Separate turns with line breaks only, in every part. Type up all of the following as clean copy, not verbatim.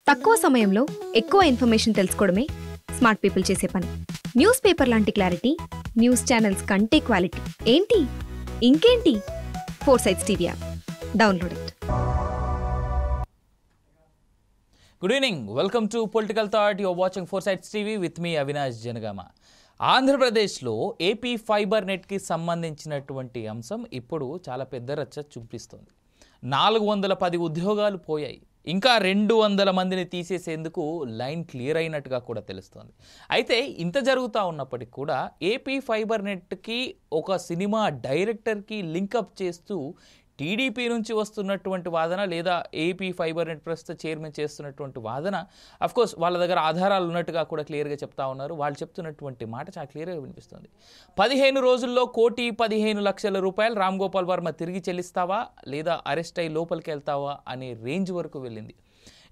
తక్కువ సమయంలో ఎక్కువ ఇన్ఫర్మేషన్ తెలుసుకోవడమే స్మార్ట్ పీపుల్ చేసే పని. న్యూస్ పేపర్ లాంటి క్లారిటీ, న్యూస్ ఛానల్స్ కంటే క్వాలిటీ. ఏంటి ఇంకేంటి? 4 Sides TV app download it.
Good evening. Welcome to Political Thought. You are watching 4 Sides TV with me, Avinash Janagama. ఆంధ్రప్రదేశ్లో ఏపీ ఫైబర్ నెట్కి సంబంధించినటువంటి అంశం ఇప్పుడు చాలా పెద్ద రచ్చ చూపిస్తుంది. 410 ఉద్యోగాలు పోయాయి. ఇంకా 200 మందిని తీసేసేందుకు లైన్ క్లియర్ అయినట్టుగా కూడా తెలుస్తోంది. అయితే ఇంత జరుగుతూ ఉన్నప్పటికీ కూడా ఏపీ ఫైబర్ నెట్కి ఒక సినిమా డైరెక్టర్కి లింకప్ చేస్తూ టీడీపీ నుంచి వస్తున్నటువంటి వాదన, లేదా ఏపీ ఫైబర్ నెట్ ప్రస్తుత చైర్మన్ చేస్తున్నటువంటి వాదన, అఫ్కోర్స్ వాళ్ళ దగ్గర ఆధారాలు ఉన్నట్టుగా కూడా క్లియర్గా చెప్తా ఉన్నారు. వాళ్ళు చెప్తున్నటువంటి మాట చాలా క్లియర్గా వినిపిస్తుంది. 15 రోజుల్లో 1,15,00,000 రూపాయలు రామ్ గోపాల్ వర్మ తిరిగి చెల్లిస్తావా, లేదా అరెస్ట్ అయ్యి లోపలికి వెళ్తావా అనే రేంజ్ వరకు వెళ్ళింది.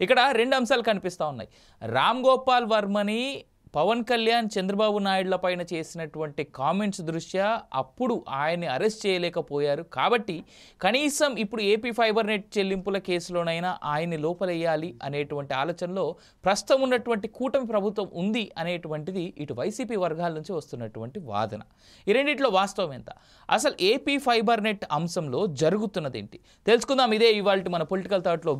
ఇక్కడ 2 అంశాలు కనిపిస్తూ ఉన్నాయి. రామ్ గోపాల్ వర్మని పవన్ కళ్యాణ్ చంద్రబాబు నాయుడుల పైన చేసినటువంటి కామెంట్స్ దృష్ట్యా అప్పుడు ఆయన్ని అరెస్ట్ చేయలేకపోయారు. కాబట్టి కనీసం ఇప్పుడు ఏపీ ఫైబర్ నెట్ చెల్లింపుల కేసులోనైనా ఆయన్ని లోపలేయాలి అనేటువంటి ఆలోచనలో ప్రస్తుతం ఉన్నటువంటి కూటమి ప్రభుత్వం ఉంది అనేటువంటిది ఇటు వైసీపీ వర్గాల నుంచి వస్తున్నటువంటి వాదన. ఈ రెండిట్లో వాస్తవం ఎంత? అసలు ఏపీ ఫైబర్ నెట్ అంశంలో జరుగుతున్నది ఏంటి తెలుసుకుందాం. ఇదే ఇవాళ మన పొలిటికల్ థాట్లో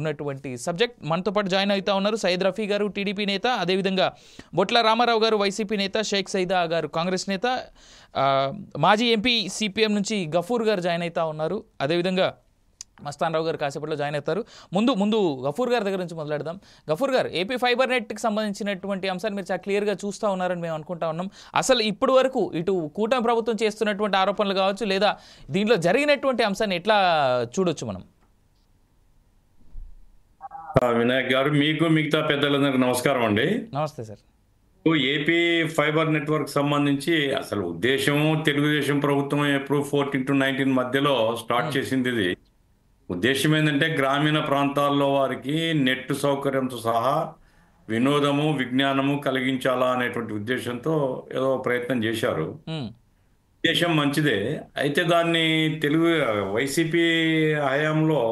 ఉన్నటువంటి సబ్జెక్ట్. మనతో పాటు జాయిన్ అవుతా ఉన్నారు సయ్యద్ రఫీ గారు, టీడీపీ నేత, అదేవిధంగా బొట్ల రామారావు గారు, వైసీపీ నేత, షేక్ సైదా గారు, కాంగ్రెస్ నేత, మాజీ ఎంపీ సిపిఎం నుంచి గఫూర్ గారు జాయిన్ అవుతా ఉన్నారు. అదేవిధంగా మస్తాన్ రావు గారు కాసేపట్లో జాయిన్ అవుతారు. ముందు గఫూర్ గారి దగ్గర నుంచి మొదలెడదాం. గఫూర్ గారు, ఏపీ ఫైబర్ నెట్కి సంబంధించినటువంటి అంశాన్ని మీరు చాలా క్లియర్గా చూస్తూ ఉన్నారని మేము అనుకుంటా ఉన్నాం. అసలు ఇప్పటి వరకు ఇటు కూటమి ప్రభుత్వం చేస్తున్నటువంటి ఆరోపణలు కావచ్చు, లేదా దీంట్లో జరిగినటువంటి అంశాన్ని ఎట్లా చూడొచ్చు మనం?
వినాయక్ గారు, మీకు మిగతా పెద్దలందరికీ నమస్కారం అండి.
నమస్తే సార్.
ఏపీ ఫైబర్ నెట్వర్క్ సంబంధించి అసలు ఉద్దేశము తెలుగుదేశం ప్రభుత్వం ఎప్పుడు 14-19 మధ్యలో స్టార్ట్ చేసింది. ఇది ఉద్దేశం ఏంటంటే గ్రామీణ ప్రాంతాల్లో వారికి నెట్ సౌకర్యంతో సహా వినోదము, విజ్ఞానము కలిగించాలా అనేటువంటి ఉద్దేశంతో ఏదో ప్రయత్నం చేశారు. ఉద్దేశం మంచిదే. అయితే దాన్ని వైసీపీ హయాంలో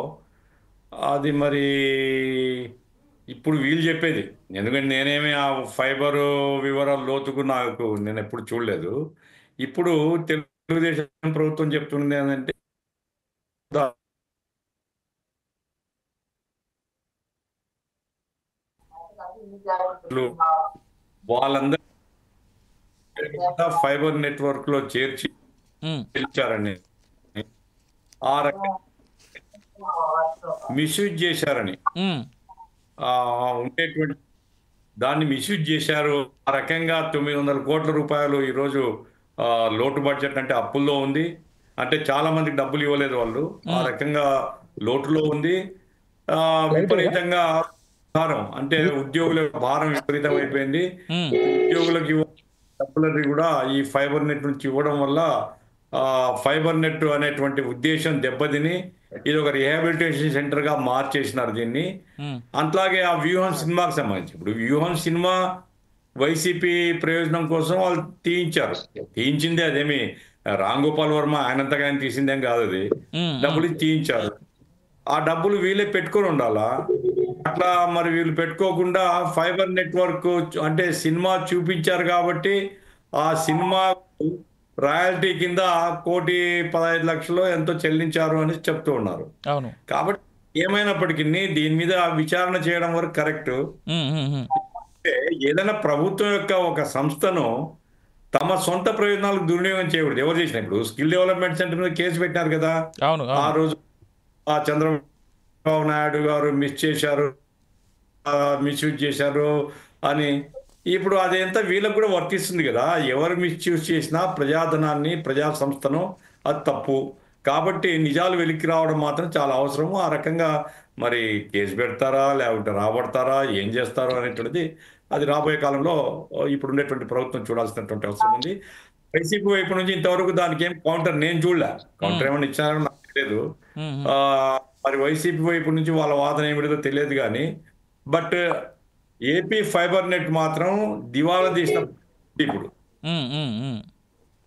అది మరి ఇప్పుడు వీళ్ళు చెప్పేది, ఎందుకంటే నేనేమి ఆ ఫైబర్ వివరాలు లోతుకు నేను ఎప్పుడు చూడలేదు. ఇప్పుడు తెలుగుదేశం ప్రభుత్వం చెప్తున్నది ఏంటంటే వాళ్ళందరూ ఫైబర్ నెట్వర్క్ లో చేర్చి ఇచ్చారని, ఆ రకంగా మిస్యూజ్ చేశారని, ఉండేటువంటి దాన్ని మిస్యూజ్ చేశారు. ఆ రకంగా 900 కోట్ల రూపాయలు ఈరోజు లోటు బడ్జెట్ అంటే అప్పుల్లో ఉంది. అంటే చాలా మందికి డబ్బులు ఇవ్వలేదు వాళ్ళు, ఆ రకంగా లోటులో ఉంది. విపరీతంగా భారం, అంటే ఉద్యోగుల భారం విపరీతం అయిపోయింది. ఉద్యోగులకు డబ్బులని కూడా ఈ ఫైబర్ నెట్ నుంచి ఇవ్వడం వల్ల ఫైబర్ నెట్ అనేటువంటి ఉద్దేశం దెబ్బతిని ఇది ఒక రిహాబిలిటేషన్ సెంటర్ గా మార్చేసినారు దీన్ని. అట్లాగే ఆ వ్యూహం సినిమాకి సంబంధించి, ఇప్పుడు వ్యూహం సినిమా వైసీపీ ప్రయోజనం కోసం వాళ్ళు తీయించిందే. అదేమి రామ్ గోపాల్ వర్మ ఆయనంతగా ఆయన తీసిందేం కాదు, అది డబ్బులు తీయించారు. ఆ డబ్బులు వీళ్ళే పెట్టుకొని ఉండాలా. అట్లా మరి వీళ్ళు పెట్టుకోకుండా ఫైబర్ నెట్వర్క్ అంటే సినిమా చూపించారు కాబట్టి ఆ సినిమా రాయల్టీ కింద 1,15,00,000 ఎంతో చెల్లించారు అని చెప్తూ ఉన్నారు. కాబట్టి ఏమైనప్పటికీ దీని మీద విచారణ చేయడం వరకు కరెక్ట్. ఏదైనా ప్రభుత్వం యొక్క ఒక సంస్థను తమ సొంత ప్రయోజనాలకు దుర్వినియోగం చేయకూడదు. ఎవరు చేసినా, ఇప్పుడు స్కిల్ డెవలప్మెంట్ సెంటర్ మీద కేసు పెట్టినారు కదా, ఆ రోజు ఆ చంద్రబాబు నాయుడు గారు మిస్యూజ్ చేశారు అని. ఇప్పుడు అదంతా వీళ్ళకు కూడా వర్తిస్తుంది కదా. ఎవరు మిస్యూజ్ చేసినా ప్రజాధనాన్ని, ప్రజా సంస్థను, అది తప్పు. కాబట్టి నిజాలు వెలికి రావడం మాత్రం చాలా అవసరము. ఆ రకంగా మరి కేసు పెడతారా, లేకుంటే రాబడతారా, ఏం చేస్తారో అనేటువంటిది అది రాబోయే కాలంలో ఇప్పుడు ఉండేటువంటి ప్రభుత్వం చూడాల్సినటువంటి అవసరం ఉంది. వైసీపీ వైపు నుంచి ఇంతవరకు దానికి ఏం కౌంటర్ నేను చూడలే. కౌంటర్ ఏమైనా ఇచ్చారో నాకు తెలియదు. మరి వైసీపీ వైపు నుంచి వాళ్ళ వాదన ఏమిటో తెలియదు కానీ, బట్ ఏపీ ఫైబర్ నెట్ మాత్రం దివాలా తీసిన ఇప్పుడు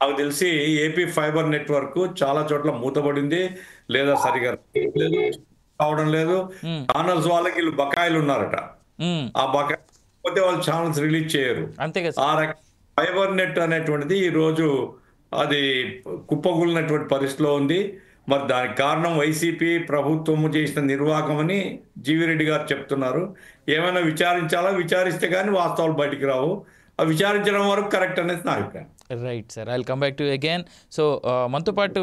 నాకు తెలిసి ఏపీ ఫైబర్ నెట్వర్క్ చాలా చోట్ల మూతపడింది, లేదా సరిగా లేదు. కావడం లేదు. ఛానల్స్ వాళ్ళకి వీళ్ళు బకాయిలు ఉన్నారట. ఆ బకాయి పోతే వాళ్ళు ఛానల్స్ రిలీజ్ చేయరు.
అంతే కదా
ఆ రకం ఫైబర్ నెట్ అనేటువంటిది ఈ రోజు అది కుప్పకూలినటువంటి పరిస్థితిలో ఉంది. మరి దానికి కారణం వైసీపీ ప్రభుత్వము చేసిన నిర్వాహకం అని జీవిరెడ్డి గారు చెప్తున్నారు. ఏమైనా విచారించాలా? విచారిస్తే కానీ వాస్తవాలు బయటికి రావు. ఆ విచారించడం వరకు కరెక్ట్ అనేది నా అభిప్రాయం.
Right sir, I will come back to again. So మనతో పాటు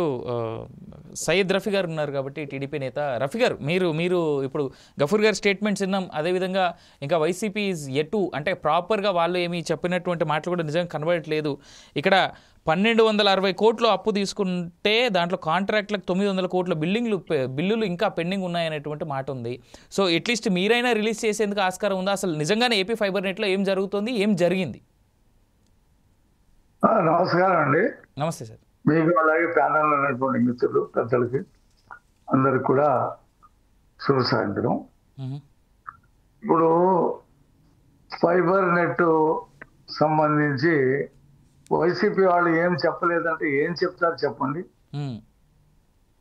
సయ్యద్ రఫీ గారు ఉన్నారు కాబట్టి టీడీపీ నేత. రఫీ గారు, మీరు ఇప్పుడు గఫూర్ గారి స్టేట్మెంట్స్ విన్నాం. అదేవిధంగా ఇంకా వైసీపీ ఈజ్ ఎటు అంటే ప్రాపర్గా వాళ్ళు ఏమి చెప్పినటువంటి మాటలు కూడా నిజంగా కనబడట్లేదు. ఇక్కడ 1260 కోట్లు అప్పు తీసుకుంటే దాంట్లో కాంట్రాక్ట్లకు 900 కోట్ల బిల్లులు ఇంకా పెండింగ్ ఉన్నాయనేటువంటి మాట ఉంది. సో అట్లీస్ట్ మీరైనా రిలీజ్ చేసేందుకు ఆస్కారం ఉందా? అసలు నిజంగానే ఏపీ ఫైబర్ నెట్లో ఏం జరుగుతుంది, ఏం జరిగింది?
నమస్కారం అండి.
నమస్తే సార్.
మీకు అలాగే ప్యానల్ ఉన్నటువంటి మిత్రులు పెద్దలకి అందరికి కూడా శుభ సాయంత్రం. ఇప్పుడు ఫైబర్ నెట్ సంబంధించి వైసీపీ వాళ్ళు ఏం చెప్పలేదంటే ఏం చెప్తారు చెప్పండి.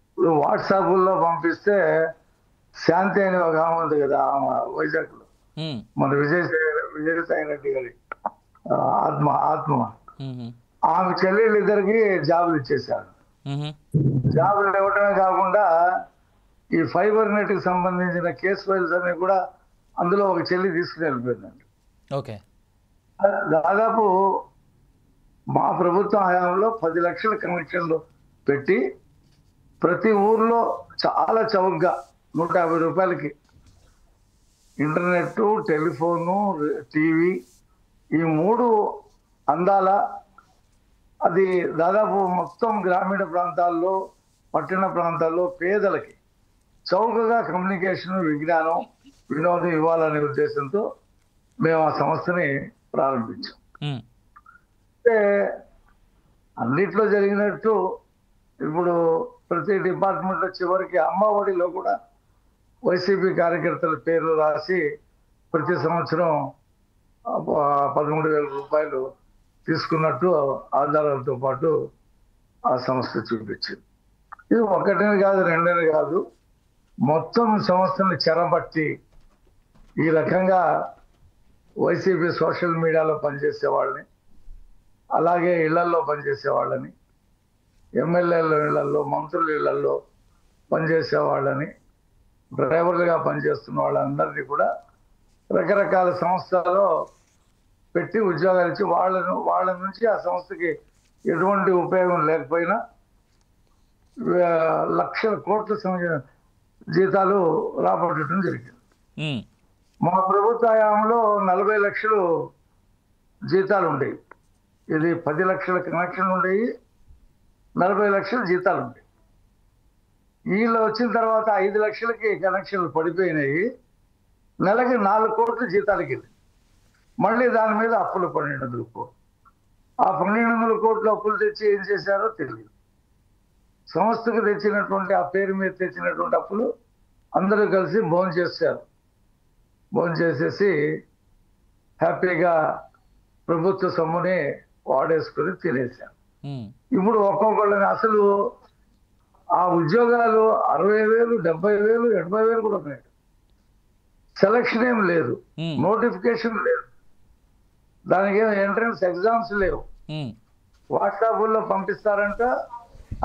ఇప్పుడు వాట్సాప్లో పంపిస్తే శాంతి అని ఒక ఆమె ఉంది కదా, వైజాగ్ లో మన విజయసాయి రెడ్డి గారి ఆత్మ ఆమె చెల్లెళ్ళు ఇద్దరికి జాబులు ఇచ్చేశారు. జాబులు ఇవ్వటమే కాకుండా ఈ ఫైబర్ నెట్ కి సంబంధించిన కేసు ఫైల్స్ అన్ని కూడా అందులో ఒక చెల్లి తీసుకుని వెళ్ళిపోయిందండి.
ఓకే,
దాదాపు మా ప్రభుత్వం హయాంలో 10 లక్షల కనెక్షన్లు పెట్టి ప్రతి ఊర్లో చాలా చౌకగా 150 రూపాయలకి ఇంటర్నెట్, టెలిఫోను, టీవీ ఈ 3 అందాల. అది దాదాపు మొత్తం గ్రామీణ ప్రాంతాల్లో, పట్టణ ప్రాంతాల్లో పేదలకి చౌకగా కమ్యూనికేషన్, విజ్ఞానం, వినోదం ఇవ్వాలనే ఉద్దేశంతో మేము ఆ సంస్థని ప్రారంభించాం. అంటే అన్నిట్లో జరిగినట్టు ఇప్పుడు ప్రతి డిపార్ట్మెంట్లో చివరికి అమ్మఒడిలో కూడా వైసీపీ కార్యకర్తల పేర్లు రాసి ప్రతి సంవత్సరం 13,000 రూపాయలు తీసుకున్నట్టు ఆధారాలతో పాటు ఆ సంస్థ చూపించింది. ఇది ఒకటిని కాదు, రెండని కాదు, మొత్తం సంస్థని చెరబట్టి ఈ రకంగా వైసీపీ సోషల్ మీడియాలో పనిచేసే వాళ్ళని, అలాగే ఇళ్లల్లో పనిచేసే వాళ్ళని, ఎమ్మెల్యేల ఇళ్లలో, మంత్రుల ఇళ్లలో పనిచేసే వాళ్ళని, డ్రైవర్లుగా పనిచేస్తున్న వాళ్ళందరినీ కూడా రకరకాల సంస్థలలో పెట్టి ఉద్యోగాలు ఇచ్చి వాళ్ళ నుంచి ఆ సంస్థకి ఎటువంటి ఉపయోగం లేకపోయినా లక్షల కోట్ల జీతాలు రాబట్టడం జరిగింది. మా ప్రభుత్వ హయాంలో 40 లక్షలు జీతాలు ఉండేవి. ఇది 10 లక్షల కనెక్షన్లు ఉండేవి, 40 లక్షల జీతాలు ఉండేవి. వీళ్ళు వచ్చిన తర్వాత 5 లక్షలకి కనెక్షన్లు పడిపోయినాయి. నెలకి 4 కోట్ల జీతాలకి వెళ్ళి మళ్ళీ దాని మీద అప్పులు 1200 కోట్లు. ఆ 1200 కోట్ల అప్పులు తెచ్చి ఏం చేశారో తెలియదు. సంస్థకు తెచ్చినటువంటి ఆ పేరు మీద తెచ్చినటువంటి అప్పులు అందరూ కలిసి భోంచేసేసి హ్యాపీగా ప్రభుత్వ సొమ్ముని వాడేసుకుని తినేశారు. ఇప్పుడు ఒక్కొక్కళ్ళని అసలు ఆ ఉద్యోగాలు 60,000, 70,000, 80,000 కూడా ఉన్నాయి. సెలక్షన్ ఏం లేదు, నోటిఫికేషన్ లేదు, దానికి ఏం ఎంట్రన్స్ ఎగ్జామ్స్ లేవు. వాట్సాప్లో పంపిస్తారంట.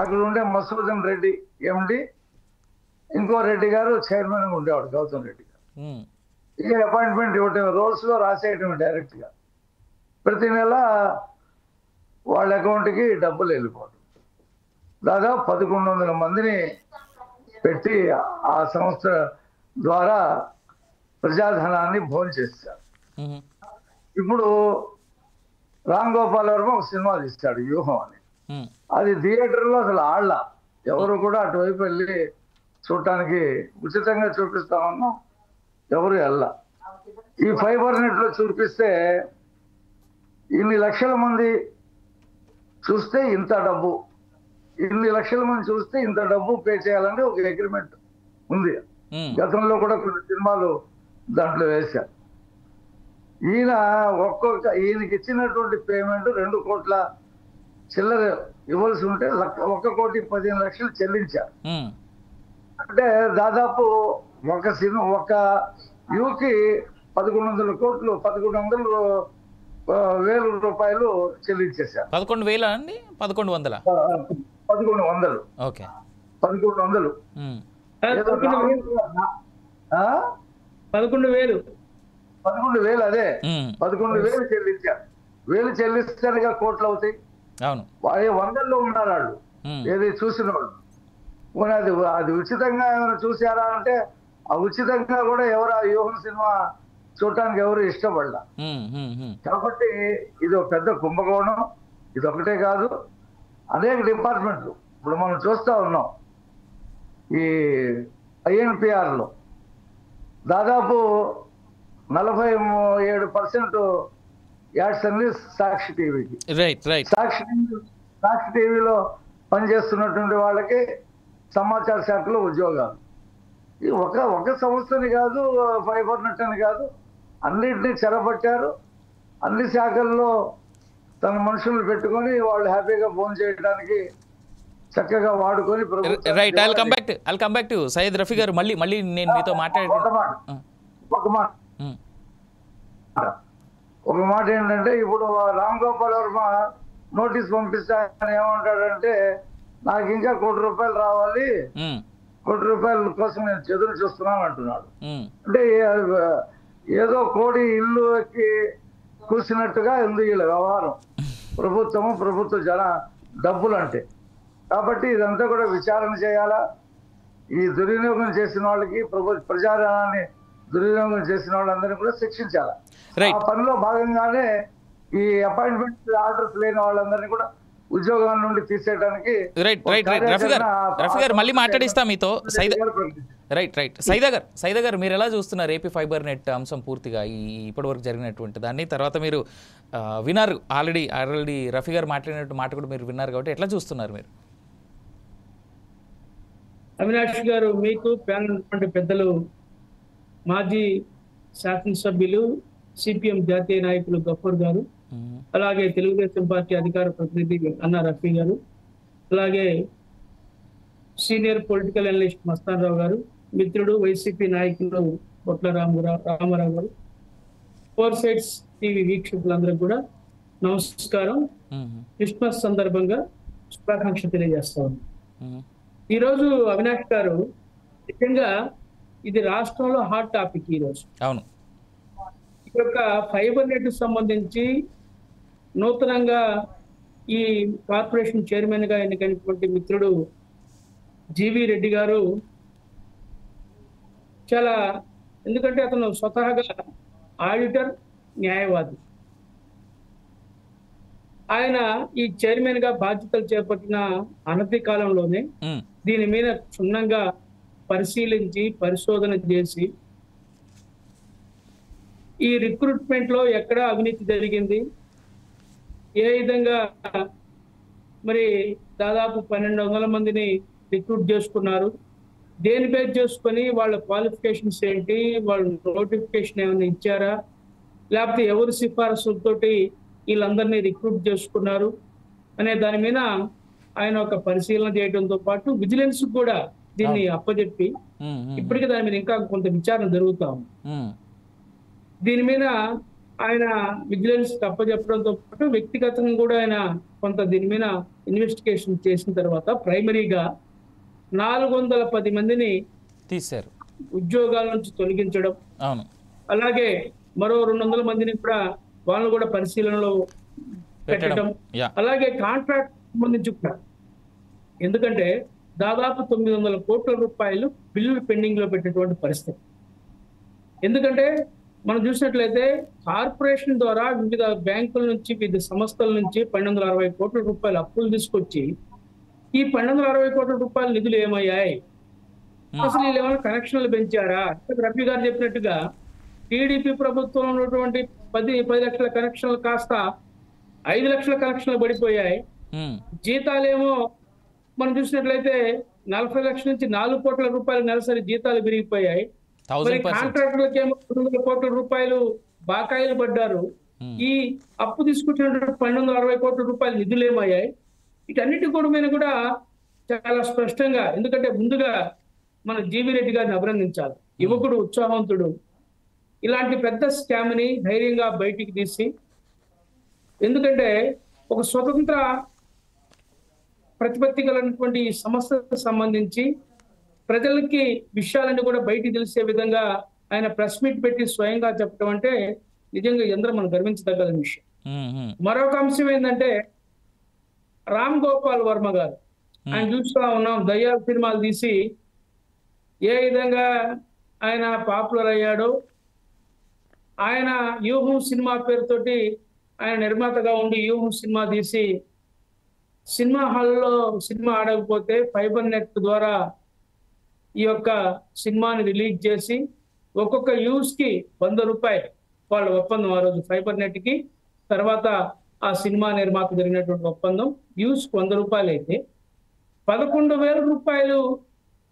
అక్కడ ఉండే మసూదన్ రెడ్డి ఎండి, ఇంకో రెడ్డి గారు చైర్మన్ ఉండేవాడు, గౌతమ్ రెడ్డి గారు. ఇక అపాయింట్మెంట్ ఇవ్వటం, రోల్స్ లో రాసేయటం డైరెక్ట్ గా. ప్రతి నెల వాళ్ళ అకౌంట్కి డబ్బులు వెళ్ళిపోవడం. దాదాపు 1100 మందిని పెట్టి ఆ సంస్థ ద్వారా ప్రజాధనాన్ని భోంచేస్తారు. ఇప్పుడు రామ్ గోపాల్ వర్మ ఒక సినిమా తీస్తాడు వ్యూహం అని. అది థియేటర్లో అసలు ఆళ్ళ ఎవరు కూడా అటువైపు వెళ్ళి చూడటానికి ఉచితంగా చూపిస్తామన్నా ఎవరు వెళ్ళ. ఈ ఫైబర్ నెట్లో చూపిస్తే ఇన్ని లక్షల మంది చూస్తే ఇంత డబ్బు, ఇన్ని లక్షల మంది చూస్తే ఇంత డబ్బు పే చేయాలంటే ఒక అగ్రిమెంట్ ఉంది. గతంలో కూడా కొన్ని సినిమాలు దాంట్లో వేశారు. ఈయనకి ఇచ్చినటువంటి పేమెంట్ 2 కోట్ల చిల్లర ఇవ్వాల్సి ఉంటే 1,15,00,000 చెల్లించారు. అంటే దాదాపు ఒక యూకి 1100 కోట్లు 1100 వేల రూపాయలు చెల్లించేశారు.
11,000 అండి 1100?
1100.
ఓకే.
1100. 11,000 అదే 11,000 చెల్లించారు. 1000 చెల్లిస్తేనే కోట్లు అవుతాయి.
అవును.
వందల్లో ఉన్నారు వాళ్ళు, ఏది చూసిన వాళ్ళు. అది ఉచితంగా ఏమైనా చూసారా అంటే ఆ ఉచితంగా కూడా ఎవరు ఆ వ్యూహం సినిమా చూడటానికి ఎవరు ఇష్టపడలా. కాబట్టి ఇది ఒక పెద్ద కుంభకోణం. ఇది ఒకటే కాదు, అనేక డిపార్ట్మెంట్లు ఇప్పుడు మనం చూస్తా ఉన్నాం. ఈ INPRలో దాదాపు 47% యాడ్స్ అన్ని సాక్షి టీవీకి. సాక్షి టీవీలో పనిచేస్తున్నటువంటి వాళ్ళకి సమాచార శాఖలో ఉద్యోగాలు. ఒక సంస్థని కాదు, ఫైబర్ నెట్ అని కాదు, అన్నింటినీ చెరపట్టారు. అన్ని శాఖల్లో తన మనుషులు పెట్టుకొని వాళ్ళు హ్యాపీగా ఫోన్ చేయడానికి చక్కగా వాడుకొని
right. I'll come back to Syed Rafi గారు. మళ్ళీ నేను మీతో
ఒక మాట ఏంటంటే, ఇప్పుడు రామ్ గోపాల్ వర్మ నోటీస్ పంపిస్తానని ఏమంటాడంటే, నాకు ఇంకా ₹1,00,00,000 రావాలి, ₹1,00,00,000 కోసం నేను ఎదురు చూస్తున్నాను అంటున్నాడు. అంటే ఏదో కోడి ఇల్లు ఎక్కి కూర్చున్నట్టుగా ఉంది వీళ్ళ వ్యవహారం. ప్రభుత్వ జన డబ్బులు అంటే. కాబట్టి ఇదంతా కూడా విచారణ చేయాలా. ఈ దుర్వినియోగం చేసిన వాళ్ళకి, ప్రజాధనాన్ని దుర్వినియోగం చేసిన వాళ్ళందరినీ కూడా శిక్షించాలి. ఆ పనిలో భాగంగానే ఈ అపాయింట్మెంట్ ఆర్డర్స్ లేని వాళ్ళందరినీ కూడా ఉద్యోగాల నుండి తీసేయడానికి
రఫీ గారు మళ్ళీ మాట్లాడిస్తా మీతో. సైదా గారు మీరు ఎలా చూస్తున్నారు ఏపీ ఫైబర్ నెట్ అంశం పూర్తిగా ఇప్పటివరకు జరిగినటువంటి దాన్ని? తర్వాత మీరు విన్నారు, ఆల్రెడీ రఫీ గారు మాట్లాడినట్టు మాట కూడా మీరు విన్నారు కాబట్టి ఎట్లా చూస్తున్నారు మీరు?
అవినాష్ గారు, మీకు ప్యానల్ పెద్దలు, మాజీ శాసనసభ్యులు, సిపిఎం జాతీయ నాయకులు గఫూర్ గారు, అలాగే తెలుగుదేశం పార్టీ అధికార ప్రతినిధి అన్నా రఫీ గారు, అలాగే సీనియర్ పొలిటికల్ అనలిస్ట్ మస్తాన్ రావు గారు, మిత్రుడు వైసీపీ నాయకులు బొట్ల రామారావు గారు, ఫోర్ సైడ్స్ టీవీ వీక్షకులందరూ కూడా నమస్కారం. క్రిస్మస్ సందర్భంగా శుభాకాంక్ష తెలియజేస్తాను. ఈరోజు అవినాష్ గారు, ముఖ్యంగా ఇది రాష్ట్రంలో హాట్ టాపిక్ ఈరోజు.
అవును.
ఈ యొక్క ఫైబర్ నెట్ సంబంధించి నూతనంగా ఈ కార్పొరేషన్ చైర్మన్ గా ఎన్నికైనటువంటి మిత్రుడు జీవి రెడ్డి గారు చాలా, ఎందుకంటే అతను స్వతహాగా ఆడిటర్, న్యాయవాది. ఆయన ఈ చైర్మన్ గా బాధ్యతలు చేపట్టిన అనతి కాలంలోనే దీని మీద క్షుణ్ణంగా పరిశీలించి పరిశోధన చేసి ఈ రిక్రూట్మెంట్ లో ఎక్కడ అవినీతి జరిగింది, ఏ విధంగా మరి దాదాపు 1,200 మందిని రిక్రూట్ చేసుకున్నారు, దేని బేస్ చేసుకొని వాళ్ళ క్వాలిఫికేషన్స్ ఏంటి, వాళ్ళ నోటిఫికేషన్ ఏమైనా ఇచ్చారా, లేకపోతే ఎవరు సిఫారసులతోటి వీళ్ళందరినీ రిక్రూట్ చేసుకున్నారు అనే దాని మీద ఆయన ఒక పరిశీలన చేయడంతో పాటు విజిలెన్స్ కూడా దీన్ని అప్పచెప్పి ఇప్పటికీ దాని మీద ఇంకా కొంత విచారణ జరుగుతా ఉంది. దీని మీద ఆయన విజిలెన్స్ అప్పచెప్పడంతో పాటు వ్యక్తిగతంగా కూడా ఆయన కొంత దీని మీద ఇన్వెస్టిగేషన్ చేసిన తర్వాత ప్రైమరీగా 410 మందిని
తీశారు,
ఉద్యోగాల నుంచి తొలగించడం.
అవును.
అలాగే మరో 200 మందిని కూడా వాళ్ళు కూడా పరిశీలనలో పెట్టడం. అలాగే కాంట్రాక్ట్ సంబంధించి కూడా, ఎందుకంటే దాదాపు 900 కోట్ల రూపాయలు బిల్లులు పెండింగ్ లో పెట్టేటువంటి పరిస్థితి. ఎందుకంటే మనం చూసినట్లయితే కార్పొరేషన్ ద్వారా వివిధ బ్యాంకుల నుంచి, వివిధ సంస్థల నుంచి 1260 కోట్ల రూపాయలు అప్పులు తీసుకొచ్చి ఈ 1260 కోట్ల రూపాయల నిధులు ఏమయ్యాయి, అసలు వీళ్ళు ఏమైనా కనెక్షన్లు పెంచారా? రఫీ గారు చెప్పినట్టుగా టీడీపీ ప్రభుత్వం ఉన్నటువంటి 10 లక్షల కనెక్షన్లు కాస్త 5 లక్షల కనెక్షన్లు పడిపోయాయి. జీతాలేమో మనం చూసినట్లయితే 40 లక్షల నుంచి 4 కోట్ల రూపాయలు నెలసరి జీతాలు పెరిగిపోయాయి. మరి కాంట్రాక్టర్లకు ఏమో 200 కోట్ల రూపాయలు బాకాయిలు పడ్డారు. ఈ అప్పు తీసుకొచ్చినటువంటి 1260 కోట్ల రూపాయల నిధులు ఏమయ్యాయి? వీటన్నిటి కూడా మీద కూడా చాలా స్పష్టంగా, ఎందుకంటే ముందుగా మన జీవి రెడ్డి గారిని అభినందించాలి. యువకుడు, ఉత్సాహవంతుడు. ఇలాంటి పెద్ద స్కామ్ ని ధైర్యంగా బయటికి తీసి, ఎందుకంటే ఒక స్వతంత్ర ప్రతిపత్తి కలిగినటువంటి ఈ సంస్థకు సంబంధించి ప్రజలకి విషయాలన్నీ కూడా బయటికి తెలిసే విధంగా ఆయన ప్రెస్ మీట్ పెట్టి స్వయంగా చెప్పడం అంటే నిజంగా ఎందరో మనం గర్వించదగ్గ విషయం. మరొక అంశం ఏంటంటే రామ్ గోపాల్ వర్మ గారు, ఆయన చూస్తా ఉన్నాం దయ్యాల సినిమాలు తీసి ఏ విధంగా ఆయన పాపులర్ అయ్యాడో. ఆయన వ్యూహం సినిమా పేరుతోటి ఆయన నిర్మాతగా ఉండి వ్యూహం సినిమా తీసి సినిమా హాల్లో సినిమా ఆడకపోతే ఫైబర్ నెట్ ద్వారా ఈ యొక్క సినిమాని రిలీజ్ చేసి ఒక్కొక్క యూస్ కి 100 రూపాయలు వాళ్ళ ఒప్పందం ఆ రోజు ఫైబర్ నెట్ కి. తర్వాత ఆ సినిమా నిర్మాత జరిగినటువంటి ఒప్పందం యూస్ 100 రూపాయలు అయితే 11,000 రూపాయలు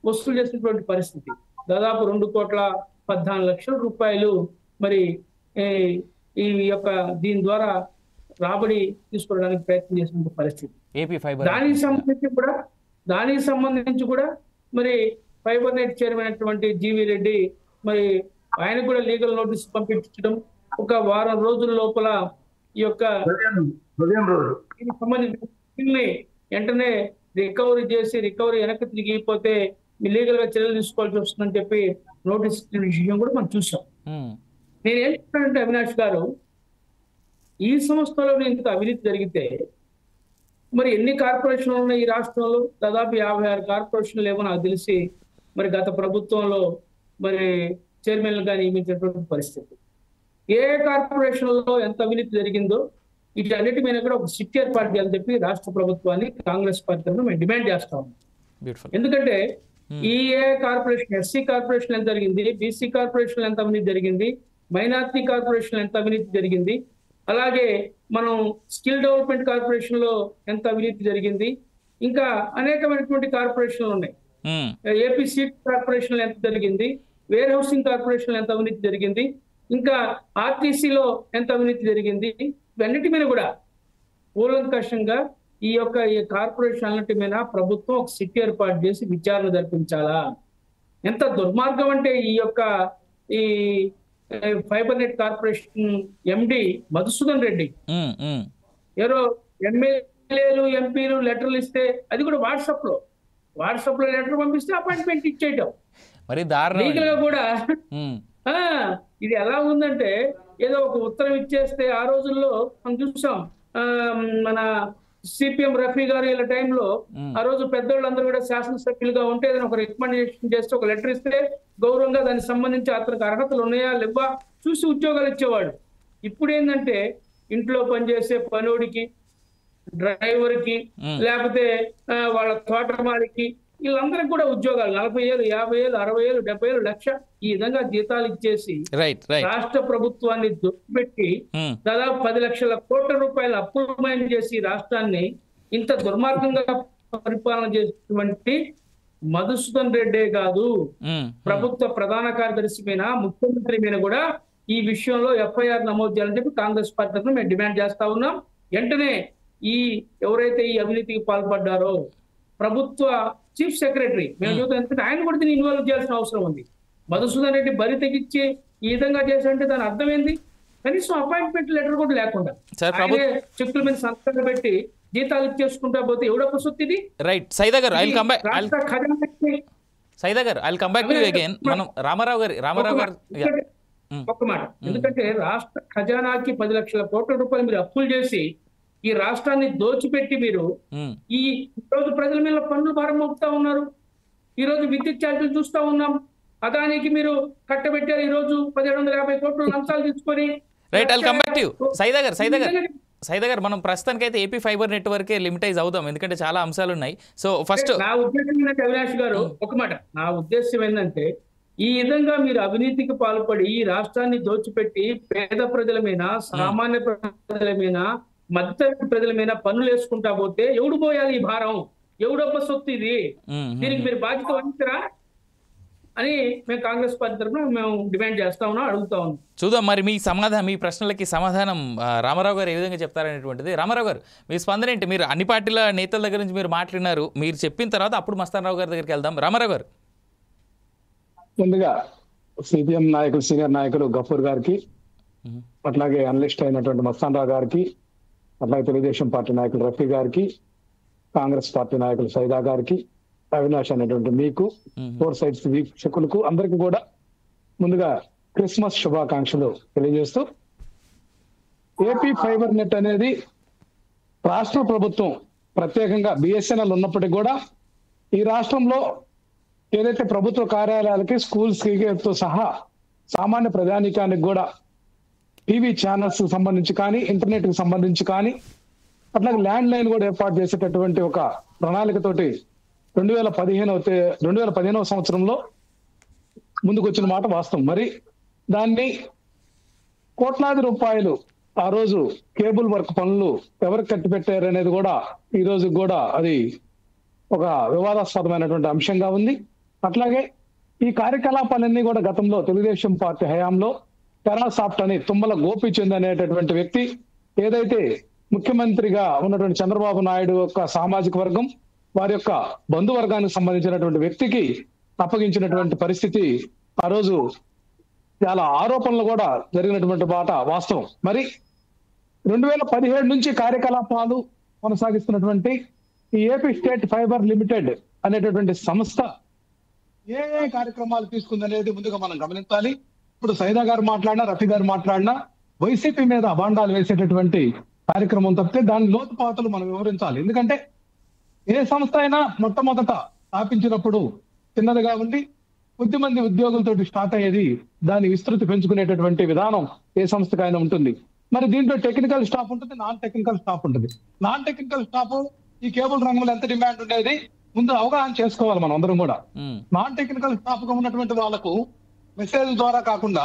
వసూలు చేసినటువంటి పరిస్థితి. దాదాపు 2,14,00,000 రూపాయలు మరి ఈ యొక్క దీని ద్వారా రాబడి తీసుకోవడానికి ప్రయత్నం చేసిన పరిస్థితి. దానికి సంబంధించి కూడా మరి ఫైబర్ నెట్ చైర్మన్ అయినటువంటి జీవి రెడ్డి మరి ఆయన కూడా లీగల్ నోటీస్ పంపించడం, ఒక వారం రోజుల లోపల ఈ యొక్క వెంటనే రికవరీ చేసి రికవరీ వెనక్కి తిరిగిపోతే లీగల్ గా చర్యలు తీసుకోవాల్సి వస్తుందని చెప్పి నోటీస్ విషయం కూడా మనం చూసాం. నేనేం చెప్తానంటే అవినాష్ గారు, ఈ సంస్థలో ఇంత అవినీతి జరిగితే మరి ఎన్ని కార్పొరేషన్లు ఉన్నాయి ఈ రాష్ట్రంలో? దాదాపు 56 కార్పొరేషన్లు ఏమో నాకు తెలిసి మరి గత ప్రభుత్వంలో మరి చైర్మన్లుగా నియమించినటువంటి పరిస్థితి. ఏ కార్పొరేషన్లో ఎంత అవినీతి జరిగిందో వీటన్నిటి మీద కూడా ఒక సిట్ ఏర్పాటు చేయాలని చెప్పి రాష్ట్ర ప్రభుత్వాన్ని కాంగ్రెస్ పార్టీ తరఫున మేము డిమాండ్ చేస్తా ఉన్నాం. ఎందుకంటే ఈ ఏ కార్పొరేషన్, ఎస్సీ కార్పొరేషన్ ఎంత జరిగింది, బీసీ కార్పొరేషన్ ఎంత అవినీతి జరిగింది, మైనారిటీ కార్పొరేషన్ ఎంత అవినీతి జరిగింది, అలాగే మనం స్కిల్ డెవలప్మెంట్ కార్పొరేషన్ లో ఎంత అవినీతి జరిగింది, ఇంకా అనేకమైనటువంటి కార్పొరేషన్లు ఉన్నాయి. ఏపీ సీట్ కార్పొరేషన్ ఎంత జరిగింది, వేర్ హౌసింగ్ కార్పొరేషన్ ఎంత అవినీతి జరిగింది, ఇంకా ఆర్టీసీలో ఎంత అవినీతి జరిగింది, ఇవన్నిటి మీద కూడా కూలంకషంగా ఈ కార్పొరేషన్ అన్నిటి మీద ప్రభుత్వం ఒక సిట్ ఏర్పాటు చేసి విచారణ జరిపించాలా. ఎంత దుర్మార్గం అంటే ఈ fibre net corporation MD Madhusudan Reddy ఎవరో ఎమ్మెల్యేలు ఎంపీలు లెటర్లు ఇస్తే అది కూడా వాట్సాప్ లో లెటర్ పంపిస్తే అపాయింట్మెంట్ ఇచ్చేయటం.
మరి
లీగల్ గా కూడా ఇది ఎలా ఉందంటే ఏదో ఒక ఉత్తరం ఇచ్చేస్తే ఆ రోజుల్లో మనం చూసాం. మన సిపిఎం రఫీ గారు ఇలా టైంలో ఆ రోజు పెద్దోళ్ళందరూ కూడా శాసనసభ్యులుగా ఉంటే ఏదైనా ఒక రికమెండేషన్ చేస్తే ఒక లెటర్ ఇస్తే గౌరవంగా దానికి సంబంధించి అతనికి అర్హతలు ఉన్నాయా లేవా చూసి ఉద్యోగాలు ఇచ్చేవాడు. ఇప్పుడు ఏంటంటే ఇంట్లో పనిచేసే పనోడికి, డ్రైవర్ కి, లేకపోతే వాళ్ళ తోటమాలికి, వీళ్ళందరికి కూడా ఉద్యోగాలు 40,000, 50,000, 60,000, 70,000, లక్ష ఈ విధంగా జీతాలు ఇచ్చేసి రాష్ట్ర ప్రభుత్వాన్ని దొరికిపెట్టి దాదాపు 10 లక్షల కోట్ల రూపాయల అప్పులమయం చేసి రాష్ట్రాన్ని ఇంత దుర్మార్గంగా పరిపాలన చేసినటువంటి మధుసూదన్ రెడ్డే కాదు, ప్రభుత్వ ప్రధాన కార్యదర్శి మీద, ముఖ్యమంత్రి మీద కూడా ఈ విషయంలో ఎఫ్ఐఆర్ నమోదు చేయాలని చెప్పి కాంగ్రెస్ పార్టీ తరఫున మేము డిమాండ్ చేస్తా ఉన్నాం. వెంటనే ఎవరైతే ఈ అవినీతికి పాల్పడ్డారో ప్రభుత్వ చీఫ్ సెక్రటరీ మేము చూద్దాం, ఎందుకంటే ఆయన కూడా దీన్ని ఇన్వాల్వ్ చేయాల్సిన అవసరం ఉంది. మధుసూదన్ రెడ్డి బరి తెగించి ఈ విధంగా చేశారంటే దాని అర్థం ఏంది? కనీసం అపాయింట్మెంట్ లెటర్ కూడా లేకుండా చెక్కుల మీద సంతకాలు పెట్టి జీతాలు ఇచ్చేసుకుంటా పోతే ఎవడొక్క సొత్తు ఇది?
రైట్ సైదా గారు, I'll come back to you again. మనం రామారావు గారు
ఒక్క మాట, ఎందుకంటే రాష్ట్ర ఖజానాకి 10 లక్షల కోట్ల రూపాయలు మీరు అప్పులు చేసి ఈ రాష్ట్రాన్ని దోచిపెట్టి మీరు ఈ రోజు ప్రజల మీద పన్నులు భారం మోపుతా ఉన్నారు. ఈ రోజు విద్యుత్ ఛార్జీలు చూస్తా ఉన్నాం. అదానికి మీరు కట్టబెట్టారు. ఈ రోజు 1750 కోట్లు లంచాలు తీసుకొని.
Right, I'll come back to you. Saida గారు మనం ప్రస్తుతానికి అయితే ఏపీ ఫైబర్ నెట్వర్క్ లిమిటైజ్ అవుదాం, ఎందుకంటే చాలా అంశాలు ఉన్నాయి. సో ఫస్ట్
నా ఉద్దేశం ఏంటంటే అవినాష్ గారు ఒక మాట, నా ఉద్దేశం ఏంటంటే ఈ విధంగా మీరు అవినీతికి పాల్పడి ఈ రాష్ట్రాన్ని దోచిపెట్టి పేద ప్రజల మీద, సామాన్య ప్రజల మీద, మధ్య ప్రజల మీద పన్నులు వేసుకుంటా పోతే ఎవడు పోయాలి ఈ భారం? ఎవడొప్ప సొత్తు ఇది? దీనికి మీరు బాధ్యత వహించరా అని మేము కాంగ్రెస్ పార్టీ తరఫున మేము డిమాండ్ చేస్తా ఉన్నాం, అడుగుతా ఉన్నాం.
చూద్దాం మరి మీ ప్రశ్నలకి సమాధానం రామారావు గారు ఏ విధంగా చెప్తారనేటువంటిది. రామారావు గారు మీ స్పందన ఏంటి? మీరు అన్ని పార్టీల నేతల దగ్గర నుంచి మీరు మాట్లాడినారు, మీరు చెప్పిన తర్వాత అప్పుడు మస్తాన్ రావు గారి దగ్గరికి వెళ్దాం. రామారావు గారు.
ముందుగా సిపిఎం నాయకులు, సీనియర్ నాయకులు గఫూర్ గారికి, అట్లాగే అనలిస్ట్ అయినటువంటి మస్తాన్ రావు గారికి, అట్లాగే తెలుగుదేశం పార్టీ నాయకులు రఫీ గారికి, కాంగ్రెస్ పార్టీ నాయకులు సైదా గారికి, అవినాష్ అనేటువంటి మీకు, ఫోర్ సైడ్స్ వీక్షకులకు అందరికీ కూడా ముందుగా క్రిస్మస్ శుభాకాంక్షలు తెలియజేస్తూ, ఏపీ ఫైబర్ నెట్ అనేది రాష్ట్ర ప్రభుత్వం ప్రత్యేకంగా బిఎస్ఎన్ఎల్ ఉన్నప్పటికీ కూడా ఈ రాష్ట్రంలో ఏదైతే ప్రభుత్వ కార్యాలయాలకి, స్కూల్స్ తో సహా సామాన్య ప్రజానీకానికి కూడా టీవీ ఛానల్స్ కి సంబంధించి కానీ, ఇంటర్నెట్ కి సంబంధించి కానీ, అట్లాగే ల్యాండ్ లైన్ కూడా ఏర్పాటు చేసేటటువంటి ఒక ప్రణాళికతోటి 2015 సంవత్సరంలో ముందుకు వచ్చిన మాట వాస్తవం. మరి దాన్ని కోట్లాది రూపాయలు ఆ రోజు కేబుల్ వర్క్ పనులు ఎవరికి కట్టిపెట్టారు అనేది కూడా ఈ రోజు కూడా అది ఒక వివాదాస్పదమైనటువంటి అంశంగా ఉంది. అట్లాగే ఈ కార్యకలాపాలన్నీ కూడా గతంలో తెలుగుదేశం పార్టీ హయాంలో టెరాసాఫ్ట్ అని తుమ్మల గోపీచంద్ అనేటటువంటి వ్యక్తి ఏదైతే ముఖ్యమంత్రిగా ఉన్నటువంటి చంద్రబాబు నాయుడు యొక్క సామాజిక వర్గం, వారి యొక్క బంధువర్గానికి సంబంధించినటువంటి వ్యక్తికి అప్పగించినటువంటి పరిస్థితి ఆ రోజు చాలా ఆరోపణలు కూడా జరిగినటువంటి మాట వాస్తవం. మరి 2017 నుంచి కార్యకలాపాలు కొనసాగిస్తున్నటువంటి ఈ ఏపీ స్టేట్ ఫైబర్ లిమిటెడ్ అనేటటువంటి సంస్థ ఏ కార్యక్రమాలు తీసుకుందనేది ముందుగా మనం గమనించాలి. ఇప్పుడు సైదా గారు మాట్లాడినా, రఫీ గారు మాట్లాడినా వైసీపీ మీద అభాండాలు వేసేటటువంటి కార్యక్రమం తప్పితే దాని లోతుపాతులు మనం వివరించాలి. ఎందుకంటే ఏ సంస్థ అయినా మొట్టమొదట స్థాపించినప్పుడు చిన్నదిగా ఉండి కొద్దిమంది ఉద్యోగులతో స్టార్ట్ అయ్యేది, దాని విస్తృతి పెంచుకునేటటువంటి విధానం ఏ సంస్థకైనా ఉంటుంది. మరి దీంట్లో టెక్నికల్ స్టాఫ్ ఉంటుంది, నాన్ టెక్నికల్ స్టాఫ్ ఉంటుంది. నాన్ టెక్నికల్ స్టాఫ్ ఈ కేబుల్ రంగంలో ఎంత డిమాండ్ ఉండేది ముందు అవగాహన చేసుకోవాలి మనం అందరం కూడా. నాన్ టెక్నికల్ స్టాఫ్ గా ఉన్నటువంటి వాళ్ళకు మెసేజ్ ద్వారా కాకుండా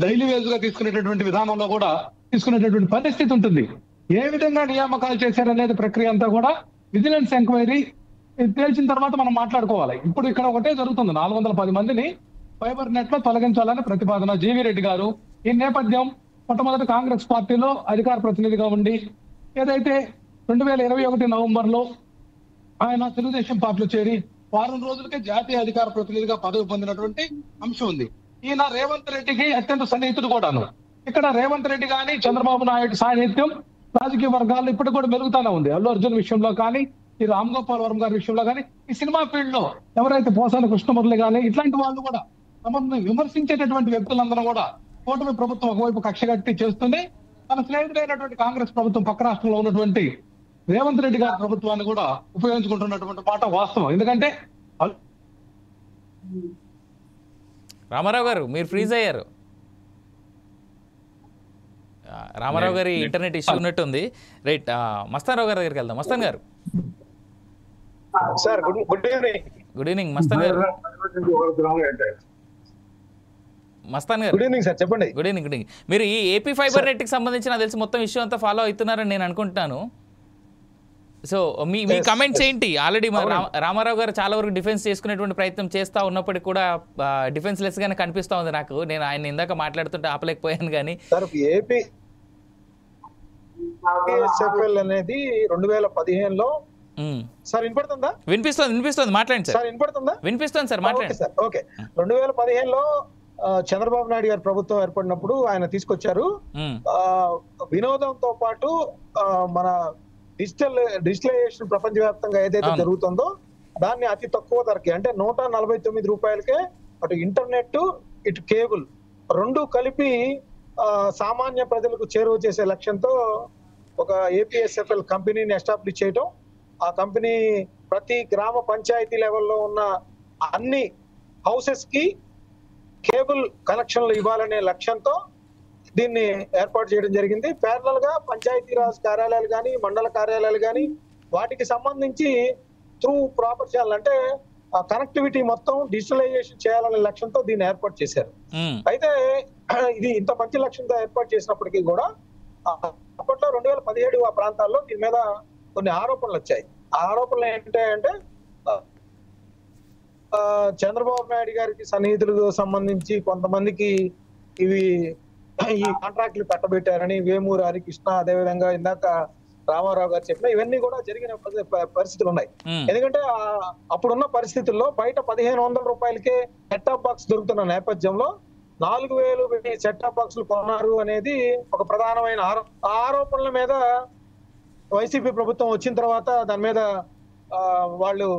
డైలీ వేజ్ గా తీసుకునేటటువంటి విధానంలో కూడా తీసుకునేటటువంటి పరిస్థితి ఉంటుంది. ఏ విధంగా నియామకాలు చేశారనేది ప్రక్రియ అంతా కూడా విజిలెన్స్ ఎంక్వైరీ తేల్చిన తర్వాత మనం మాట్లాడుకోవాలి. ఇప్పుడు ఇక్కడ ఒకటే జరుగుతుంది, 410 మందిని ఫైబర్ నెట్ లో తొలగించాలని ప్రతిపాదన. జీవీ రెడ్డి గారు ఈ నేపథ్యం మొట్టమొదటి కాంగ్రెస్ పార్టీలో అధికార ప్రతినిధిగా ఉండి ఏదైతే 2021 నవంబర్లో ఆయన తెలుగుదేశం పార్టీలో చేరి వారం రోజులకే జాతీయ అధికార ప్రతినిధిగా పదవి పొందినటువంటి అంశం ఉంది. ఈయన రేవంత్ రెడ్డికి అత్యంత సన్నిహితుడు కూడాను. ఇక్కడ రేవంత్ రెడ్డి కానీ చంద్రబాబు నాయుడు సాన్నిహిత్యం రాజకీయ వర్గాల్లో ఇప్పటికి కూడా మెరుగుతానే ఉంది. అల్లు అర్జున్ విషయంలో కానీ, ఈ రామ్ గోపాల్ వర్మ గారి విషయంలో కానీ, ఈ సినిమా ఫీల్డ్ లో ఎవరైతే పోసాని కృష్ణమురళి కానీ ఇట్లాంటి వాళ్ళు కూడా తమను విమర్శించేటటువంటి వ్యక్తులందరూ కూడా కూటమి ప్రభుత్వం ఒకవైపు కక్షగట్టి చేస్తుంది. తన స్నేహితుడైనటువంటి కాంగ్రెస్ ప్రభుత్వం పక్క రాష్ట్రంలో ఉన్నటువంటి రేవంత్ రెడ్డి గారి ప్రభుత్వాన్ని కూడా ఉపయోగించుకుంటున్నటువంటి మాట వాస్తవం. ఎందుకంటే
రామారావు గారు మీరు ఫ్రీజ్ అయ్యారు. రామారావు గారి ఇంటర్నెట్ ఇష్యూ ఉన్నట్టుంది. రైట్, మస్తాన్ రావు గారి దగ్గరికి వెళ్దాం. మస్తాన్ గారు.
సార్ గుడ్
ఈవినింగ్ మస్తాన్ గారు. మస్తాన్ గారు
గుడ్ ఈవినింగ్ సార్, చెప్పండి.
Good evening. మీరు ఈ ఏపీ ఫైబర్ నెట్ కి సంబంధించి నాకు తెలిసి మొత్తం ఇష్యూ అంతా ఫాలో అవుతున్నారని నేను అనుకుంటున్నాను. సో మీ కమెంట్స్ ఏంటి? ఆల్రెడీ రామారావు గారు చాలా వరకు డిఫెన్స్ చేసుకునేటువంటి ప్రయత్నం చేస్తా ఉన్నప్పటికీ కూడా డిఫెన్స్ లెస్ గానే కనిపిస్తా ఉంది నాకు. నేను ఆయన ఇందాక మాట్లాడుతుంటే ఆపలేకపోయాను కానీ
ఏపీ అనేది 2015లో సార్ వినపడుతుందా?
వినిపిస్తుంది మాట్లాడండి సార్.
వినపడుతుందా?
వినిపిస్తుంది సార్, మాట్లాడండి సార్.
ఓకే, 2015లో చంద్రబాబు నాయుడు గారి ప్రభుత్వం ఏర్పడినప్పుడు ఆయన తీసుకొచ్చారు వినోదంతో పాటు మన డిజిటలైజేషన్ ప్రపంచవ్యాప్తంగా ఏదైతే జరుగుతుందో దాన్ని అతి తక్కువ ధరకి, అంటే 149 రూపాయలకే అటు ఇంటర్నెట్ ఇటు కేబుల్ రెండు కలిపి సామాన్య ప్రజలకు చేరువ చేసే లక్ష్యంతో ఒక ఏపీఎస్ఎఫ్ఎల్ కంపెనీని ఎస్టాబ్లిష్ చేయడం, ఆ కంపెనీ ప్రతి గ్రామ పంచాయతీ లెవెల్లో ఉన్న అన్ని హౌసెస్ కి కేబుల్ కనెక్షన్లు ఇవ్వాలనే లక్ష్యంతో దీన్ని ఏర్పాటు చేయడం జరిగింది. ప్యారలల్ గా పంచాయతీరాజ్ కార్యాలయాలు కానీ, మండల కార్యాలయాలు కానీ వాటికి సంబంధించి త్రూ ప్రాపర్ ఛానల్ అంటే కనెక్టివిటీ మొత్తం డిజిటలైజేషన్ చేయాలనే లక్ష్యంతో దీన్ని ఏర్పాటు చేశారు. అయితే ఇది ఇంత మంచి లక్ష్యంతో ఏర్పాటు చేసినప్పటికీ కూడా అప్పట్లో 2017 ఆ ప్రాంతాల్లో దీని మీద కొన్ని ఆరోపణలు వచ్చాయి. ఆ ఆరోపణలు ఏంటంటే చంద్రబాబు నాయుడు గారికి సన్నిహితులకు సంబంధించి కొంతమందికి ఈ కాంట్రాక్ట్లు కట్టబెట్టారని వేమూరు హరికృష్ణ, అదేవిధంగా ఇందాక రామారావు గారు చెప్పిన ఇవన్నీ కూడా జరిగిన పరిస్థితులు ఉన్నాయి. ఎందుకంటే అప్పుడున్న పరిస్థితుల్లో బయట 1500 రూపాయలకే సెట్ టాప్ బాక్స్ దొరుకుతున్న నేపథ్యంలో 4000 సెట్ టాప్ బాక్సులు కొన్నారు అనేది ఒక ప్రధానమైన ఆరోపణల మీద వైసీపీ ప్రభుత్వం వచ్చిన తర్వాత దాని మీద వాళ్ళు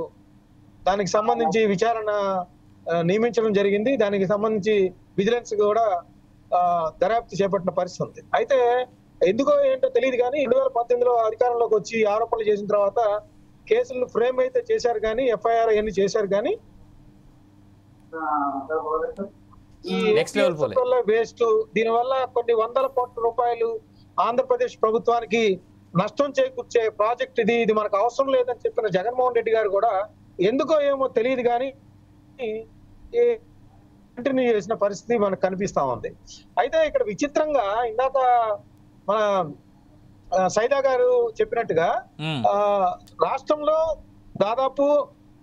దానికి సంబంధించి విచారణ నియమించడం జరిగింది. దానికి సంబంధించి విజిలెన్స్ కూడా దర్యాప్తు చేపట్టిన పరిస్థితి ఉంది. అయితే ఎందుకో ఏంటో తెలియదు కానీ 2018లో అధికారంలోకి వచ్చి ఆరోపణలు చేసిన తర్వాత కేసులు ఫ్రేమ్ అయితే చేశారు కానీ ఎఫ్ఐఆర్ అవన్నీ చేశారు కానీ వేస్ట్. దీనివల్ల కొన్ని వందల కోట్ల రూపాయలు ఆంధ్రప్రదేశ్ ప్రభుత్వానికి నష్టం చేకూర్చే ప్రాజెక్ట్ ఇది మనకు అవసరం లేదని చెప్పిన జగన్మోహన్ రెడ్డి గారు కూడా ఎందుకో ఏమో తెలియదు కానీ కంటిన్యూ చేసిన పరిస్థితి మనకు కనిపిస్తా ఉంది. అయితే ఇక్కడ విచిత్రంగా ఇందాక మన సైదా గారు చెప్పినట్టుగా రాష్ట్రంలో దాదాపు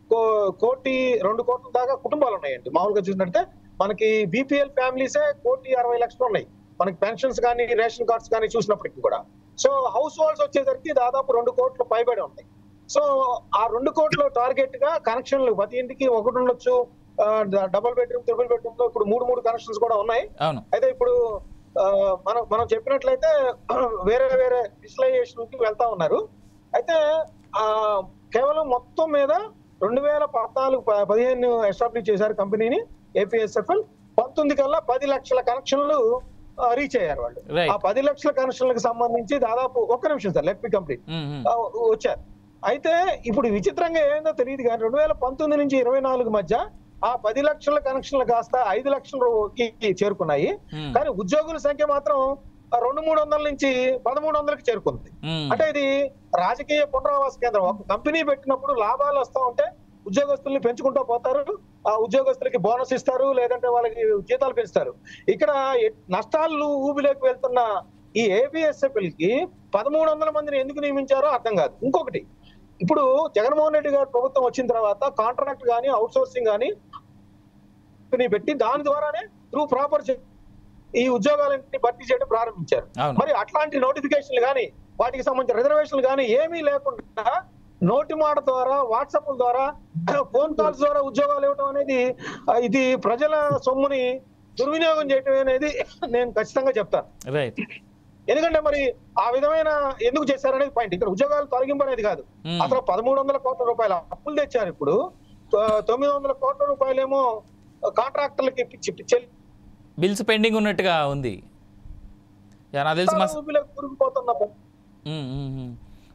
1-2 కోట్ల దాకా కుటుంబాలు ఉన్నాయండి. మామూలుగా చూసినట్టే మనకి బీపీఎల్ ఫ్యామిలీసే 1,60,00,000 ఉన్నాయి. మనకి పెన్షన్స్ కానీ రేషన్ కార్డ్స్ కానీ చూసినప్పటికీ కూడా. సో హౌస్ హోల్డ్స్ వచ్చేసరికి దాదాపు 2 కోట్ల పైబడి ఉన్నాయి. సో ఆ 2 కోట్ల టార్గెట్ గా కనెక్షన్లు ప్రతి ఇంటికి ఒకటి ఉండొచ్చు. డబుల్ బెడ్రూమ్, ట్రిపుల్ బెడ్రూమ్ లో ఇప్పుడు 3 కనెక్షన్స్ కూడా ఉన్నాయి. అయితే ఇప్పుడు మనం చెప్పినట్లయితే వేరే వేరే డిజిటలైజేషన్ కి వెళ్తా ఉన్నారు. అయితే కేవలం మొత్తం మీద 2014-15 ఎస్టాబ్లిష్ చేశారు కంపెనీని ఏపీఎస్ఎఫ్ఎల్. 19 కల్లా 10 లక్షల కనెక్షన్లు రీచ్ అయ్యారు వాళ్ళు. ఆ 10 లక్షల కనెక్షన్లకు సంబంధించి దాదాపు 1 నిమిషం సార్ లెట్ మీ కంప్లీట్ వచ్చారు. అయితే ఇప్పుడు విచిత్రంగా ఏందో తెలియదు కానీ 2019 నుంచి 24 మధ్య ఆ 10 లక్షల కనెక్షన్లు కాస్త 5 లక్షలకి చేరుకున్నాయి. కానీ ఉద్యోగుల సంఖ్య మాత్రం 200-300 నుంచి 1300కి చేరుకుంది. అంటే ఇది రాజకీయ పునరావాస కేంద్రం. ఒక కంపెనీ పెట్టినప్పుడు లాభాలు వస్తా ఉంటే ఉద్యోగస్తుల్ని పెంచుకుంటూ పోతారు. ఆ ఉద్యోగస్తులకి బోనస్ ఇస్తారు, లేదంటే వాళ్ళకి జీతాలు పెంచుతారు. ఇక్కడ నష్టాలు ఊబిలోకి వెళ్తున్న ఈ ఏపీఎస్ఎఫ్ఎల్ కి 1300 మందిని ఎందుకు నియమించారో అర్థం కాదు. ఇంకొకటి, ఇప్పుడు జగన్మోహన్ రెడ్డి గారు ప్రభుత్వం వచ్చిన తర్వాత కాంట్రాక్ట్ గానీ అవుట్ సోర్సింగ్ గానీ పెట్టి దాని ద్వారానే త్రూ ప్రాపర్ ఈ ఉద్యోగాలన్నింటినీ భర్తీ చేయడం ప్రారంభించారు. మరి అట్లాంటి నోటిఫికేషన్లు కానీ వాటికి సంబంధించిన రిజర్వేషన్లు కానీ ఏమీ లేకుండా నోటి మాట ద్వారా, వాట్సాప్ ద్వారా, ఫోన్ కాల్స్ ద్వారా ఉద్యోగాలు ఇవ్వడం అనేది ఇది ప్రజల సొమ్ముని దుర్వినియోగం చేయడం అనేది నేను ఖచ్చితంగా చెప్తాను. ఎందుకంటే మరి ఆ విధమైన ఎందుకు చేశారనేది పాయింట్. ఇక్కడ ఉద్యోగాలు తొలగింపు అనేది కాదు. అసలు 1300 కోట్ల రూపాయల అప్పులు తెచ్చారు. ఇప్పుడు 900 కోట్ల రూపాయలేమో కాంట్రాక్టర్లకి
బిల్స్ పెండింగ్ ఉన్నట్టుగా ఉంది.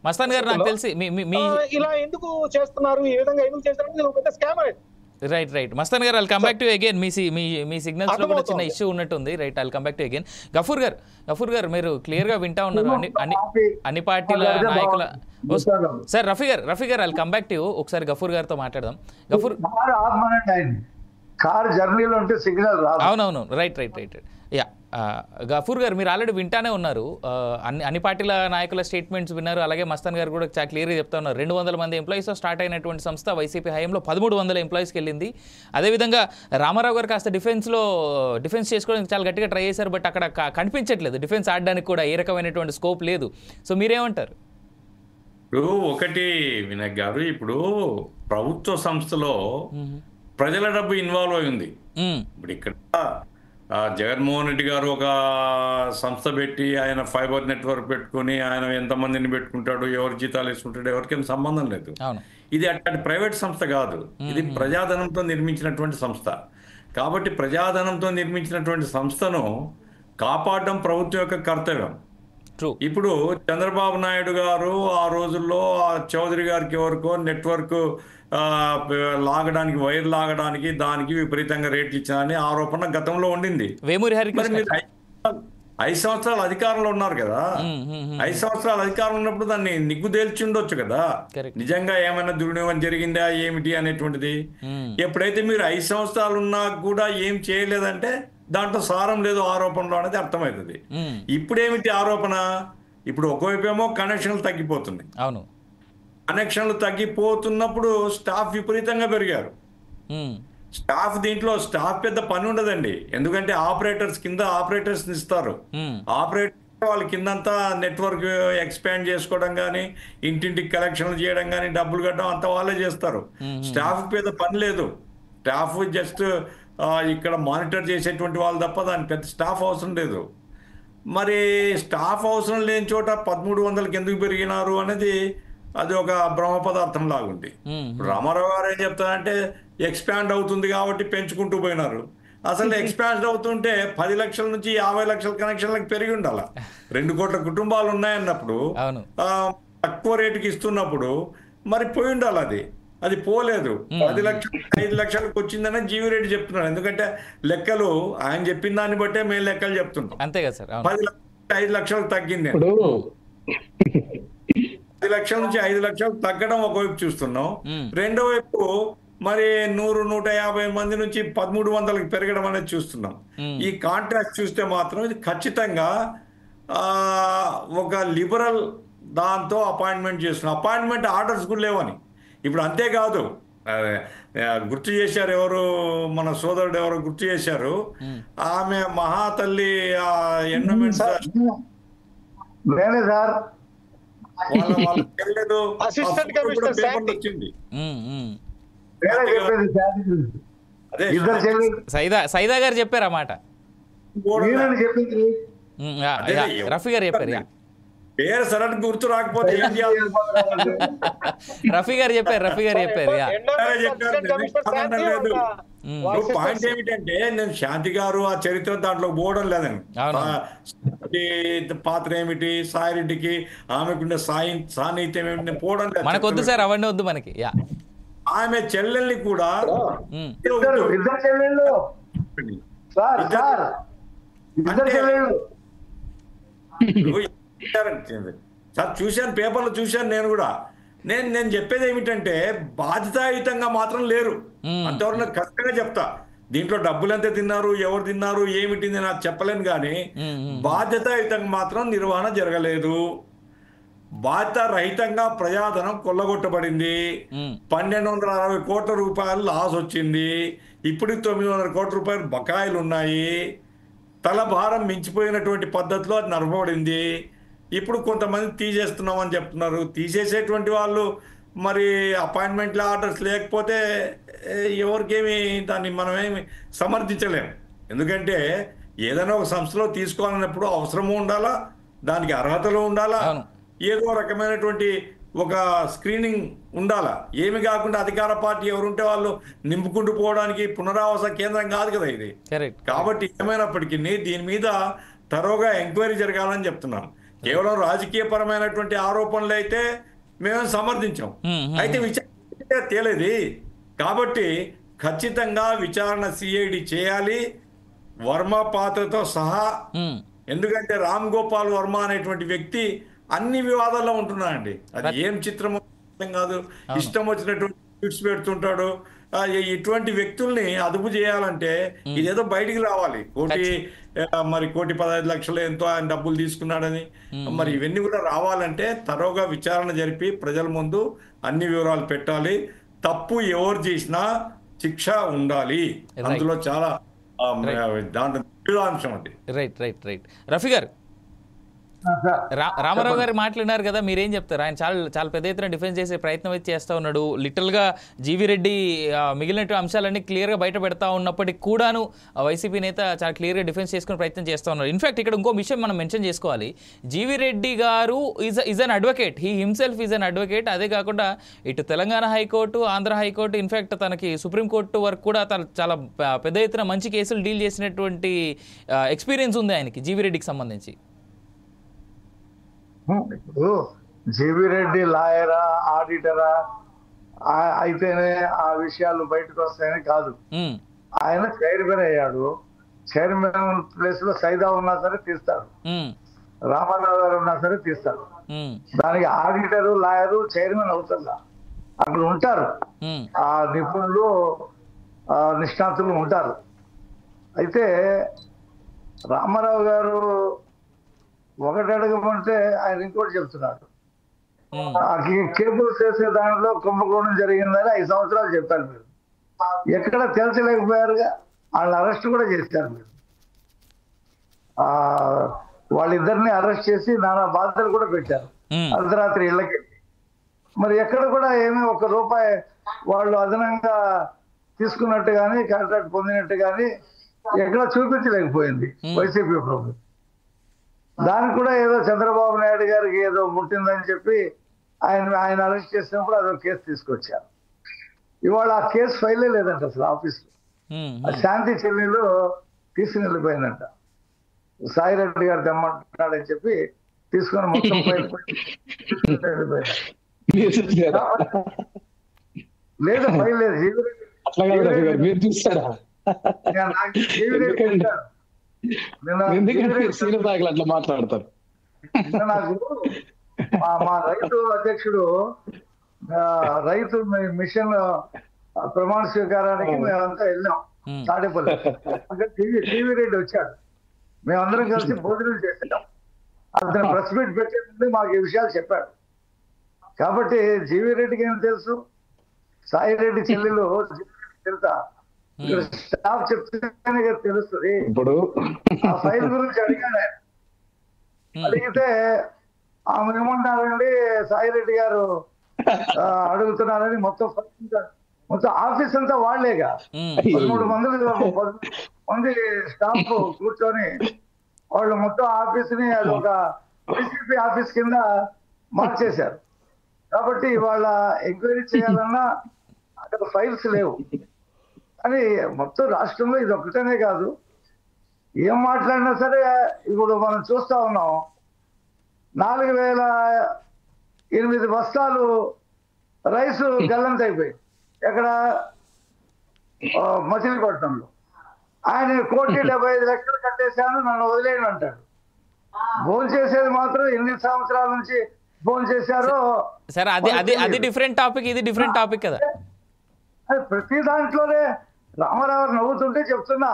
మస్తాన్ గారు నాకు తెలిసి
ఇలా ఎందుకు చేస్తున్నారు, ఈ విధంగా ఎందుకు చేస్తున్నారు, స్కామ్ అనేది.
రైట్ మస్తాన్ గారు, I'll come back to again. మీ సిగ్నల్స్ లో కూడా చిన్న ఇష్యూ ఉన్నట్టుంది. Right, I'll come back to again. Gafoor గారు మీరు క్లియర్ గా వింటా ఉన్నారు అన్ని పార్టీల నాయకుల. సార్ రఫీ గారు ఐల్ కమ్ బ్యాక్ టు ఒకసారి గఫూర్ గారితో మాట్లాడదాం. గఫూర్
కార్ జర్నీలో ఉంటే సిగ్నల్ రాదు.
అవునవును రైట్ యా గఫూర్ గారు మీరు ఆల్రెడీ వింటానే ఉన్నారు. అన్ని పార్టీల నాయకుల స్టేట్మెంట్స్ విన్నారు. అలాగే మస్తాన్ గారు కూడా చాలా క్లియర్గా చెప్తా ఉన్నారు. 200 మంది ఎంప్లాయీస్ స్టార్ట్ అయినటువంటి సంస్థ వైసీపీ హయాంలో 1300 ఎంప్లాయీస్కి వెళ్ళింది. అదేవిధంగా రామారావు గారు కాస్త డిఫెన్స్ చేసుకోవడానికి చాలా గట్టిగా ట్రై చేశారు. బట్ అక్కడ కనిపించట్లేదు డిఫెన్స్ ఆడడానికి కూడా ఏ రకమైనటువంటి స్కోప్ లేదు. సో మీరేమంటారు?
ఇప్పుడు ఒకటి వినాయక్ గారు, ఇప్పుడు ప్రభుత్వ సంస్థలో ప్రజల డబ్బు ఇన్వాల్వ్ అయి ఉంది. ఇప్పుడు ఇక్కడ జగన్మోహన్ రెడ్డి గారు ఒక సంస్థ పెట్టి ఆయన ఫైబర్ నెట్వర్క్ పెట్టుకుని ఆయన ఎంతమందిని పెట్టుకుంటాడు, ఎవరు జీతాలు వేసుకుంటాడు, ఎవరికేం సంబంధం లేదు. ఇది అట్లాంటి ప్రైవేట్ సంస్థ కాదు, ఇది ప్రజాధనంతో నిర్మించినటువంటి సంస్థ. కాబట్టి ప్రజాధనంతో నిర్మించినటువంటి సంస్థను కాపాడడం ప్రభుత్వం యొక్క కర్తవ్యం. ఇప్పుడు చంద్రబాబు నాయుడు గారు ఆ రోజుల్లో చౌదరి గారికి ఎవరికో నెట్వర్క్ లాగడానికి, వైర్ లాగడానికి దానికి విపరీతంగా రేట్లు ఇచ్చారని ఆరోపణ గతంలో ఉండింది. మీరు 5 సంవత్సరాలు అధికారంలో ఉన్నారు కదా, 5 సంవత్సరాలు అధికారంలో ఉన్నప్పుడు దాన్ని నిగ్గు తేల్చి ఉండొచ్చు కదా, నిజంగా ఏమైనా దుర్వినియోగం జరిగిందా ఏమిటి అనేటువంటిది. ఎప్పుడైతే మీరు 5 సంవత్సరాలు ఉన్నా కూడా ఏం చేయలేదంటే దాంట్లో సారం లేదు ఆరోపణలో అనేది అర్థమవుతుంది. ఇప్పుడేమిటి ఆరోపణ? ఇప్పుడు ఒకవైపు ఏమో కనెక్షన్లు తగ్గిపోతుంది.
అవును,
కనెక్షన్లు తగ్గిపోతున్నప్పుడు స్టాఫ్ విపరీతంగా పెరిగారు. స్టాఫ్ పెద్ద పని ఉండదండి. ఎందుకంటే ఆపరేటర్స్ కింద ఆపరేటర్స్ ఇస్తారు. ఆపరేటర్ వాళ్ళ కిందంతా నెట్వర్క్ ఎక్స్పాండ్ చేసుకోవడం కానీ, ఇంటింటికి కలెక్షన్లు చేయడం కానీ, డబ్బులు కట్టడం అంతా వాళ్ళే చేస్తారు. స్టాఫ్ పెద్ద పని లేదు. స్టాఫ్ జస్ట్ ఇక్కడ మానిటర్ చేసేటువంటి వాళ్ళు తప్ప దాని పెద్ద స్టాఫ్ అవసరం లేదు. మరి స్టాఫ్ అవసరం లేని చోట 1300కి ఎందుకు పెరిగినారు అనేది అది ఒక బ్రహ్మ పదార్థం లాగుంది. రామారావు గారు ఏం చెప్తారంటే ఎక్స్పాండ్ అవుతుంది కాబట్టి పెంచుకుంటూ పోయినారు. అసలు ఎక్స్పాండ్ అవుతుంటే 10 లక్షల నుంచి 50 లక్షల కనెక్షన్లకు పెరిగి ఉండాల. 2 కోట్ల కుటుంబాలు ఉన్నాయన్నప్పుడు తక్కువ రేటుకి ఇస్తున్నప్పుడు మరి పోయి ఉండాలి. అది పోలేదు. 10 లక్షలు 5 లక్షలకు వచ్చిందని జీవి రెడ్డి చెప్తున్నాడు. ఎందుకంటే లెక్కలు ఆయన చెప్పిన దాన్ని బట్టే మేము లెక్కలు చెప్తుంటాం.
అంతే కదా సార్.
10 లక్షలు 5 లక్షలకు తగ్గింది. 10 లక్షల నుంచి 5 లక్షలకు తగ్గడం ఒకవైపు చూస్తున్నాం. రెండో వైపు మరి 100-150 మంది నుంచి 1300కి పెరగడం అనేది చూస్తున్నాం. ఈ కాంట్రాక్ట్ చూస్తే మాత్రం ఇది ఖచ్చితంగా ఒక లిబరల్ దాంతో అపాయింట్మెంట్ చేస్తున్నాం. అపాయింట్మెంట్ ఆర్డర్స్ కూడా లేవని. ఇప్పుడు అంతేకాదు, గుర్తు చేశారు ఎవరు, మన సోదరుడు ఎవరు గుర్తు చేశారు, ఆమె మహాతల్లి ఎండోమెంట్స్ వచ్చింది.
సైదా గారు చెప్పారు ఆ మాట. రఫీ గారు చెప్పారు.
పేరు సడన్ గుర్తు రాకపోతే ఏం చేయాలి?
రఫీ గారు చెప్పారు.
పాయింట్ ఏమిటంటే నేను శాంతి గారు ఆ చరిత్ర దాంట్లో పోవడం లేదండి. పాత్ర ఏమిటి, సాయిరెడ్డికి ఆమెకుండే సాన్నిహిత్యం ఏమిటి నేను పోవడం లేదు.
మనకు వద్దు సార్, అవన్నీ వద్దు మనకి.
ఆమె చెల్లెల్ని కూడా సార్ చూశాను, పేపర్లో చూశాను నేను కూడా. నేను చెప్పేది ఏమిటంటే బాధ్యతాయుతంగా మాత్రం లేరు. అంతవరకు నాకు ఖచ్చితంగా చెప్తా. దీంట్లో డబ్బులు ఎంత తిన్నారు, ఎవరు తిన్నారు, ఏమిటి నాకు చెప్పలేను. కానీ బాధ్యతాయుతంగా మాత్రం నిర్వహణ జరగలేదు. బాధ్యత రహితంగా ప్రజాధనం కొల్లగొట్టబడింది. 1260 కోట్ల రూపాయలు లాస్ వచ్చింది. ఇప్పుడు 900 కోట్ల రూపాయలు బకాయిలు ఉన్నాయి. తలభారం మించిపోయినటువంటి పద్ధతిలో అది నడపబడింది. ఇప్పుడు కొంతమంది తీసేస్తున్నామని చెప్తున్నారు. తీసేసేటువంటి వాళ్ళు మరి అపాయింట్మెంట్ల ఆర్డర్స్ లేకపోతే ఎవరికేమి దాన్ని మనమేమి సమర్థించలేము. ఎందుకంటే ఏదైనా ఒక సంస్థలో తీసుకోవాలన్నప్పుడు అవసరము ఉండాలా, దానికి అర్హతలు ఉండాలా, ఏదో రకమైనటువంటి ఒక స్క్రీనింగ్ ఉండాలా. ఏమి కాకుండా అధికార పార్టీ ఎవరుంటే వాళ్ళు నింపుకుంటూ పోవడానికి పునరావాస కేంద్రం కాదు కదా ఇది. కాబట్టి ఏమైనప్పటికీ దీని మీద తరోగా ఎంక్వైరీ జరగాలని చెప్తున్నాం. కేవలం రాజకీయ పరమైనటువంటి ఆరోపణలు అయితే మేము సమర్థించాం. అయితే విచారణ తేలేది కాబట్టి ఖచ్చితంగా విచారణ సిఐడి చేయాలి, వర్మ పాత్రతో సహా. ఎందుకంటే రామ్ గోపాల్ వర్మ అనేటువంటి వ్యక్తి అన్ని వివాదాల్లో ఉంటున్నాడండి. అది ఏం చిత్రమో అర్థం కాదు. ఇష్టం వచ్చినటువంటి ట్వీట్స్ పెడుతుంటాడు. ఇటువంటి వ్యక్తుల్ని అదుపు చేయాలంటే ఇదేదో బయటికి రావాలి. 1,15 లక్షలు ఎంతో ఆయన డబ్బులు తీసుకున్నాడని మరి ఇవన్నీ కూడా రావాలంటే తరోగా విచారణ జరిపి ప్రజల ముందు అన్ని వివరాలు పెట్టాలి. తప్పు ఎవరు చేసినా శిక్ష ఉండాలి. అందులో చాలా దాంట్లో అంశం అండి.
రైట్ రఫీ గారు, రామారావు గారు మాట్లాడినారు కదా, మీరేం చెప్తారు? ఆయన చాలా పెద్ద ఎత్తున డిఫెన్స్ చేసే ప్రయత్నం అయితే చేస్తూ ఉన్నాడు. లిటరల్గా జీవి రెడ్డి మిగిలిన అంశాలన్నీ క్లియర్గా బయట పెడతా ఉన్నప్పటికీ కూడాను వైసీపీ నేత చాలా క్లియర్గా డిఫెన్స్ చేసుకునే ప్రయత్నం చేస్తూ ఉన్నారు. ఇన్ఫాక్ట్ ఇక్కడ ఇంకో విషయం మనం మెన్షన్ చేసుకోవాలి. జీవి రెడ్డి గారు is an advocate. He himself is an advocate. అదే కాకుండా ఇటు Telangana high court, Andhra high court, in fact తనకి సుప్రీంకోర్టు వరకు కూడా తను చాలా పెద్ద ఎత్తున మంచి కేసులు డీల్ చేసినటువంటి ఎక్స్పీరియన్స్ ఉంది ఆయనకి, జీవి రెడ్డికి సంబంధించి.
ఇప్పుడు జీవి రెడ్డి లాయరా, ఆడిటరా అయితేనే ఆ విషయాలు బయటకు వస్తాయని కాదు. ఆయన చైర్మన్ అయ్యాడు. చైర్మన్ ప్లేస్ లో సైదా ఉన్నా సరే తీస్తాడు, రామారావు గారు ఉన్నా సరే తీస్తాడు. దానికి ఆడిటరు, లాయరు, చైర్మన్ అవుతుందా? అక్కడ ఉంటారు ఆ నిపుణులు, నిష్ణాతులు ఉంటారు. అయితే రామారావు గారు ఒకటి అడగమంటే ఆయన ఇంకోటి చెప్తున్నాడు. కేబుల్స్ వేసే దాంట్లో కుంభకోణం జరిగిందని 5 సంవత్సరాలు చెప్పారు మీరు. ఎక్కడ తెలుసలేకపోయారుగా. వాళ్ళని అరెస్ట్ కూడా చేశారు మీరు. వాళ్ళిద్దరిని అరెస్ట్ చేసి నానా బాధలు కూడా పెట్టారు అర్ధరాత్రి ఇళ్ళకి. మరి ఎక్కడ కూడా ఏమీ ₹1 వాళ్ళు అదనంగా తీసుకున్నట్టు కానీ కాంట్రాక్ట్ పొందినట్టు కానీ ఎక్కడ చూపించలేకపోయింది వైసీపీ ప్రభుత్వం. దానికి కూడా ఏదో చంద్రబాబు నాయుడు గారికి ఏదో ముట్టిందని చెప్పి ఆయన అరెస్ట్ చేసినప్పుడు అదో కేసు తీసుకొచ్చారు. ఇవాళ ఆ కేసు ఫైలే లేదంట అసలు ఆఫీస్లో. ఆ శాంతి చెల్లెలు తీసుకుని వెళ్ళిపోయిందంట. సాయిరెడ్డి గారు తెమ్మంటున్నాడని చెప్పి తీసుకొని మొత్తం ఫైల్ వెళ్ళిపోయింది. లేదు ఫైల్ లేదు.
అట్లా మాట్లాడతారు.
నాకు మా రైతు అధ్యక్షుడు రైతు మిషన్ ప్రమాణ స్వీకారానికి మేమంతా వెళ్ళాం తాడేపల్లి. అక్కడ టీవీ రెడ్డి వచ్చాడు. మేమందరం కలిసి భోజనం చేసాం. అతను ప్రెస్ మీట్ పెట్టే ముందు మాకు ఈ విషయాలు చెప్పాడు. కాబట్టి జీవీ రెడ్డికి ఏం తెలుసు, సాయిరెడ్డి చెల్లెలు తెలుసా, స్టాఫ్ చెప్తేనే తెలుస్తుంది. ఇప్పుడు ఆ ఫైల్ గురించి అడిగాను. అడిగితే ఆమె ఏమంటారండి, సాయిరెడ్డి గారు అడుగుతున్నారని మొత్తం ఆఫీస్ అంతా వాళ్లేగా 13 మంది స్టాఫ్ కూర్చొని వాళ్ళు మొత్తం ఆఫీస్ ని అది ఒక వైసీపీ ఆఫీస్ కింద మార్చేశారు. కాబట్టి వాళ్ళ ఎంక్వైరీ చేయాలన్నా అక్కడ ఫైల్స్ లేవు. అని మొత్తం రాష్ట్రంలో ఇది ఒక్కటనే కాదు, ఏం మాట్లాడినా సరే ఇప్పుడు మనం చూస్తా ఉన్నాం. 4008 బస్తాలు రైసు గల్లంత అయిపోయి ఎక్కడ మచిలీపట్నంలో. ఆయన 1,75,00,000 కట్టేశాను, నన్ను వదిలేయను అంటాడు. ఫోన్ చేసేది మాత్రం ఎన్ని సంవత్సరాల నుంచి ఫోన్ చేశారో.
సరే అది డిఫరెంట్ టాపిక్, ఇది డిఫరెంట్ టాపిక్ కదా.
ప్రతి దాంట్లోనే రామారావు నవ్వుతుంటే చెప్తున్నా,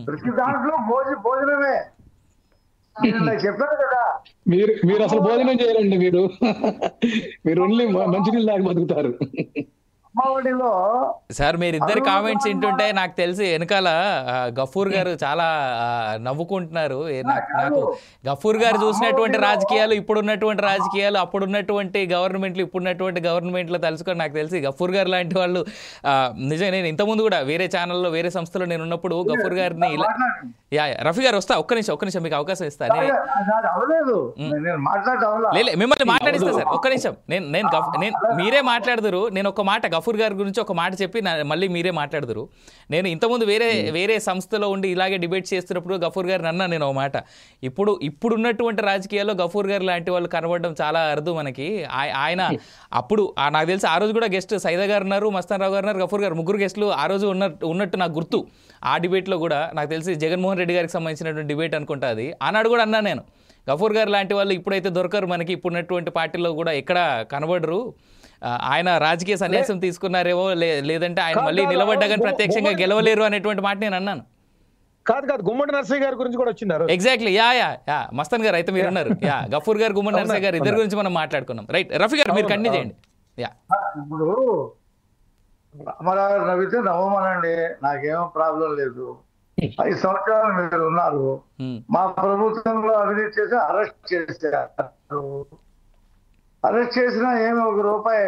ప్రతి దాంట్లో భోజనమే. చెప్పారు కదా,
మీరు అసలు భోజనం చేయరండి. మీరు ఓన్లీ మంచినీళ్ళు తాగి బతుకుతారు.
సార్ మీరిద్దరు కామెంట్స్ వింటుంటే నాకు తెలిసి వెనకాల గఫూర్ గారు చాలా నవ్వుకుంటున్నారు. నాకు గఫూర్ గారు చూసినటువంటి రాజకీయాలు, ఇప్పుడున్నటువంటి రాజకీయాలు, అప్పుడున్నటువంటి గవర్నమెంట్లు, ఇప్పుడున్నటువంటి గవర్నమెంట్లు తలుసుకొని నాకు తెలిసి గఫూర్ గారు లాంటి వాళ్ళు నిజంగా, నేను ఇంతకుముందు కూడా వేరే ఛానల్లో వేరే సంస్థలో నేను ఉన్నప్పుడు గఫూర్ గారిని ఇలా రఫీ గారు వస్తా ఒక్క నిమిషం మీకు అవకాశం ఇస్తాను. మిమ్మల్ని మాట్లాడిస్తా సార్, ఒక్క నిమిషం. నేను మీరే మాట్లాడదురు. నేను ఒక మాట గఫూర్ గారి గురించి ఒక మాట చెప్పి మళ్ళీ మీరే మాట్లాడదురు. నేను ఇంతకుముందు వేరే సంస్థలో ఉండి ఇలాగే డిబేట్ చేస్తున్నప్పుడు గఫూర్ గారిని అన్నా నేను ఒక మాట, ఇప్పుడున్నటువంటి రాజకీయాల్లో గఫూర్ గారు లాంటి వాళ్ళు కనబడడం చాలా అరుదు మనకి. ఆయన అప్పుడు నాకు తెలిసి ఆ రోజు కూడా గెస్ట్ సైదా గారు ఉన్నారు, మస్తాన్ రావు గారు ఉన్నారు, గఫూర్ గారు, ముగ్గురు గెస్టులు ఆ రోజు ఉన్నట్టు నాకు గుర్తు. ఆ డిబేట్లో కూడా నాకు తెలిసి జగన్మోహన్ రెడ్డి గారికి సంబంధించినటువంటి డిబేట్ అనుకుంటా అది. ఆనాడు కూడా అన్నా నేను, గఫూర్ గారు లాంటి వాళ్ళు ఇప్పుడైతే దొరకరు మనకి, ఇప్పుడున్నటువంటి పార్టీలో కూడా ఎక్కడ కనబడరు. ఆయన రాజకీయ సన్యాసం తీసుకున్నారేమో, లేదంటే ఆయన మళ్ళీ నిలబడ్డా కానీ ప్రత్యక్షంగా గెలవలేరు అనేటువంటి మాట నేను అన్నాను.
కాదు గుమ్మడి నర్సయ్య గారి గురించి కూడా వచ్చినారు.
ఎగ్జాక్ట్లీ. యా మస్తాన్ గారు అయితే మీరు ఉన్నారు. గఫూర్ గారు, గుమ్మడి నర్సయ్య గారు ఇద్దరు గురించి మనం మాట్లాడుకున్నాం. రైట్ రఫీ గారు మీరు కంటిన్యూ చేయండి.
ఇప్పుడు రామారావు నవ్వితే నవ్వమనండి, నాకేమో ప్రాబ్లం లేదు. 5 సంవత్సరాలు మీరు ఉన్నారు, మా ప్రభుత్వంలో అవినీతి చేసి అరెస్ట్ చేశారు. అరెస్ట్ చేసినా ఏమి ₹1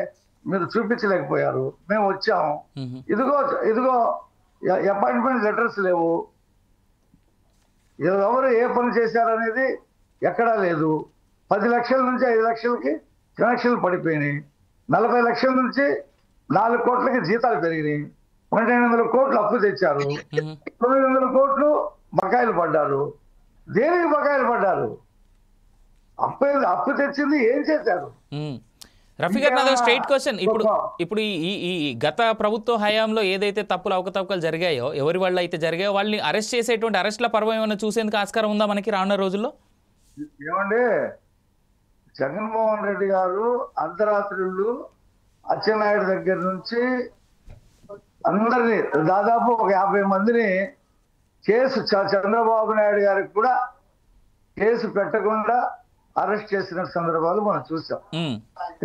మీరు చూపించలేకపోయారు. మేము వచ్చాము, ఇదిగో అపాయింట్మెంట్ లెటర్స్ లేవు, ఎవరు ఏ పని చేశారనేది ఎక్కడా లేదు. 10 లక్షల నుంచి 5 లక్షలకి కనెక్షన్లు పడిపోయినాయి. 40 లక్షల నుంచి 4 కోట్లకి జీతాలు పెరిగినాయి. 1200 కోట్లు అప్పు తెచ్చారు. 900 కోట్లు బకాయిలు పడ్డారు. దేనికి బకాయిలు పడ్డారు? అప్పు తెచ్చింది ఏం చేశారు?
రఫీ గారు నాది స్ట్రైట్ క్వశ్చన్. ఇప్పుడు ఈ గత ప్రభుత్వ హయాంలో ఏదైతే తప్పులు అవకతవకలు జరిగాయో, ఎవరి వాళ్ళు అయితే జరిగాయో వాళ్ళని అరెస్ట్ చేసేటువంటి అరెస్ట్ల పర్వం ఏమైనా చూసేందుకు ఆస్కారం ఉందా మనకి రానున్న రోజుల్లో?
ఏమంటే జగన్మోహన్ రెడ్డి గారు అర్ధరాత్రులు అచ్చెన్నాయుడు దగ్గర నుంచి అందరినీ దాదాపు ఒక 50 మందిని చంద్రబాబు నాయుడు గారికి కూడా కేసు పెట్టకుండా అరెస్ట్ చేసిన సందర్భాలు మనం చూసాం.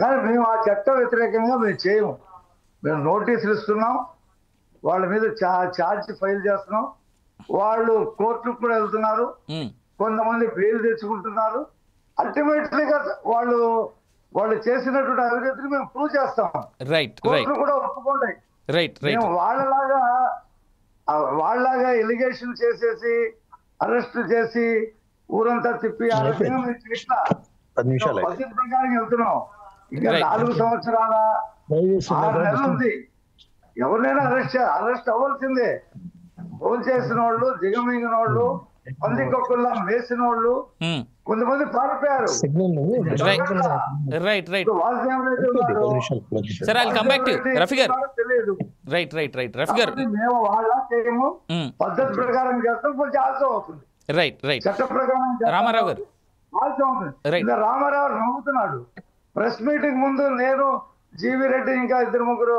కానీ మేము ఆ చట్ట వ్యతిరేకంగా మేము చేయము. మేము నోటీసులు ఇస్తున్నాం, వాళ్ళ మీద ఛార్జ్ ఫైల్ చేస్తున్నాం, వాళ్ళు కోర్టుకు కూడా వెళ్తున్నారు. కొంతమంది బెయిల్ తెచ్చుకుంటున్నారు. అల్టిమేట్లీగా వాళ్ళు చేసినటువంటి అవినీతిని మేము ప్రూవ్ చేస్తాం. కోర్టులు కూడా ఒప్పుకుంటాయి. మేము వాళ్ళలాగా ఎలిగేషన్ చేసేసి అరెస్ట్ చేసి ఊరంతా తిప్పి ఆ రకంగా మేము చేసిన పద్ధతి ప్రకారం వెళ్తున్నాం. ఇంకా 4 సంవత్సరాల 6 నెలలు ఉంది. ఎవరినైనా అరెస్ట్ అవ్వాల్సిందే. ఫోన్ చేసిన వాళ్ళు, దిగమింగిన వాళ్ళు, పందికొక్కుల్లా వేసిన వాళ్ళు, కొంతమంది పారిపోయారు. మేము వాళ్ళ చేయము, పద్ధతి ప్రకారం చేస్తాం. కొంచెం ఆలస్యం అవుతుంది, చట్ట ప్రకారం
రామారావు గారు
ఆలస్యం అవుతుంది. ఇంకా రామారావు నవ్వుతున్నాడు. ప్రెస్ మీటింగ్ ముందు నేను, జీవి రెడ్డి, ఇంకా 2-3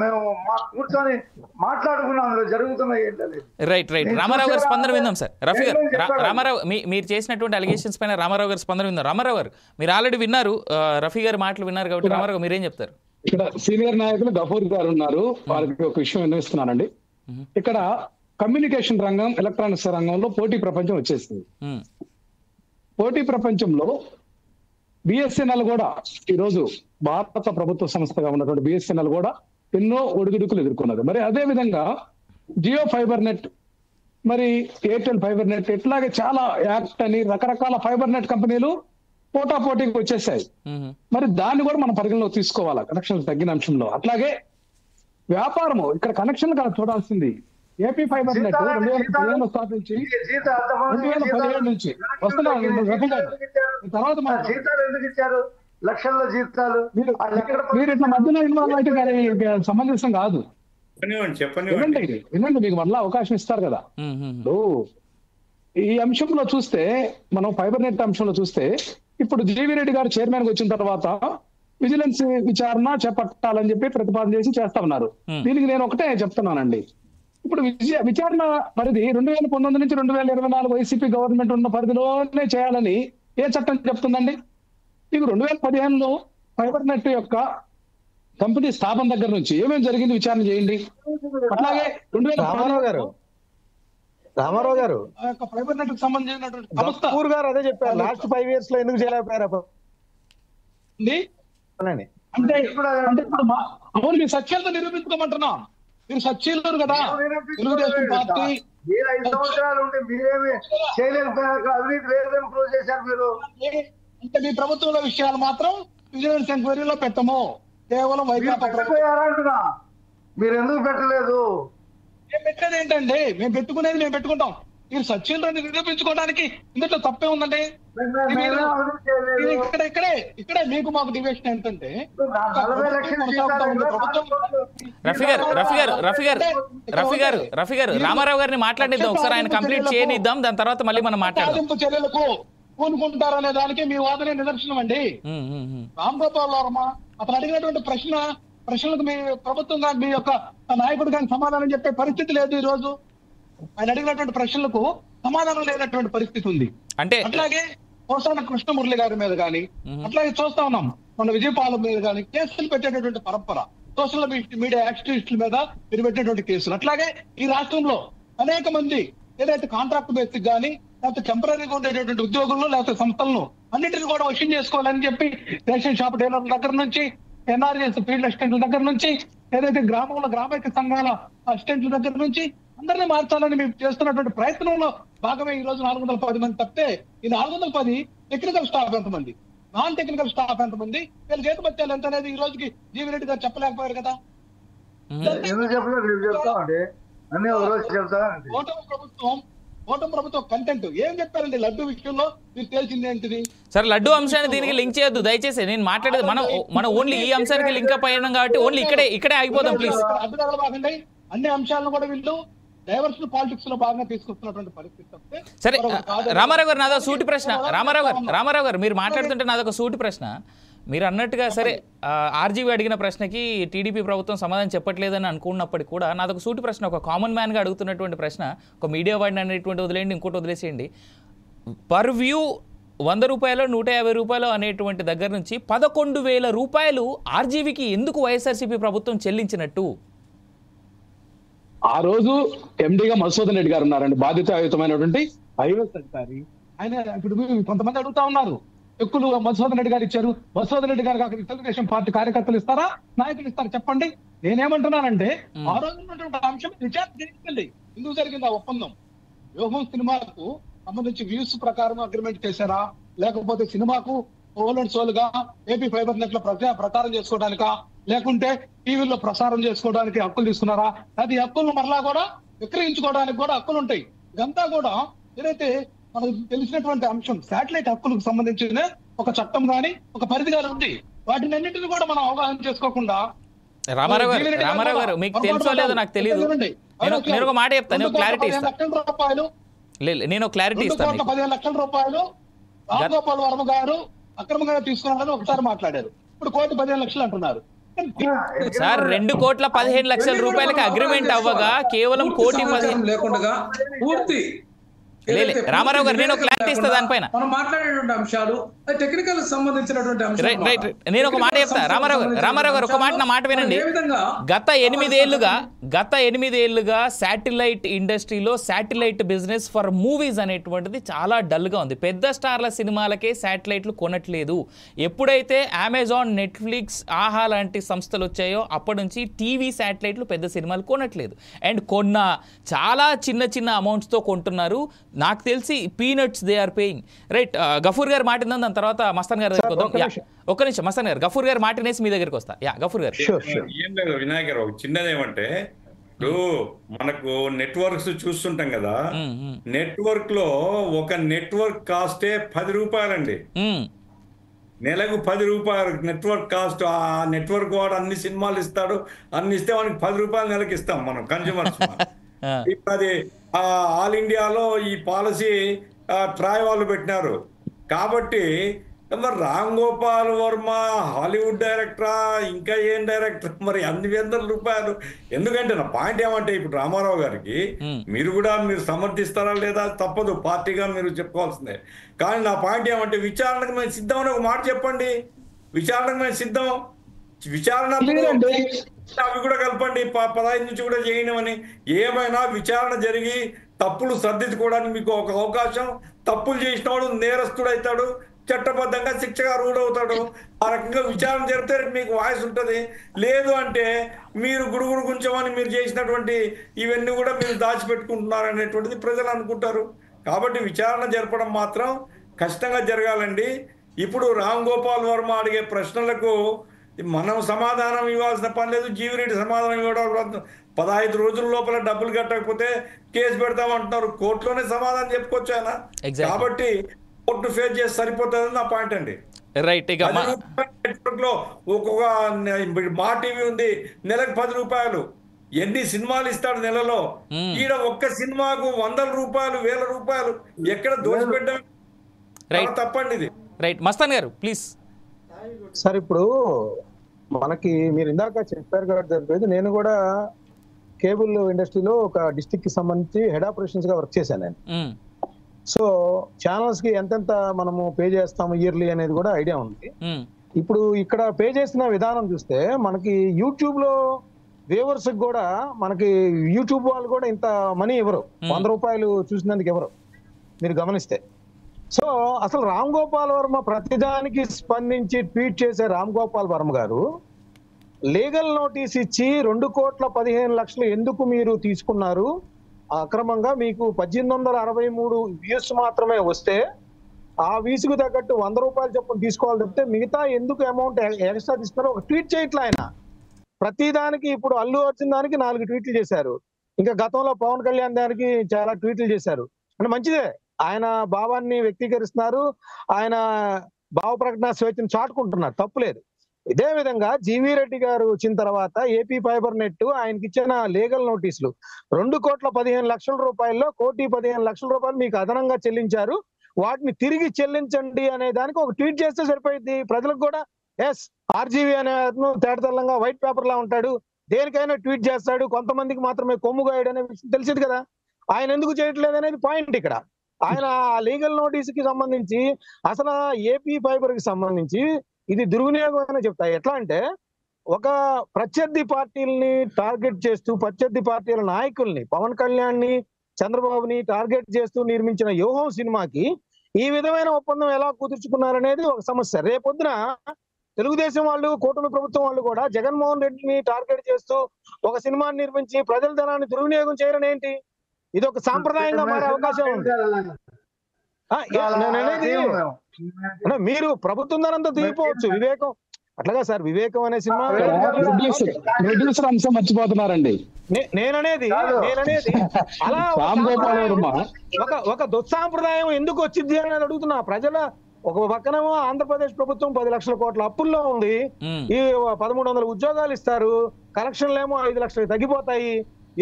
మేము కూర్చొని మాట్లాడుకున్నాం అందులో జరుగుతున్నాయి ఏంటది.
రైట్ రామారావు గారు స్పందన విందాం సార్. రఫీ గారు, రామారావు మీరు చేసినటువంటి అలిగేషన్స్ పైన రామారావు గారు స్పందన విందాం. రామారావు గారు, మీరు ఆల్రెడీ విన్నారు, రఫీ గారి మాటలు విన్నారు కాబట్టి రామారావు గారు మీరేం చెప్తారు?
ఇక్కడ సీనియర్ నాయకులు గఫూర్ గారు ఉన్నారు, వారికి ఒక విషయం వినిపిస్తున్నానండి. ఇక్కడ కమ్యూనికేషన్ రంగం, ఎలక్ట్రానిక్స్ రంగంలో పోటీ ప్రపంచం వచ్చేసింది. పోటీ ప్రపంచంలో బిఎస్ఎన్ఎల్ కూడా ఈరోజు భారత ప్రభుత్వ సంస్థగా ఉన్నటువంటి బిఎస్ఎన్ఎల్ కూడా ఎన్నో ఒడిదుడుకులు ఎదుర్కొన్నది. మరి అదే విధంగా జియో ఫైబర్ నెట్, మరి ఎయిర్టెల్ ఫైబర్ నెట్, ఇట్లాగే చాలా యాక్ట్ అని రకరకాల ఫైబర్ నెట్ కంపెనీలు పోటాపోటీకి వచ్చేసాయి. మరి దాన్ని కూడా మనం పరిగణలోకి తీసుకోవాలా కనెక్షన్లు తగ్గిన అంశంలో. అట్లాగే వ్యాపారము, ఇక్కడ కనెక్షన్లు కాదు చూడాల్సింది. ఏపీ ఫైబర్ నెట్ 2015 స్థాపించి 2017 నుంచి వస్తున్నాం. తర్వాత
జీతాలు ఎందుకు ఇచ్చారు? లక్షల్లో జీతాలు.
మీరు ఇట్లా మధ్యలో ఇన్వాల్వ్ అయితే సమంజసం కాదు. వినండి, మీకు మళ్ళీ అవకాశం ఇస్తారు కదా. ఈ అంశంలో చూస్తే, మనం ఫైబర్ నెట్ అంశంలో చూస్తే, ఇప్పుడు జీవి రెడ్డి గారు చైర్మన్ గా వచ్చిన తర్వాత విజిలెన్స్ విచారణ చేపట్టాలని చెప్పి ప్రతిపాదన చేసి చేస్తా ఉన్నారు. దీనికి నేను ఒకటే చెప్తున్నానండి. ఇప్పుడు విచారణ పరిధి 2019 నుంచి 2024 వైసీపీ గవర్నమెంట్ ఉన్న పరిధిలోనే చేయాలని ఏ చట్టం చెప్తుందండి? మీకు 2015లో ఫైబర్ నెట్ యొక్క కంపెనీ స్థాపన దగ్గర నుంచి ఏమేమి జరిగింది విచారణ చేయండి. అట్లాగే 2015
రామారావు గారు
ఫైబర్ నెట్ కు సంబంధించినటువంటి సంస్థ
గారు అదే చెప్పారు. లాస్ట్ 5 years లో ఎందుకు చేయలేకపోయారు
అంటే ఇప్పుడు అవును, మీ సత్యాలతో నిరూపించుకోమంటున్నా. మీరు సత్యలు కదా, తెలుగుదేశం పార్టీ
5 సంవత్సరాలు ఉంటే మీరేమి చేయలేకపోయారు, అవినీతి వేరేదేం ప్రూవ్ చేశారు మీరు.
అంటే మీ ప్రభుత్వంలో విషయాలు మాత్రం విజిలెన్స్ ఎంక్వైరీలో పెట్టము, కేవలం
అంటున్నా. మీరు ఎందుకు పెట్టలేదు?
మేము పెట్టేది ఏంటండి? మేము పెట్టుకునేది మేము పెట్టుకుంటాం. మీరు సత్యంలో నిరూపించుకోవడానికి ఇందులో తప్పే ఉందండి. ఇక్కడే మీకు మాకు డివిషన్ ఏంటంటే,
రఫీ గారు రామారావు గారిని మాట్లాడిద్దాం ఒకసారి, ఆయన కంప్లీట్ చేయనిద్దాం, దాని తర్వాత మళ్ళీ మనం మాట్లాడదాం.
చర్యలకు పూనుకుంటారనే దానికి మీ వాదనే నిదర్శనం అండి. రామ్ గోపాల్ వర్మ అతను అడిగినటువంటి ప్రశ్నలకు మీ ప్రభుత్వంగా, మీ యొక్క నాయకుడు కానీ సమాధానం చెప్పే పరిస్థితి లేదు. ఈ రోజు ఆయన అడిగినటువంటి ప్రశ్నలకు సమాధానం లేనటువంటి పరిస్థితి ఉంది.
అంటే
అట్లాగే పోసాన కృష్ణమురళి గారి మీద కానీ, అట్లాగే చూస్తా ఉన్నాం మన విజయపాలెం మీద కానీ కేసులు పెట్టేటటువంటి పరంపర, సోషల్ మీడియా యాక్టివిస్టుల మీద మీరు పెట్టేటువంటి కేసులు. అట్లాగే ఈ రాష్ట్రంలో అనేక మంది ఏదైతే కాంట్రాక్ట్ బేసిక్ కానీ, లేకపోతే టెంపరీగా ఉండేటటువంటి ఉద్యోగులను లేకపోతే సంస్థలను అన్నింటిని కూడా వశం చేసుకోవాలని చెప్పి రేషన్ షాప్ డీలర్ల దగ్గర నుంచి, ఎన్ఆర్ఎస్ ఫీల్డ్ అసిస్టెంట్ల దగ్గర నుంచి, ఏదైతే గ్రామంలో గ్రామైక్య సంఘాల అసిస్టెంట్ల దగ్గర నుంచి అందరినీ మార్చాలని మేము చేస్తున్నటువంటి ప్రయత్నంలో భాగమే ఈ రోజు 410 మంది తప్పితే, ఈ 410 టెక్నికల్ స్టాఫ్ ఎంతమంది, నాన్ టెక్నికల్ స్టాఫ్ ఎంతమంది, వీళ్ళ జీతభత్యాలు ఎంత అనేది ఈ రోజుకి జీవి రెడ్డి గారు చెప్పలేకపోయారు కదా. ఓటమి ప్రభుత్వం కంటెంట్ ఏం చెప్పారండి లడ్డు విషయంలో? మీరు తెలిసింది ఏంటిది?
సరే, లడ్డు అంశాన్ని దీనికి లింక్ చేయొద్దు దయచేసి. నేను మాట్లాడేది మనం ఓన్లీ ఈ అంశానికి లింక్ అప్ అయ్యాం కాబట్టి ఓన్లీ ఇక్కడే ఆగిపోదాం ప్లీజ్.
అడ్డుదల భాగండి అన్ని అంశాలను కూడా వీళ్ళు డైవర్సిటీ పాలిటిక్స్ లో భాగంగా తీసుకొస్తున్నటువంటి పరిస్థితి.
సరే, రామారావు గారు నాదో సూటి ప్రశ్న. రామారావు గారు మీరు మాట్లాడుతుంటే నాదొక సూటి ప్రశ్న. మీరు అన్నట్టుగా సరే, ఆర్జీవీ అడిగిన ప్రశ్నకి టీడీపీ ప్రభుత్వం సమాధానం చెప్పట్లేదని అనుకున్నప్పటికీ కూడా నాదొక సూటి ప్రశ్న, ఒక కామన్ మ్యాన్గా అడుగుతున్నటువంటి ప్రశ్న. ఒక మీడియా వాడిని అనేటువంటి వదిలేయండి, ఇంకోటి వదిలేసేయండి. పర్ వ్యూ 100 రూపాయలు 150 రూపాయలు అనేటువంటి దగ్గర నుంచి 11,000 రూపాయలు ఆర్జీవీకి ఎందుకు వైఎస్ఆర్సీపీ ప్రభుత్వం చెల్లించినట్టు?
ఆ రోజు ఎండీగా మధుసూదన్ రెడ్డి గారు ఉన్నారండి, బాధ్యతాయుతమైనటువంటి ఐఏఎస్ అధికారి ఆయన. ఇప్పుడు కొంతమంది అడుగుతా ఉన్నారు, ఎక్కులు మధుసూదన్ రెడ్డి గారు ఇచ్చారు, మధుసూదన్ రెడ్డి గారికి అక్కడ తెలుగుదేశం పార్టీ కార్యకర్తలు ఇస్తారా, నాయకులు ఇస్తారా చెప్పండి. నేనేమంటున్నానంటే ఆ రోజు ఉన్నటువంటి అంశం విచారణ జరిగిందండి. ఎందుకు జరిగింది ఆ ఒప్పందం? వ్యూహం సినిమాకు సంబంధించి వ్యూస్ ప్రకారం అగ్రిమెంట్ చేశారా, లేకపోతే సినిమాకు ఓల్ అండ్ సోల్ గా ఏపీ ఫైబర్ నెట్ లో ప్రచారం చేసుకోవడానికా, లేకుంటే టీవీలో ప్రసారం చేసుకోవడానికి హక్కులు తీసుకున్నారా? అది హక్కులను మరలా కూడా విక్రయించుకోవడానికి కూడా హక్కులు ఉంటాయి. ఇదంతా కూడా ఏదైతే మనకు తెలిసినటువంటి అంశం శాటిలైట్ హక్కులకు సంబంధించిన ఒక చట్టం గాని ఒక పరిధి గాని ఉంది. వాటిని అన్నింటినీ కూడా మనం అవగాహన చేసుకోకుండా
రామారావు గారు మీకు తెలుసో లేదో నాకు తెలియదు. నేను ఒక మాట చెప్తాను, క్లారిటీ ఇస్తాను. నేను క్లారిటీ ఇస్తాను.
15 లక్షల రూపాయలు రామ్ గోపాల్ వర్మ గారు అక్రమంగా తీసుకున్నారని ఒకసారి మాట్లాడారు. ఇప్పుడు 1,15,00,000 అంటున్నారు.
సార్ 2,15,00,000 రూపాయలకి అగ్రిమెంట్ అవ్వగా కేవలం 1,15,00,000
లేకుండా పూర్తి
రామారావు గారు నేను క్లారిటీ ఇస్తా దానిపైన.
మనం మాట్లాడేటువంటి అంశాలు టెక్నికల్ సంబంధించినటువంటి అంశాలు.
నేను ఒక మాట చెప్తా రామారావు గారు ఒక మాట, నా మాట వినండి. గత 8 ఏళ్లుగా శాటిలైట్ ఇండస్ట్రీలో శాటిలైట్ బిజినెస్ ఫర్ మూవీస్ అనేటువంటిది చాలా డల్ గా ఉంది. పెద్ద స్టార్ల సినిమాలకే శాటిలైట్లు కొనట్లేదు. ఎప్పుడైతే అమెజాన్, నెట్ఫ్లిక్స్, ఆహా లాంటి సంస్థలు వచ్చాయో అప్పటి నుంచి టీవీ శాటిలైట్లు పెద్ద సినిమాలు కొనట్లేదు. అండ్ చాలా చిన్న అమౌంట్స్ తో కొంటున్నారు. నాకు తెలిసి peanuts they are paying. Right, Gafoor గారు మాట దాని తర్వాత మస్తాన్ గారు ఒక్క నిమిషం. మస్తాన్ గారు, గఫూర్ గారు మాటనేసి మీ దగ్గరికి వస్తా. గఫూర్ గారు.
ఏం లేదు వినాయక్ గారు, చిన్నదేమంటే ఇప్పుడు మనకు నెట్వర్క్స్ చూస్తుంటాం కదా, నెట్వర్క్ లో ఒక నెట్వర్క్ కాస్టే 10 రూపాయలండి. నెలకు 10 రూపాయలు నెట్వర్క్ కాస్ట్. ఆ నెట్వర్క్ వాడు అన్ని సినిమాలు ఇస్తాడు, అన్ని ఇస్తే వానికి 10 రూపాయలు నెలకి ఇస్తాం మనం కన్జ్యూమర్స్. ఇప్పుడు అది ఆల్ ఇండియాలో ఈ పాలసీ ట్రాయ్ వాళ్ళు పెట్టినారు. కాబట్టి మరి రామ్ గోపాల్ వర్మ హాలీవుడ్ డైరెక్టరా ఇంకా ఏం డైరెక్టర్, మరి అన్ని 100 రూపాయలు ఎందుకంటే? నా పాయింట్ ఏమంటే ఇప్పుడు రామారావు గారికి మీరు సమర్థిస్తారా లేదా తప్పదు, పార్టీగా మీరు చెప్పుకోవాల్సిందే. కానీ నా పాయింట్ ఏమంటే విచారణకు మేము సిద్ధం అని ఒక మాట చెప్పండి. విచారణకు మేము సిద్ధం, విచారణ అవి కూడా కలపండి, 15 నుంచి కూడా చేయమని. ఏమైనా విచారణ జరిగి తప్పులు సర్దించుకోవడానికి మీకు ఒక అవకాశం. తప్పులు చేసిన వాడు నేరస్తుడు అవుతాడు, చట్టబద్ధంగా శిక్షగా రూఢవుతాడు. ఆ రకంగా విచారణ జరిపితే మీకు వాయిస్ ఉంటుంది. లేదు అంటే మీరు గురుగురు గుంచమని మీరు చేసినటువంటి ఇవన్నీ కూడా మీరు దాచిపెట్టుకుంటున్నారు అనేటువంటిది ప్రజలు అనుకుంటారు. కాబట్టి విచారణ జరపడం మాత్రం కష్టంగా జరగాలండి. ఇప్పుడు రామ్ గోపాల్ వర్మ అడిగే ప్రశ్నలకు మనం సమాధానం ఇవ్వాల్సిన పని లేదు, జీవిరెడ్డి సమాధానం ఇవ్వడం. 15 రోజుల లోపల డబ్బులు కట్టకపోతే కేసు పెడతామంటున్నారు. కోర్టులోనే సమాధానం చెప్పుకోవచ్చు ఆయన. కాబట్టి కోర్టు ఫేస్ చేసి సరిపోతుందని నా పాయింట్ అండి.
రైట్,
నెట్వర్క్ లో ఒక్కొక్క మా టీవీ ఉంది, నెలకు 10 రూపాయలు. ఎన్ని సినిమాలు ఇస్తాడు నెలలో? ఈడ ఒక్క సినిమాకు 100 రూపాయలు, 1000 రూపాయలు ఎక్కడ దోషపెట్టడం తప్పండి ఇది.
రైట్, మస్తాన్ గారు ప్లీజ్.
సార్ ఇప్పుడు మనకి మీరు ఇందాక చెప్పారు కాబట్టి నేను కూడా కేబుల్ ఇండస్ట్రీలో ఒక డిస్ట్రిక్ట్ కి సంబంధించి హెడ్ ఆపరేషన్స్ గా వర్క్ చేశాను నేను. సో ఛానల్స్ కి ఎంతెంత మనము పే చేస్తాము ఇయర్లీ అనేది కూడా ఐడియా ఉంది. ఇప్పుడు ఇక్కడ పే చేసిన విధానం చూస్తే మనకి యూట్యూబ్ లో వ్యూవర్స్ కూడా మనకి యూట్యూబ్ వాళ్ళు కూడా ఇంత మనీ ఇవ్వరు, 100 రూపాయలు చూసినందుకు ఇవ్వరు మీరు గమనిస్తే. సో అసలు రామ్ గోపాల్ వర్మ ప్రతిదానికి స్పందించి ట్వీట్ చేసే రామ్ గోపాల్ వర్మ గారు లీగల్ నోటీస్ ఇచ్చి 2,15,00,000 ఎందుకు మీరు తీసుకున్నారు అక్రమంగా? మీకు 1,863 వ్యూస్ మాత్రమే వస్తే ఆ వీసుకు తగ్గట్టు 100 రూపాయలు చొప్పున తీసుకోవాలి తప్పితే మిగతా ఎందుకు అమౌంట్ ఎక్స్ట్రా తీసుకున్నారో ఒక ట్వీట్ చేయట్లే ఆయన. ప్రతిదానికి ఇప్పుడు అల్లు అర్జున్ దానికి 4 ట్వీట్లు చేశారు, ఇంకా గతంలో పవన్ కళ్యాణ్ దానికి చాలా ట్వీట్లు చేశారు. అంటే మంచిదే, ఆయన భావాన్ని వ్యక్తీకరిస్తున్నారు, ఆయన భావ ప్రకటన స్వేచ్ఛను చాటుకుంటున్నారు, తప్పులేదు. ఇదే విధంగా జీవీ రెడ్డి గారు వచ్చిన తర్వాత ఏపీ ఫైబర్ నెట్ ఆయనకి ఇచ్చిన లీగల్ నోటీసులు 2,15,00,000 రూపాయల్లో 1,15,00,000 రూపాయలు మీకు అదనంగా చెల్లించారు, వాటిని తిరిగి చెల్లించండి అనే దానికి ఒక ట్వీట్ చేస్తే సరిపోయింది. ప్రజలకు కూడా ఎస్ ఆర్జీవీ అనే తేటతెల్లంగా వైట్ పేపర్ లా ఉంటాడు, దేనికైనా ట్వీట్ చేస్తాడు, కొంతమందికి మాత్రమే కొమ్ముగాయడు అనే విషయం తెలిసింది కదా. ఆయన ఎందుకు చేయట్లేదు అనేది పాయింట్ ఇక్కడ. ఆయన లీగల్ నోటీస్ కి సంబంధించి అసలు ఏపీ ఫైబర్ కి సంబంధించి ఇది దుర్వినియోగం అని చెప్తా. ఎట్లా అంటే ఒక ప్రత్యర్థి పార్టీలని టార్గెట్ చేస్తూ ప్రత్యర్థి పార్టీల నాయకుల్ని, పవన్ కళ్యాణ్ ని, చంద్రబాబుని టార్గెట్ చేస్తూ నిర్మించిన యోహం సినిమాకి ఈ విధమైన ఒప్పందం ఎలా కుదుర్చుకున్నారనేది ఒక సమస్య. రేపొద్దున తెలుగుదేశం వాళ్ళు, కూటమి ప్రభుత్వం వాళ్ళు కూడా జగన్మోహన్ రెడ్డిని టార్గెట్ చేస్తూ ఒక సినిమాని నిర్మించి ప్రజల ధనాన్ని దుర్వినియోగం చేయడం ఏంటి? ఇది ఒక సాంప్రదాయంగా మారే అవకాశం ఉంది. మీరు ప్రభుత్వం ధనంతా తీయపోవచ్చు, వివేకం అట్లాగా సార్. వివేకం అనే సినిమా
ప్రొడ్యూసర్ అంశం మర్చిపోతున్నారండి.
నేననేది అలా ఒక దుస్సాంప్రదాయం ఎందుకు వచ్చింది అని అడుగుతున్నా. ప్రజల ఒక పక్కనేమో ఆంధ్రప్రదేశ్ ప్రభుత్వం 10 లక్షల కోట్ల అప్పుల్లో ఉంది, ఈ 1300 ఉద్యోగాలు ఇస్తారు, కలెక్షన్లు ఏమో 5 లక్షలు తగ్గిపోతాయి.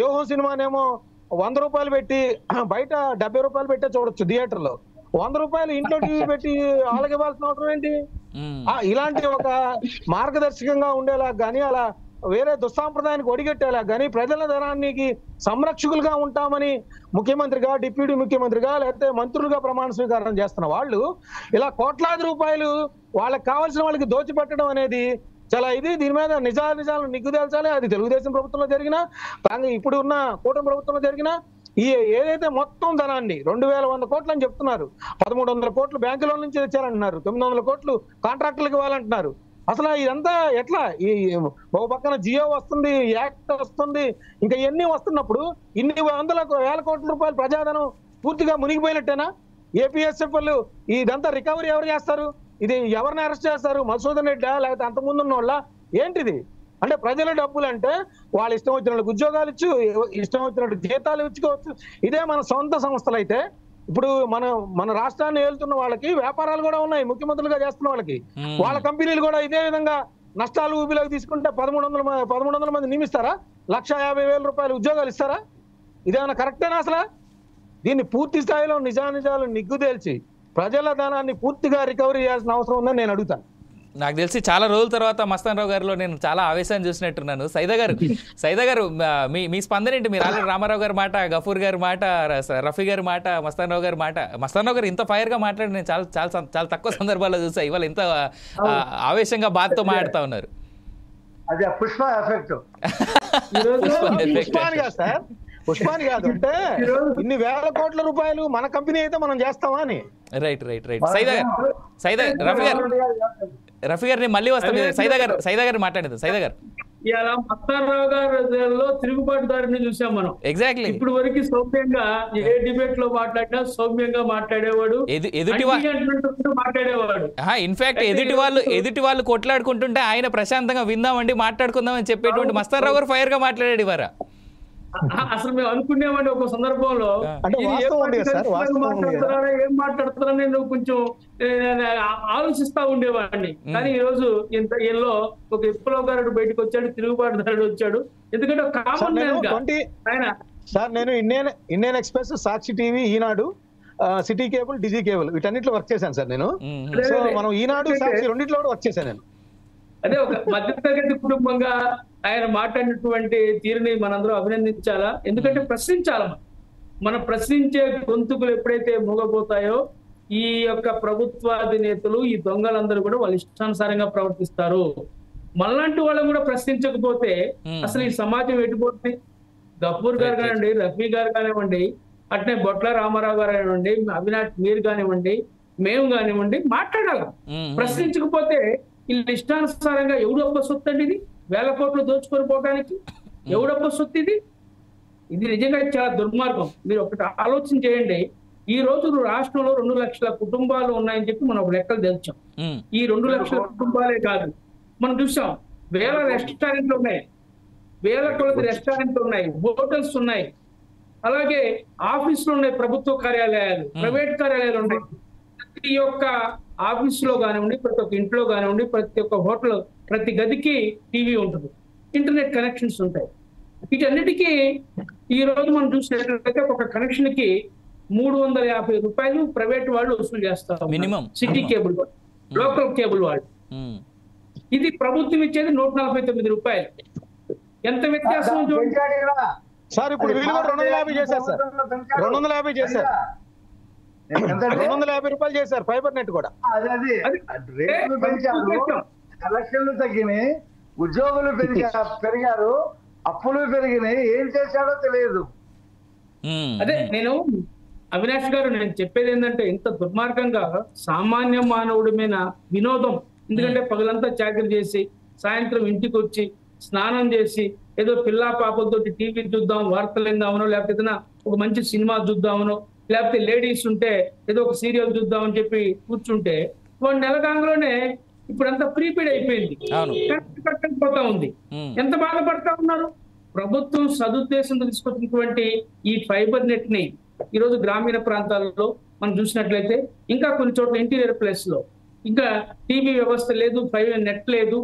యోహం సినిమానేమో 100 రూపాయలు పెట్టి బయట 70 రూపాయలు పెట్టే చూడొచ్చు థియేటర్ లో, 100 రూపాయలు ఇంట్లో టీవీ పెట్టి ఆలకివ్వాల్సిన అవసరం ఏంటి? ఇలాంటి ఒక మార్గదర్శకంగా ఉండేలా గానీ, అలా వేరే దుస్సాంప్రదాయానికి ఒడిగట్టేలా గానీ, ప్రజల ధనానికి సంరక్షకులుగా ఉంటామని ముఖ్యమంత్రిగా, డిప్యూటీ ముఖ్యమంత్రిగా, లేకపోతే మంత్రులుగా ప్రమాణ స్వీకారం చేస్తున్న వాళ్ళు ఇలా కోట్లాది రూపాయలు వాళ్ళకి కావాల్సిన వాళ్ళకి దోచిపెట్టడం అనేది చాలా దీని మీద నిజాలు నిగ్గుదేల్చాలి. అది తెలుగుదేశం ప్రభుత్వంలో జరిగినా, ఇప్పుడు ఉన్న కూటమి ప్రభుత్వంలో జరిగినా, ఏదైతే మొత్తం ధనాన్ని 2100 కోట్లు అని చెప్తున్నారు, 1300 కోట్లు బ్యాంకుల నుంచి తెచ్చారంటున్నారు, 900 కోట్లు కాంట్రాక్టులకు ఇవ్వాలంటున్నారు. అసలు ఇదంతా ఎట్లా? ఈ ఒక పక్కన జియో వస్తుంది, యాక్ట్ వస్తుంది, ఇంకా ఇవన్నీ వస్తున్నప్పుడు ఇన్ని వేల కోట్ల రూపాయలు ప్రజాధనం పూర్తిగా మునిగిపోయినట్టేనా? ఏపీఎస్ఎఫ్ వాళ్ళు ఇదంతా రికవరీ ఎవరు చేస్తారు? ఇది ఎవరిని అరెస్ట్ చేస్తారు? మధుసూదన్ రెడ్డా లేకపోతే అంతకుముందు ఉన్న వాళ్ళ ఏంటిది? అంటే ప్రజల డబ్బులు అంటే వాళ్ళు ఇష్టం వచ్చినట్టు ఉద్యోగాలు ఇచ్చు, ఇష్టం వచ్చినట్టు జీతాలు ఇచ్చుకోవచ్చు. ఇదే మన సొంత సంస్థలు అయితే, ఇప్పుడు మన రాష్ట్రాన్ని ఏలుతున్న వాళ్ళకి వ్యాపారాలు కూడా ఉన్నాయి, ముఖ్యమంత్రులుగా చేస్తున్న వాళ్ళకి వాళ్ళ కంపెనీలు కూడా ఇదే విధంగా నష్టాలు ఊబిలోకి తీసుకుంటే 1300 మంది నియమిస్తారా? 1,50,000 రూపాయలు ఉద్యోగాలు ఇస్తారా? ఇదేమన్నా కరెక్టేనా? అసలు దీన్ని పూర్తి స్థాయిలో నిజాలు నిగ్గు తేల్చి ప్రజల ధనాన్ని పూర్తిగా రికవరీ చేయాల్సిన అవసరం ఉందని నేను అడుగుతాను.
నాకు తెలిసి చాలా రోజుల తర్వాత మస్తాన్ రావు గారిలో నేను చాలా ఆవేశాన్ని చూసినట్టున్నాను. సైదా గారు మీ స్పందన ఏంటి? మీరు ఆల్రెడీ రామారావు గారి మాట, గఫూర్ గారి మాట, రఫీ గారి మాట, మస్తాన్ రావు గారి మాట. మస్తాన్ రావు గారు ఇంత ఫైర్గా మాట్లాడి నేను చాలా తక్కువ సందర్భాల్లో చూసా. ఇవాళ ఇంత ఆవేశంగా బాధతో మాట్లాడుతూ ఉన్నారు.
అదే పుష్ప ఎఫెక్ట్.
పుష్పాని కాదు అంటే ఇన్ని వేల కోట్ల రూపాయలు మన కంపెనీ అయితే మనం చేస్తామా అని.
రైట్. సైదా రఫీ గారిని మళ్ళీ వస్తాం. సైదా గారు మాట్లాడేది. సైదా గారు,
ఇలా మస్తారావు గారిలో తిరుగుబాటుదారిని చూసాం మనం.
ఎగ్జాక్ట్లీ.
ఇప్పుడు వరకు సౌమ్యంగా ఏ డిబేట్ లో మాట్లాడినా సౌమ్యంగా మాట్లాడేవాడు, మాట్లాడేవాడు.
ఇన్ఫాక్ట్ ఎదుటి వాళ్ళు కొట్లాడుకుంటుంటే ఆయన ప్రశాంతంగా విందామండి, మాట్లాడుకుందాం అని చెప్పేటువంటి మస్తారావు గారు ఫైర్ గా మాట్లాడాడు ఇవాళ.
అసలు మేము అనుకునేవాడి ఒక సందర్భంలో ఏం మాట్లాడుతున్నారని నేను కొంచెం ఆలోచిస్తా ఉండేవాడిని. కానీ ఈ రోజు ఈయనలో ఒక విప్లవకారుడు బయటకు వచ్చాడు, తిరుగుబాటుదారుడు వచ్చాడు. ఎందుకంటే కామన్ ఆయన
సార్, నేను ఇండియన్ ఎక్స్ప్రెస్, సాక్షి టీవీ, ఈనాడు, సిటీ కేబుల్, డిజీ కేబుల్ వీటన్నిటిలో వర్క్ చేశాను సార్ నేను. సో మనం ఈనాడు, సాక్షి రెండిట్లో కూడా వర్క్ చేశాను నేను.
అదే ఒక మధ్యతరగతి కుటుంబంగా ఆయన మాట్లాడినటువంటి తీరుని మనందరూ అభినందించాలా. ఎందుకంటే ప్రశ్నించాలా. మనం ప్రశ్నించే గొంతుకులు ఎప్పుడైతే మూగపోతాయో ఈ యొక్క ప్రభుత్వాధినేతలు, ఈ దొంగలందరూ కూడా వాళ్ళ ఇష్టానుసారంగా ప్రవర్తిస్తారు. మనలాంటి వాళ్ళని కూడా ప్రశ్నించకపోతే అసలు ఈ సమాజం ఎటుపోతుంది? గఫూర్ గారు కానివ్వండి, రఫీ గారు కానివ్వండి, అట్నే బొట్ల రామారావు గారు కానివ్వండి, అవినాష్ మీరు కానివ్వండి, మేము కానివ్వండి, మాట్లాడాలి. ప్రశ్నించకపోతే వీళ్ళ ఇష్టానుసారంగా ఎవడొప్ప సొత్తు అండి ఇది? వేల కోట్లు దోచుకొని పోవడానికి ఎవడొప్ప సొత్తు ఇది? ఇది నిజంగా చాలా దుర్మార్గం. మీరు ఒకటి ఆలోచన చేయండి. ఈ రోజు రాష్ట్రంలో 2 లక్షల కుటుంబాలు ఉన్నాయని చెప్పి మనం ఒక లెక్కలు తెచ్చాం. ఈ 2 లక్షల కుటుంబాలే కాదు, మనం చూసాం వేల రెస్టారెంట్లు ఉన్నాయి, వేల కొలది రెస్టారెంట్లు ఉన్నాయి, హోటల్స్ ఉన్నాయి, అలాగే ఆఫీసులు ఉన్నాయి, ప్రభుత్వ కార్యాలయాలు, ప్రైవేట్ కార్యాలయాలు ఉన్నాయి. ప్రతి ఒక్క ఆఫీసులో కానివ్వండి, ప్రతి ఒక్క ఇంట్లో కానివ్వండి, ప్రతి ఒక్క హోటల్, ప్రతి గదికి టీవీ ఉంటుంది, ఇంటర్నెట్ కనెక్షన్స్ ఉంటాయి. వీటన్నిటికీ ఈ రోజు మనం చూసినట్లయితే ఒక కనెక్షన్ కి 350 రూపాయలు ప్రైవేట్ వాళ్ళు వసూలు చేస్తారు మినిమం. సిటీ కేబుల్ వాళ్ళు, లోకల్ కేబుల్ వాళ్ళు. ఇది ప్రభుత్వం ఇచ్చేది 149 రూపాయలు. ఎంత వ్యత్యాసం
సార్? ఇప్పుడు వీళ్ళు కూడా 250 చేశారు సార్, 250 చేశారు, 250 రూపాయలు చేశారు ఫైబర్ నెట్ కూడా.
రేట్లు పెంచారు, కలెక్షన్లు తగ్గినాయి, ఉద్యోగులు పెరిగారు, అప్పులు పెరిగినాయి. ఏం చేశాడో తెలియదు.
అదే నేను అవినాష్ గారు నేను చెప్పేది ఏంటంటే, ఇంత దుర్మార్గంగా సామాన్య మానవుడి మీద వినోదం. ఎందుకంటే పగలంతా చాకరీ చేసి సాయంత్రం ఇంటికి వచ్చి స్నానం చేసి ఏదో పిల్లా పాపలతో టీవీ చూద్దాం, వార్తలు విందామనో, లేకపోతే ఏదైనా ఒక మంచి సినిమా చూద్దామనో, లేకపోతే లేడీస్ ఉంటే ఏదో ఒక సీరియల్ చూద్దామని చెప్పి కూర్చుంటే వాడు నెలకాంగలోనే ఇప్పుడంతా ప్రీపెయిడ్ అయిపోయింది, కట్టకపోతా ఉంది. ఎంత బాధపడతా ఉన్నారు. ప్రభుత్వం సదుద్దేశంతో తీసుకొచ్చినటువంటి ఈ ఫైబర్ నెట్ ని ఈరోజు గ్రామీణ ప్రాంతాలలో మనం చూసినట్లయితే, ఇంకా కొన్ని చోట్ల ఇంటీరియర్ ప్లేస్ లో ఇంకా టీవీ వ్యవస్థ లేదు, ఫైబర్ నెట్ లేదు.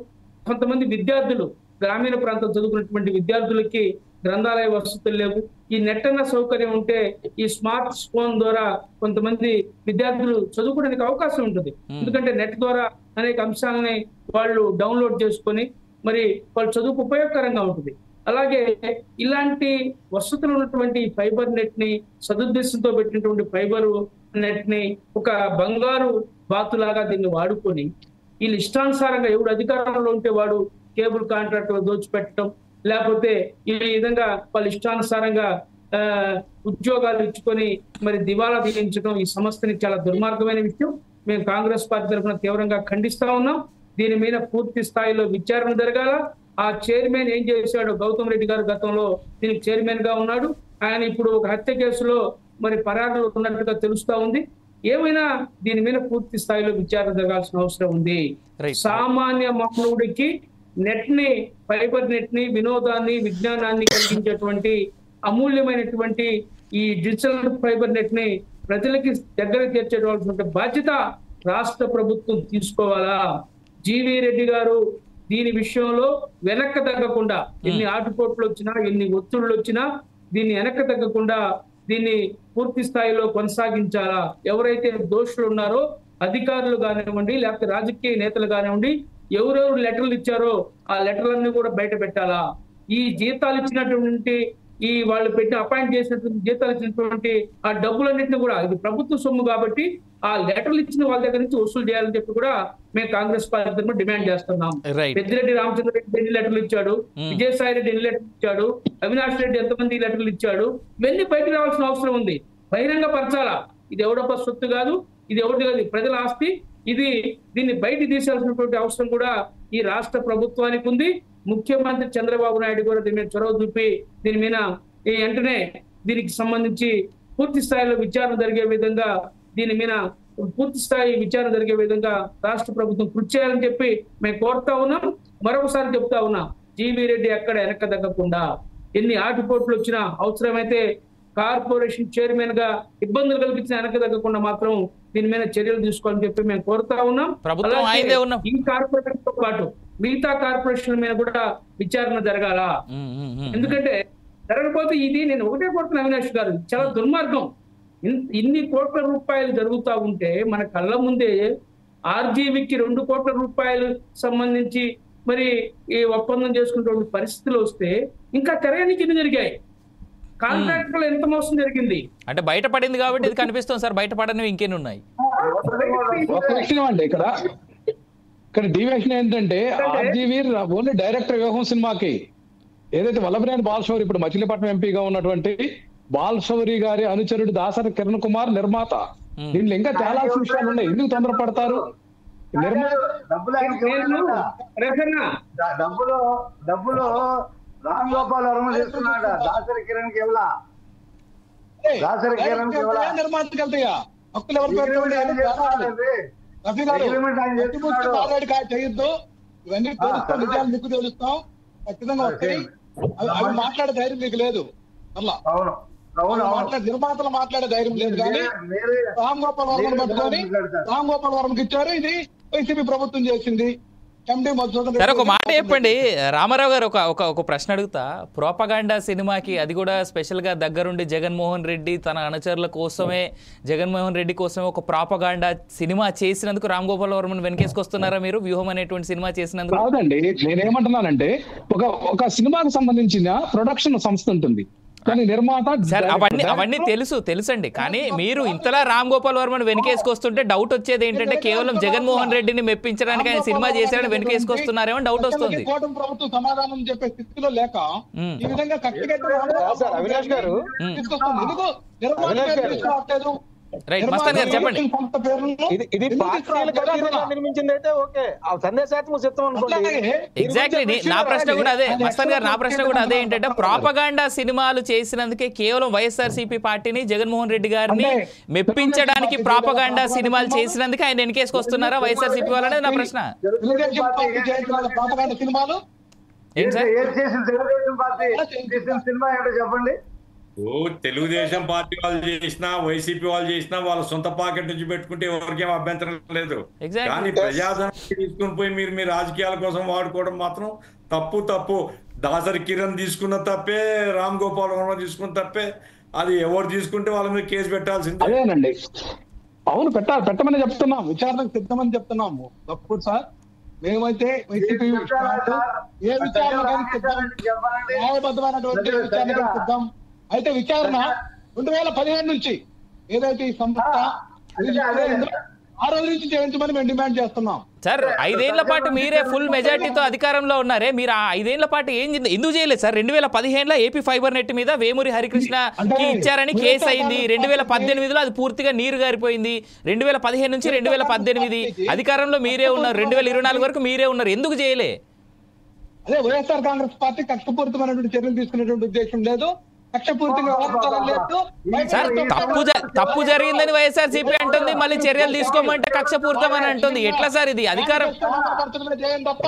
కొంతమంది విద్యార్థులు, గ్రామీణ ప్రాంతం చదువుకున్నటువంటి విద్యార్థులకి గ్రంథాలయ వసతులు లేవు. ఈ నెట్ అన్న సౌకర్యం ఉంటే ఈ స్మార్ట్ ఫోన్ ద్వారా కొంతమంది విద్యార్థులు చదువుకోవడానికి అవకాశం ఉంటుంది. ఎందుకంటే నెట్ ద్వారా అనేక అంశాలని వాళ్ళు డౌన్లోడ్ చేసుకొని మరి వాళ్ళ చదువుకు ఉపయోగకరంగా ఉంటుంది. అలాగే ఇలాంటి వసతులు ఉన్నటువంటి ఫైబర్ నెట్ ని, సదుద్దేశంతో పెట్టినటువంటి ఫైబర్ నెట్ ని ఒక బంగారు బాతులాగా దీన్ని వాడుకొని వీళ్ళు ఇష్టానుసారంగా ఎవడు అధికారంలో ఉంటే వాడు కేబుల్ కాంట్రాక్ట్ దోచిపెట్టడం, లేకపోతే ఈ విధంగా వాళ్ళ ఇష్టానుసారంగా ఉద్యోగాలు ఇచ్చుకొని మరి దివాలా తీయించడం ఈ సంస్థని చాలా దుర్మార్గమైన విషయం. మేము కాంగ్రెస్ పార్టీ తరఫున తీవ్రంగా ఖండిస్తా ఉన్నాం. దీని మీద పూర్తి స్థాయిలో విచారణ జరగాల. ఆ చైర్మన్ ఏం చేశాడు, గౌతమ్ రెడ్డి గారు గతంలో దీనికి చైర్మన్ గా ఉన్నాడు. ఆయన ఇప్పుడు ఒక హత్య కేసులో మరి పరారులో ఉన్నట్టుగా తెలుస్తా ఉంది. ఏమైనా దీని మీద పూర్తి స్థాయిలో విచారణ జరగాల్సిన అవసరం ఉంది. సామాన్య మానవుడికి నెట్ ని, ఫైబర్ నెట్ ని, వినోదాన్ని, విజ్ఞానాన్ని కలిగించేటువంటి అమూల్యమైనటువంటి ఈ డిజిటల్ ఫైబర్ నెట్ ని ప్రజలకి దగ్గర చేర్చేటువంటి బాధ్యత రాష్ట్ర ప్రభుత్వం తీసుకోవాలా. జీవీ రెడ్డి గారు దీని విషయంలో వెనక్కి తగ్గకుండా, ఎన్ని ఆటుపోట్లు వచ్చినా, ఎన్ని ఒత్తిళ్లు వచ్చినా దీన్ని వెనక్కి తగ్గకుండా దీన్ని పూర్తి స్థాయిలో కొనసాగించాలా. ఎవరైతే దోషులు ఉన్నారో అధికారులు కానివ్వండి, లేకపోతే రాజకీయ నేతలు కానివ్వండి, ఎవరెవరు లెటర్లు ఇచ్చారో ఆ లెటర్లన్నీ కూడా బయట పెట్టాలా. ఈ జీతాలు ఇచ్చినటువంటి, ఈ వాళ్ళు పెట్టి అపాయింట్ చేసినటువంటి జీతాలు ఇచ్చినటువంటి ఆ డబ్బులన్నింటినీ కూడా, ఇది ప్రభుత్వ సొమ్ము కాబట్టి ఆ లెటర్లు ఇచ్చిన వాళ్ళ దగ్గర నుంచి వసూలు చేయాలని చెప్పి కూడా మేము కాంగ్రెస్ పార్టీ డిమాండ్ చేస్తున్నాం. పెద్దిరెడ్డి రామచంద్ర రెడ్డి ఎన్ని లెటర్లు ఇచ్చాడు, విజయసాయి రెడ్డి ఎన్ని లెటర్లు ఇచ్చాడు, అవినాష్ రెడ్డి ఎంతమంది లెటర్లు ఇచ్చాడు, ఇవన్నీ బయటకు రావాల్సిన అవసరం ఉంది. బహిరంగ పరచాలా. ఇది ఎవడొక సొత్తు కాదు, ఇది ఎవరిది కాదు, ప్రజల ఆస్తి. దీన్ని బయట తీసాల్సినటువంటి అవసరం కూడా ఈ రాష్ట్ర ప్రభుత్వానికి ఉంది. ముఖ్యమంత్రి చంద్రబాబు నాయుడు కూడా దీని మీద చొరవ చూపి దీని మీద వెంటనే దీనికి సంబంధించి పూర్తి స్థాయిలో విచారణ జరిగే విధంగా, దీని మీద పూర్తి స్థాయి విచారణ జరిగే విధంగా రాష్ట్ర ప్రభుత్వం కృషి చేయాలని చెప్పి మేము కోరుతా ఉన్నాం. మరొకసారి చెప్తా ఉన్నాం, జీవీ రెడ్డి ఎక్కడ వెనక తగ్గకుండా, ఎన్ని ఆటుపోట్లు వచ్చినా, అవసరమైతే కార్పొరేషన్ చైర్మన్ గా ఇబ్బందులు కల్పించిన వెనక తగ్గకుండా మాత్రం దీని మీద చర్యలు తీసుకోవాలని చెప్పి మేము కోరుతా ఉన్నాం. ఈ కార్పొరేషన్ తో పాటు మిగతా కార్పొరేషన్ మీద కూడా విచారణ జరగాల. ఎందుకంటే జరగకపోతే ఇది, నేను ఒకటే కోరుతున్నా అవినాష్ గారు, చాలా దుర్మార్గం. ఇన్ని కోట్ల రూపాయలు జరుగుతూ ఉంటే మన కళ్ళ ముందే ఆర్జీవికి 2 కోట్ల రూపాయలు సంబంధించి మరి ఈ ఒప్పందం చేసుకునే పరిస్థితులు వస్తే ఇంకా తెరయనికి ఇన్ని జరిగాయి. కాంట్రాక్టర్లు ఎంత మోసం జరిగింది
అంటే బయటపడింది కాబట్టి ఇది కనిపిస్తుంది సార్. బయటపడనివి ఇంకేన్ని ఉన్నాయి?
ఒక విషయం అండి, ఇక్కడ డివియేషన్ ఏంటంటే ఆర్జీవి ఓన్లీ డైరెక్టర్ వ్యూహం సినిమాకి ఏదైతే వల్లభనేని బాలశౌరి, ఇప్పుడు మచిలీపట్నం ఎంపీగా ఉన్నటువంటి బాలశౌరి గారి అనుచరుడు దాసరి కిరణ్ కుమార్ నిర్మాత. దీంట్లో ఇంకా చాలా విషయాలు ఉన్నాయి. ఎందుకు తొందరపడతారు?
డబ్బులు రామ్ గోపాల్ వర్మ చేస్తున్నాడు. దాసరి కిరణ్ కేవలా
నిర్మాతకి వెళ్తాయా హక్కులు ఎవరు చేయొద్దు. ఇవన్నీ తెలుస్తాం, నిజాలు మీకు తెలుస్తాం, ఖచ్చితంగా వస్తాయి. అవి మాట్లాడే ధైర్యం మీకు లేదు. అలా నిర్మాతలు మాట్లాడే ధైర్యం లేదు. కానీ రామ్ గోపాల్ వర్మను పట్టుకొని రామ్ గోపాల్ వర్మకి ఇచ్చారు. ఇది వైసీపీ ప్రభుత్వం చేసింది.
సరే, ఒక మాట చెప్పండి రామారావు గారు. ఒక ప్రశ్న అడుగుతా. ప్రోపగాండా సినిమాకి, అది కూడా స్పెషల్ గా దగ్గరుండి జగన్మోహన్ రెడ్డి తన అనుచరుల కోసమే, జగన్మోహన్ రెడ్డి కోసమే ఒక ప్రోపగాండా సినిమా చేసినందుకు రామ్ గోపాల్ వర్మను వెనకేసుకొస్తున్నారా మీరు? వ్యూహం అనేటువంటి సినిమా చేసినందుకు?
కాదండి, నేనేమంటున్నానంటే ఒక సినిమాకి సంబంధించిన ప్రొడక్షన్ సంస్థ ఉంటుంది. కానీ నిర్మాత
సార్ అవన్నీ తెలుసండి. కానీ మీరు ఇంతలా రామ్ గోపాల్ వర్మను వెనకేసుకొస్తుంటే డౌట్ వచ్చేది ఏంటంటే కేవలం జగన్మోహన్ రెడ్డిని మెప్పించడానికి ఆయన సినిమా చేశారని వెనకేసుకొస్తున్నారేమో డౌట్ వస్తుంది.
కూటమి ప్రభుత్వం సమాధానం చెప్పే స్థితిలో లేక ఈ విధంగా
అవినాష్ గారు
రైట్ మస్తాన్ గారు చెప్పండి.
ఇది నిర్మించింది అయితే ఓకే, సందేశాత్మక చిత్రం అనుకోండి.
ఎగ్జాక్ట్లీ నా ప్రశ్న కూడా అదే మస్తాన్ గారు, నా ప్రశ్న కూడా అదే ఏంటంటే ప్రాపగాండా సినిమాలు చేసినందుకే కేవలం వైఎస్ఆర్సీపీ పార్టీని జగన్మోహన్ రెడ్డి గారిని మెప్పించడానికి ప్రాపగాండా సినిమాలు చేసినందుకే ఆయన వెనకేసుకొస్తున్నారా వైఎస్ఆర్సీపీ వాళ్ళనేది నా ప్రశ్న.
సినిమాలు
ఏంటి సార్
సినిమా ఏంటో చెప్పండి.
తెలుగుదేశం పార్టీ వాళ్ళు చేసినా వైసీపీ వాళ్ళు చేసినా వాళ్ళ సొంత పాకెట్ నుంచి పెట్టుకుంటే ఎవరికేం అభ్యంతరం లేదు. కానీ ప్రజాధనం తీసుకుని పోయి మీరు మీ రాజకీయాల కోసం వాడుకోవడం మాత్రం తప్పు. దాసరి కిరణ్ తీసుకున్న తప్పే, రామ్ గోపాల్ వర్మ తీసుకున్న తప్పే. అది ఎవరు తీసుకుంటే వాళ్ళ మీద కేసు పెట్టాల్సిందే.
అదేనండి, అవును పెట్టమని చెప్తున్నాం, విచారణకు సిద్ధమని చెప్తున్నాము. తప్పు సార్, మేమైతే వైసీపీ ఏ విచారణ న్యాయబద్ధమైనటువంటి విచారణ సిద్ధం. అయితే విచారణ 2015 నుంచి ఏదైతే ఈ సంస్థ ఆ రోజు నుంచి చేయించమని మేము డిమాండ్ చేస్తున్నాం.
సార్ 5 ఏళ్ల పాటు మీరే ఫుల్ మెజార్టీతో అధికారంలో ఉన్నారే, మీరు ఆ 5 ఏళ్ల పాటు ఎందుకు చేయలేదు సార్? 2015లో ఏపీ ఫైబర్ నెట్ మీద వేమూరి హరికృష్ణకి ఇచ్చారని కేసు అయింది. 2018లో అది పూర్తిగా నీరు గారిపోయింది. 2015 నుంచి 2018 అధికారంలో మీరే ఉన్నారు. 2024 వరకు మీరే ఉన్నారు. ఎందుకు చేయలే?
అదే వైఎస్ఆర్ కాంగ్రెస్ పార్టీ కక్షపూరితమైనటువంటి చర్యలు తీసుకునేటువంటి ఉద్దేశం లేదు.
సార్ తప్పు జరిగిందని వైఎస్ఆర్సీపీ అంటుంది, మళ్ళీ చర్యలు తీసుకోమంటే కక్షపూరితం అని అంటుంది. ఎట్లా సార్ ఇది అధికారం?
తప్ప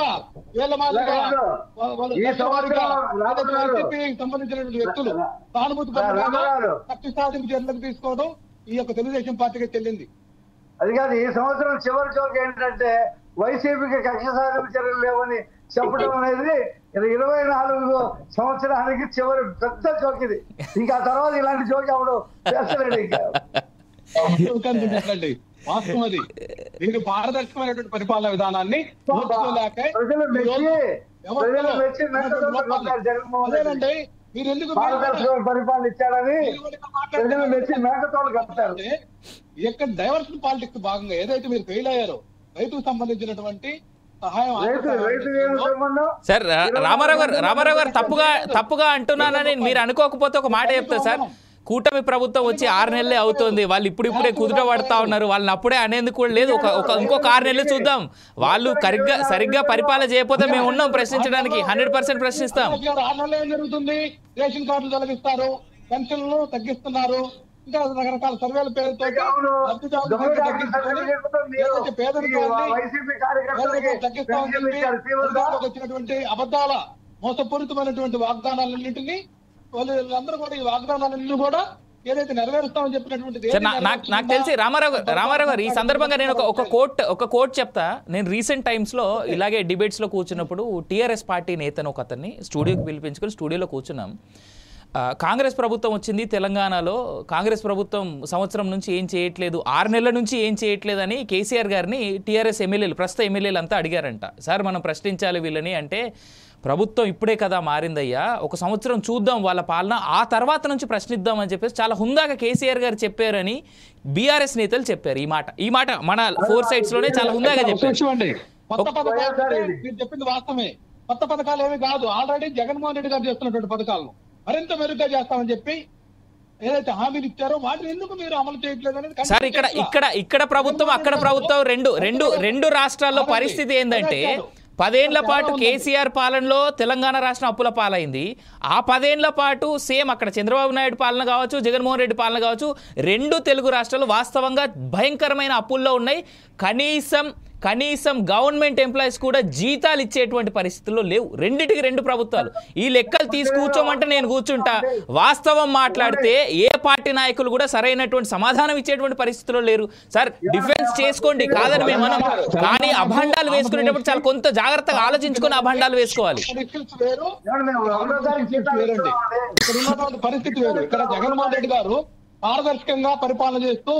సంబంధించినటువంటి వ్యక్తులు సానుభూతి కక్ష సాధింపు చర్యలకు తీసుకోవడం ఈ యొక్క తెలుగుదేశం పార్టీకి చెల్లింది.
అది కాదు, ఈ సంవత్సరం చివరి చోక ఏంటంటే వైసీపీకి కక్ష సాధింపు చర్యలు లేవని చెప్పడం అనేది 24 సంవత్సరానికి చివరి పెద్ద జోక్ ఇది. ఇంకా తర్వాత ఇలాంటి జోక్ ఎవడు చేస్తలేడు. ఇంకా
వాస్తవం అది. దీని పారదర్శకమైనటువంటి పరిపాలన విధానాన్ని మీరు ఎందుకు
పరిపాలన ఇచ్చారని ప్రజలు మెచ్చి మేకతోలు కట్టారు.
ఎక్కడ డైవర్షన్ పాలిటిక్స్ భాగంగా ఏదైతే మీరు ఫెయిల్ అయ్యారో రైతుకు సంబంధించినటువంటి
సార్ రామారావు గారు తప్పుగా అంటున్నానని మీరు అనుకోకపోతే ఒక మాట చెప్తా సార్. కూటమి ప్రభుత్వం వచ్చి 6 నెలలే అవుతుంది, వాళ్ళు ఇప్పుడిప్పుడే కుదుట పడతా ఉన్నారు. వాళ్ళని అప్పుడే అనేది కూడా లేదు. ఇంకొక 6 నెలలు చూద్దాం. వాళ్ళు సరిగ్గా పరిపాలన చేయకపోతే మేము ఉన్నాం ప్రశ్నించడానికి. 100% ప్రశ్నిస్తాం.
6 నెలలు ఏం జరుగుతుంది? రేషన్ కార్డులు తొలగిస్తారు, పెన్షన్లు తగ్గిస్తున్నారు, ఇంకా రకరకాల సర్వేల పేరుతో వచ్చినటువంటి అబద్ధాల మోసపూరితమైనటువంటి వాగ్దానాలన్నింటినీ వాళ్ళందరూ కూడా ఈ వాగ్దానాలన్నీ కూడా ఏదైతే నెరవేరుస్తామని చెప్పినటువంటి
నాకు తెలిసి రామారావు గారు ఈ సందర్భంగా నేను ఒక కోట్ చెప్తా. నేను రీసెంట్ టైమ్స్ లో ఇలాగే డిబేట్స్ లో కూర్చున్నప్పుడు టీఆర్ఎస్ పార్టీ నేతను ఒక అతన్ని స్టూడియోకి పిలిపించుకొని స్టూడియోలో కూర్చున్నాం. కాంగ్రెస్ ప్రభుత్వం వచ్చింది తెలంగాణలో, కాంగ్రెస్ ప్రభుత్వం సంవత్సరం నుంచి ఏం చేయట్లేదు, 6 నెలల నుంచి ఏం చేయట్లేదు అని కేసీఆర్ గారిని టీఆర్ఎస్ ఎమ్మెల్యేలు, ప్రస్తుత ఎమ్మెల్యేలు అంతా అడిగారంట. సార్ మనం ప్రశ్నించాలి వీళ్ళని అంటే, ప్రభుత్వం ఇప్పుడే కదా మారిందయ్యా, ఒక సంవత్సరం చూద్దాం వాళ్ళ పాలన, ఆ తర్వాత నుంచి ప్రశ్నిద్దాం అని చెప్పేసి చాలా హుందాగా కేసీఆర్ గారు చెప్పారని బీఆర్ఎస్ నేతలు చెప్పారు. ఈ మాట మన 4 సైడ్స్ లోనే చాలా హుందాగా చెప్పారు.
చెప్పింది వాస్తవమే. కొత్త పథకాలు ఏమి కాదు, ఆల్రెడీ జగన్మోహన్ రెడ్డి గారు చేస్తున్నటువంటి పథకాలను మరింత మెరుగ్గా చేస్తామని చెప్పి ఏదైతే హామీలు ఇచ్చారో వాటిని ఎందుకు మీరు అమలు చేయట్లేదు అనేది
సార్. ఇక్కడ ప్రభుత్వం అక్కడ ప్రభుత్వం రెండు రాష్ట్రాల్లో పరిస్థితి ఏంటంటే 10 ఏళ్ల పాటు కేసీఆర్ పాలనలో తెలంగాణ రాష్ట్రం అప్పుల పాలైంది. ఆ 10 ఏళ్ల పాటు సేమ్ అక్కడ చంద్రబాబు నాయుడు పాలన కావచ్చు, జగన్మోహన్ రెడ్డి పాలన కావచ్చు, 2 తెలుగు రాష్ట్రాలు వాస్తవంగా భయంకరమైన అప్పుల్లో ఉన్నాయి. కనీసం గవర్నమెంట్ ఎంప్లాయీస్ కూడా జీతాలు ఇచ్చేటువంటి పరిస్థితుల్లో లేవు. 2 ప్రభుత్వాలు. ఈ లెక్కలు తీసి కూర్చోమంటే నేను కూర్చుంటా. వాస్తవం మాట్లాడితే ఏ పార్టీ నాయకులు కూడా సరైనటువంటి సమాధానం ఇచ్చేటువంటి పరిస్థితుల్లో లేరు. సార్ డిఫెన్స్ చేసుకోండి కాదని మేము మనం, కానీ అభండాలు వేసుకునేటప్పుడు చాలా కొంత జాగ్రత్తగా ఆలోచించుకొని అభండాలు వేసుకోవాలి.
పరిస్థితి వేరు. ఇక్కడ జగన్మోహన్ రెడ్డి గారు పారదర్శకంగా పరిపాలన చేస్తూ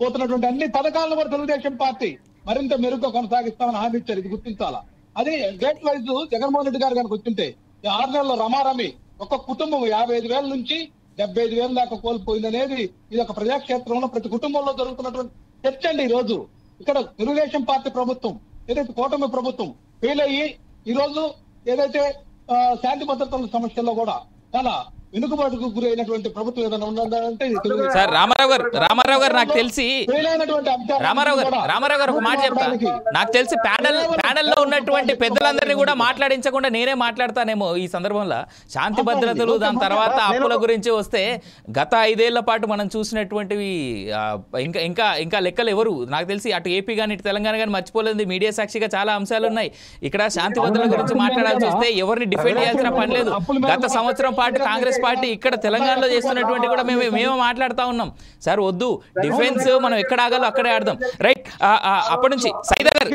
పోతున్నటువంటి అన్ని పథకాలను కూడా తెలుగుదేశం పార్టీ మరింత మెరుగ్గా కొనసాగిస్తామని హామీ ఇచ్చారు. ఇది గుర్తించాలా. అది గేట్ వైజ్ జగన్మోహన్ రెడ్డి గారు కనుక వచ్చింటే 6 నెలల్లో రమారమి ఒక కుటుంబం 55,000 నుంచి 75,000 దాకా కోల్పోయింది అనేది ఇది ఒక ప్రజాక్షేత్రంలో ప్రతి కుటుంబంలో జరుగుతున్నటువంటి చర్చ అండి. ఈ రోజు ఇక్కడ తెలుగుదేశం పార్టీ ప్రభుత్వం ఏదైతే కూటమి ప్రభుత్వం ఫెయిల్ అయ్యి ఈ రోజు ఏదైతే శాంతి భద్రతల సమస్యల్లో కూడా చాలా వెనుకబాటుకు గురైనటువంటి ప్రభుత్వం ఏదైనా ఉన్నదంటే
సార్ రామారావు గారు నాకు తెలిసి రామారావు గారు ఒక మాట చెప్తా. నాకు తెలిసి ప్యానెల్లో ఉన్నటువంటి పెద్దలందరినీ కూడా మాట్లాడించకుండా నేనే మాట్లాడతానేమో ఈ సందర్భంలో. శాంతి భద్రతలు దాని తర్వాత అప్పుల గురించి వస్తే గత 5 ఏళ్ల పాటు మనం చూసినటువంటివి ఇంకా లెక్కలు ఎవరు నాకు తెలిసి అటు ఏపీ కానీ ఇటు తెలంగాణ కానీ మర్చిపోలేదు. మీడియా సాక్షిగా చాలా అంశాలు ఉన్నాయి. ఇక్కడ శాంతి భద్రతల గురించి మాట్లాడాల్సి వస్తే ఎవరిని డిఫెండ్ చేయాల్సిన పని లేదు. గత సంవత్సరం పాటు కాంగ్రెస్ పార్టీ ఇక్కడ తెలంగాణలో చేస్తున్నటువంటి కూడా మేమే మాట్లాడుతూ ఉన్నాం. సార్ వద్దు, డిఫెన్స్ మనం ఎక్కడ ఆగాలో అక్కడే ఆడదాం. రైట్, అప్పటి నుంచి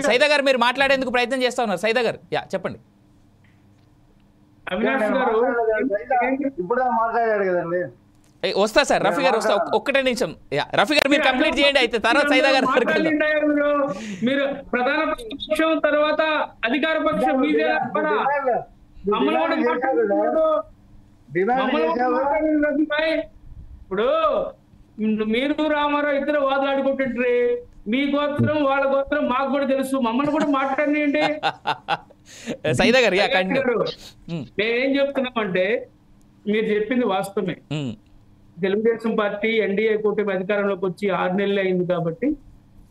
సైదా గారు మీరు మాట్లాడేందుకు ప్రయత్నం చేస్తా ఉన్నారు. సైదా గారు చెప్పండి.
ఇప్పుడు మాట్లాడాడు కదండి.
వస్తా సార్, రఫీ గారు వస్తా, ఒక్కటే నిమిషం. రఫీ గారు మీరు కంప్లీట్ చేయండి, అయితే తర్వాత సైదా గారు.
మీరు ప్రధాన పక్షం తర్వాత అధికార పక్షం మీదే. ఇప్పుడు మీరు రామారావు ఇద్దరు వాదులాడుకుంటుంటే మీ గోత్రం వాళ్ళ గోత్రం మాకు కూడా తెలుసు, మమ్మల్ని కూడా మాట్లాడినండి.
సైదా గారు
మేమేం చెప్తున్నామంటే మీరు చెప్పింది వాస్తవమే. తెలుగుదేశం పార్టీ ఎన్డీఏ కూటమి అధికారంలోకి వచ్చి 6 నెలలు అయింది కాబట్టి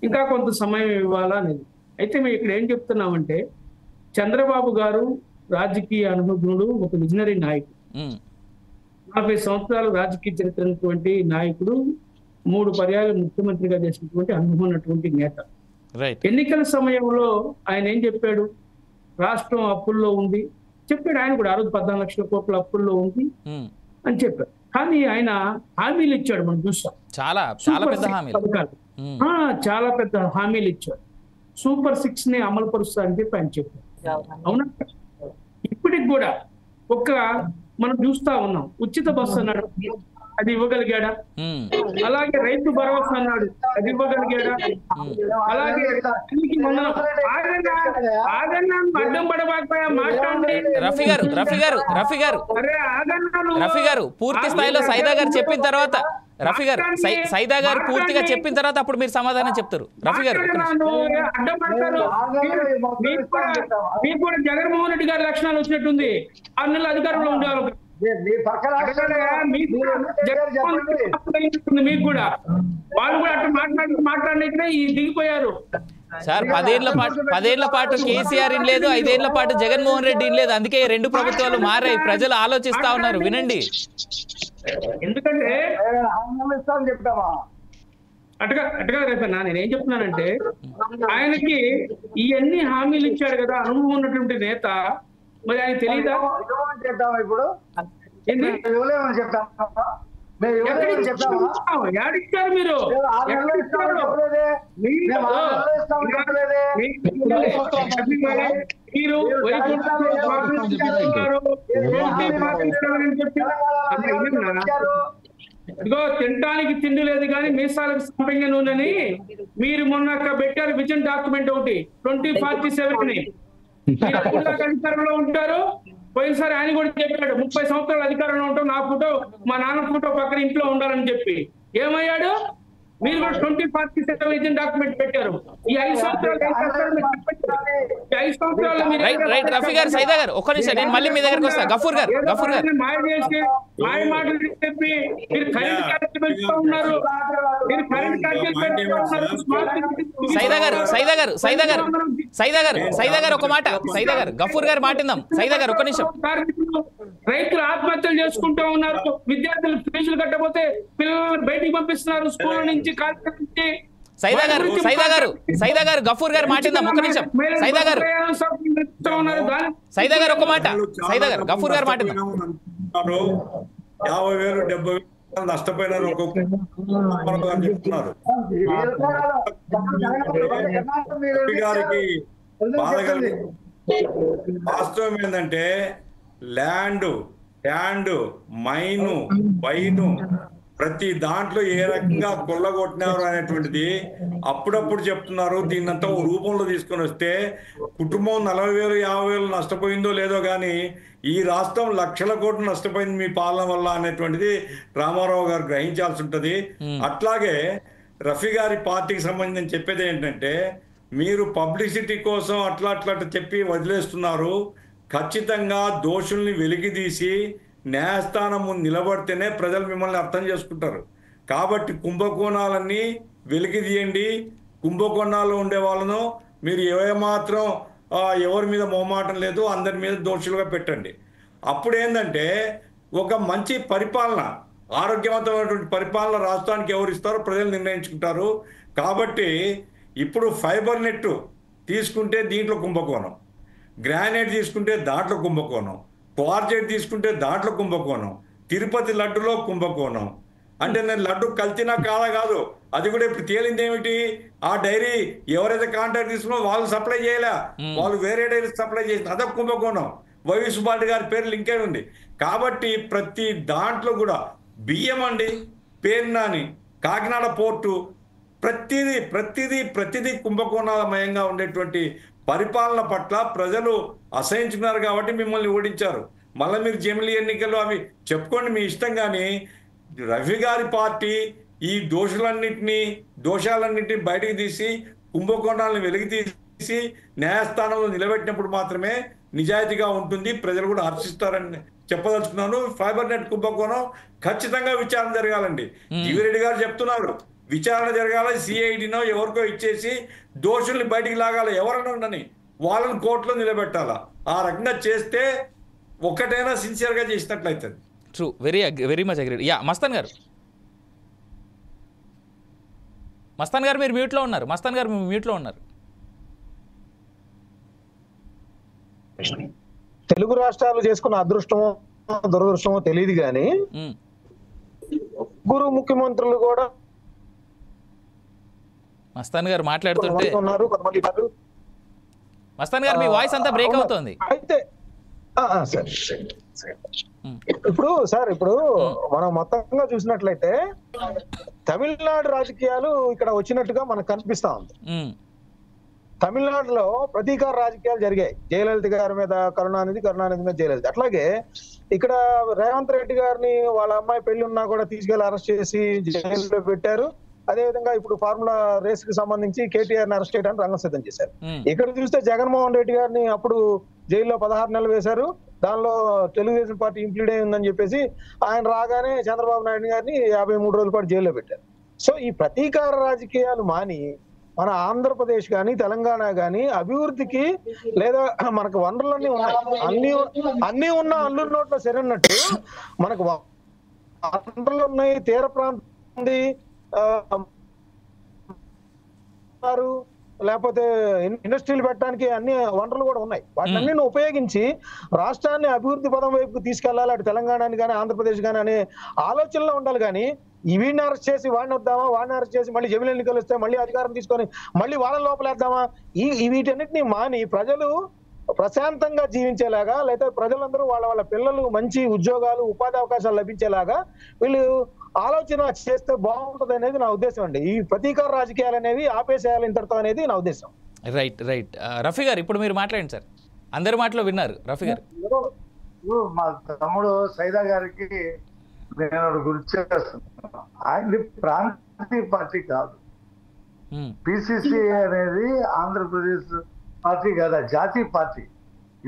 ఇంకా కొంత సమయం ఇవ్వాలా అనేది. అయితే మేము ఇక్కడ ఏం చెప్తున్నామంటే చంద్రబాబు గారు రాజకీయ అనుభవజ్ఞుడు, ఒక విజనరీ నాయకుడు, 40 సంవత్సరాలు రాజకీయ చరిత్ర ఉన్నటువంటి నాయకుడు, 3 పర్యాలు ముఖ్యమంత్రిగా చేసినటువంటి అనుభవం ఉన్నటువంటి నేత. ఎన్నికల సమయంలో ఆయన ఏం చెప్పాడు? రాష్ట్రం అప్పుల్లో ఉంది చెప్పాడు. ఆయన కూడా 14 లక్షల కోట్ల అప్పుల్లో ఉంది అని చెప్పాడు. కానీ ఆయన హామీలు ఇచ్చాడు, మనం చూస్తాం. చాలా పెద్ద హామీలు ఇచ్చాడు. సూపర్ 6 ని అమలు పరుస్తారని చెప్పి ఆయన చెప్పాడు. అవునా? ఇప్పటికి కూడా మనం చూస్తా ఉన్నాం. ఉచిత బస్సు అన్నాడు, అది ఇవ్వగలిగాడా? అలాగే రైతు భరోసా అన్నాడు, అది ఇవ్వగలిగాడా? అలాగే అడ్డం పడబాకపోయా మాట్లాడండి.
రఫీ గారు పూర్తి స్థాయిలో సైదా గారు చెప్పిన తర్వాత, రఫీ గారు సైదా గారు పూర్తిగా చెప్పిన తర్వాత అప్పుడు మీరు సమాధానం చెప్తారు. రఫీ గారు
అడ్డం పడతారు. మీకు కూడా జగన్మోహన్ రెడ్డి గారి లక్షణాలు వచ్చినట్టుంది. 6 నెలల అధికారంలో ఉండాలి. మీకు కూడా వాళ్ళు కూడా అట్లా మాట్లాడినట్లే దిగిపోయారు.
సార్ 10 ఏళ్ల పాటు కేసీఆర్ ఇన్ లేదు, 5 ఏళ్ల పాటు జగన్మోహన్ రెడ్డి ఇన్ లేదు. అందుకే 2 ప్రభుత్వాలు మారాయి. ప్రజలు ఆలోచిస్తా ఉన్నారు, వినండి.
ఎందుకంటే అటుగా రేపన్నా నేనేం చెప్తున్నానంటే ఆయనకి ఇవన్నీ హామీలు ఇచ్చాడు కదా, అనుభవం ఉన్నటువంటి నేత. మరి ఆయన తెలీదా? ఇప్పుడు ఏడిచ్చారు మీరు? ఇదిగో తినడానికి తిండి లేదు కానీ మీసాలకు సంపంగ నూనెని మీరు మొన్న పెట్టారు విజన్ డాక్యుమెంట్ ఒకటి 2047 అధికారంలో ఉంటారు. పోయినసారి ఆయన కూడా చెప్పాడు 30 సంవత్సరాలు అధికారంలో ఉంటాం, నా ఫోటో మా నాన్న ఫోటో పక్కన ఇంట్లో ఉండాలని చెప్పి. ఏమయ్యాడు? మీరు కూడా 2047 విజన్ డాక్యుమెంట్ పెట్టారు. ఈ 5 సంవత్సరాలు
రఫీ గారు, సైదా గారు ఒక్క నిమిషం, నేను మళ్ళీ మీ దగ్గరకు వస్తా. గఫూర్ గారు
మాయ చేసి మాయ మాటలు చెప్పి మీరు కరెంట్ ఛార్జీలు పెంచుతూ ఉన్నారు.
సైదా గారు ఒక మాట. సైదా గారు గఫూర్ గారు మాటిందాం. సైదా గారు ఒక్క నిమిషం.
రైతులు ఆత్మహత్యలు చేసుకుంటూ ఉన్నారు. విద్యార్థులు ఫీజులు కట్టకపోతే పిల్లలు బయటికి పంపిస్తున్నారు స్కూల్ నుంచి, కాలేజీ నుంచి.
సైదా గారు గఫూర్ గారు మాటిందాం ఒక్క నిమిషం. సైదా గారు ఒక మాట. సైదా గారు గఫూర్ గారు మాటిందాం.
50,000 70,000 నష్టపోయినారు చెప్తున్నారు. గారికి బాధ కలిగి వాస్తవం ఏంటంటే ల్యాండ్ మైను వైను ప్రతి దాంట్లో ఏ రకంగా కొల్లగొట్టినారు అనేటువంటిది అప్పుడప్పుడు చెప్తున్నారు. దీన్నంతా ఓ రూపంలో తీసుకొని వస్తే కుటుంబం 40,000 50,000 నష్టపోయిందో లేదో కానీ ఈ రాష్ట్రం లక్షల కోట్లు నష్టపోయింది మీ పాలన వల్ల అనేటువంటిది రామారావు గారు గ్రహించాల్సి ఉంటుంది. అట్లాగే రఫీ గారి పార్టీకి సంబంధించి చెప్పేది ఏంటంటే, మీరు పబ్లిసిటీ కోసం అట్లా చెప్పి వదిలేస్తున్నారు. ఖచ్చితంగా దోషుల్ని వెలికితీసి న్యాయస్థానం ముందు నిలబడితేనే ప్రజలు మిమ్మల్ని అర్థం చేసుకుంటారు. కాబట్టి కుంభకోణాలన్నీ వెలికి తీయండి. కుంభకోణాల్లో ఉండే వాళ్ళను మీరు ఏమాత్రం ఎవరి మీద మొహమాటం లేదు, అందరి మీద దోషులుగా పెట్టండి. అప్పుడు ఏంటంటే ఒక మంచి పరిపాలన, ఆరోగ్యవంతమైనటువంటి పరిపాలన రాష్ట్రానికి ఎవరు ఇస్తారో ప్రజలు నిర్ణయించుకుంటారు. కాబట్టి ఇప్పుడు ఫైబర్ నెట్ తీసుకుంటే దీంట్లో కుంభకోణం, గ్రానైట్ తీసుకుంటే దాంట్లో కుంభకోణం, క్వార్జెట్ తీసుకుంటే దాంట్లో కుంభకోణం, తిరుపతి లడ్డులో కుంభకోణం. అంటే నేను లడ్డు కల్తీనా కాదు, అది కూడా ఇప్పుడు తేలింది ఏమిటి, ఆ డైరీ ఎవరైతే కాంట్రాక్ట్ తీసుకున్నో వాళ్ళు సప్లై చేయలే, వాళ్ళు వేరే డైరీ సప్లై చేసిన, అదొక కుంభకోణం. వైవి సుబ్బారెడ్డి గారి పేరు లింకే ఉంది. కాబట్టి ప్రతి దాంట్లో కూడా బియ్యం అండి, పేర్నాని, కాకినాడ పోర్టు, ప్రతిదీ కుంభకోణాలమయంగా ఉండేటువంటి పరిపాలన పట్ల ప్రజలు అసహించుకున్నారు కాబట్టి మిమ్మల్ని ఓడించారు. మళ్ళీ మీరు జమిలీ ఎన్నికలు అవి చెప్పుకోండి మీ ఇష్టం. కానీ రఫీ గారి పార్టీ ఈ దోషాలన్నింటినీ బయటకు తీసి కుంభకోణాలను వెలికి తీసి న్యాయస్థానంలో నిలబెట్టినప్పుడు మాత్రమే నిజాయితీగా ఉంటుంది, ప్రజలు కూడా హర్షిస్తారని చెప్పదలుచుకున్నాను. ఫైబర్ నెట్ కుంభకోణం ఖచ్చితంగా విచారణ జరగాలండి. జీవిరెడ్డి గారు చెప్తున్నారు విచారణ జరగాలి, సిఐడినో ఎవరికో ఇచ్చేసి దోషుల్ని బయటికి లాగాలి, ఎవరైనా ఉండని వాళ్ళని కోర్టులో నిలబెట్టాలా. ఆ రకంగా చేస్తే ఒక్కటైనా సిన్సియర్గా చేసినట్లయితుంది.
True, very much agreed. Yeah, Mastan గారు మీరు మ్యూట్లో ఉన్నారు.
తెలుగు రాష్ట్రాలు చేసుకున్న అదృష్టమో దురదృష్టమో తెలియదు కానీ ముగ్గురు ముఖ్యమంత్రులు కూడా
మస్తాన్ గారు మాట్లాడుతుంటే
ఉన్నారు. కొంతమంది
మస్తాన్ గారు మీ వాయిస్ అంతా బ్రేక్ అవుతోంది.
అయితే ఇప్పుడు మనం మొత్తంగా చూసినట్లయితే తమిళనాడు రాజకీయాలు ఇక్కడ వచ్చినట్టుగా మనకు కనిపిస్తా ఉంది. తమిళనాడులో ప్రతీకార రాజకీయాలు జరిగాయి. జయలలిత గారి మీద కరుణానిధి మీద జయలలిత. అట్లాగే ఇక్కడ రేవంత్ రెడ్డి గారిని వాళ్ళ అమ్మాయి పెళ్లి ఉన్నా కూడా తీసుకెళ్లి అరెస్ట్ చేసి జైల్లో పెట్టారు. అదేవిధంగా ఇప్పుడు ఫార్ములా రేస్ కి సంబంధించి కేటీఆర్ అరెస్ట్ చేయడానికి రంగం సిద్ధం చేశారు. ఇక్కడ చూస్తే జగన్మోహన్ రెడ్డి గారిని అప్పుడు జైల్లో 16 నెలలు వేశారు. దానిలో తెలుగుదేశం పార్టీ ఇంప్లీడ్ అయి ఉందని చెప్పేసి ఆయన రాగానే చంద్రబాబు నాయుడు గారిని 53 రోజుల పాటు జైల్లో పెట్టారు. సో ఈ ప్రతీకార రాజకీయాలు మాని మన ఆంధ్రప్రదేశ్ కానీ తెలంగాణ కానీ అభివృద్ధికి, లేదా మనకు వనరులన్నీ ఉన్నాయి, అన్ని ఉన్న అల్లుడి నోట్లో సరైనట్టు మనకు వనరులు ఉన్నాయి, తీర ప్రాంతం ఉంది, లేకపోతే ఇండస్ట్రీలు పెట్టడానికి అన్ని వనరులు కూడా ఉన్నాయి. వాటిని ఉపయోగించి రాష్ట్రాన్ని అభివృద్ధి పదం వైపుకు తీసుకెళ్లాలి, అటు తెలంగాణని కానీ ఆంధ్రప్రదేశ్ కానీ అనే ఆలోచనలో ఉండాలి. కానీ వీడిని అరెస్ట్ చేసి వాడిని వద్దామా, వాడిని అరెస్ట్ చేసి మళ్ళీ జమిలీ ఎన్నికలు వస్తే మళ్ళీ అధికారం తీసుకొని మళ్ళీ వాళ్ళ లోపలేద్దామా, వీటన్నిటిని మాని ప్రజలు ప్రశాంతంగా జీవించేలాగా, లేదా ప్రజలందరూ వాళ్ళ పిల్లలు మంచి ఉద్యోగాలు ఉపాధి అవకాశాలు లభించేలాగా వీళ్ళు ఆలోచన చేస్తే బాగుంటది అనేది నా ఉద్దేశం అండి. ఈ ప్రతీకార రాజకీయాలు అనేవి ఆపేసేయాలి ఇంతటితో అనేది నా ఉద్దేశం.
రైట్. రఫీ గారు ఇప్పుడు మీరు మాట్లాడండి సార్, అందరి మాటలో విన్నారు. రఫీ గారు,
మా తమ్ముడు సైదా గారికి నేను గుర్తు చేస్తున్నాను, ఆయన ప్రాంతీయ పార్టీ కాదు. పిసిసి అనేది ఆంధ్రప్రదేశ్ పార్టీ కాదు, జాతీయ పార్టీ.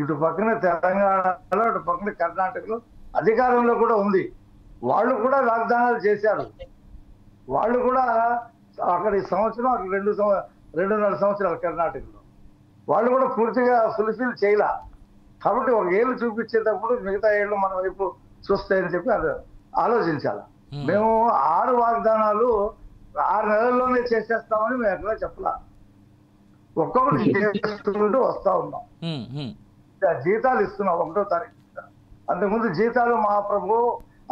ఇటు పక్కన తెలంగాణలో, ఇటు పక్కన కర్ణాటకలో అధికారంలో కూడా ఉంది. వాళ్ళు కూడా వాగ్దానాలు చేశారు. వాళ్ళు కూడా అక్కడ ఈ సంవత్సరం, అక్కడ 2.5 సంవత్సరాలు కర్ణాటకలో వాళ్ళు కూడా పూర్తిగా ఫుల్ఫిల్ చేయలే. కాబట్టి ఒక ఏళ్ళు చూపించేటప్పుడు మిగతా ఏళ్ళు మన వైపు చూస్తాయని చెప్పి అది ఆలోచించాలి. మేము 6 వాగ్దానాలు 6 నెలల్లోనే చేసేస్తామని మేము ఎక్కడా చెప్పలా. ఒక్కొక్కటి చేసుకుంటూ వస్తా ఉన్నాం. జీతాలు ఇస్తున్నాం 1వ తారీఖు. అంతకుముందు జీతాలు మహాప్రభు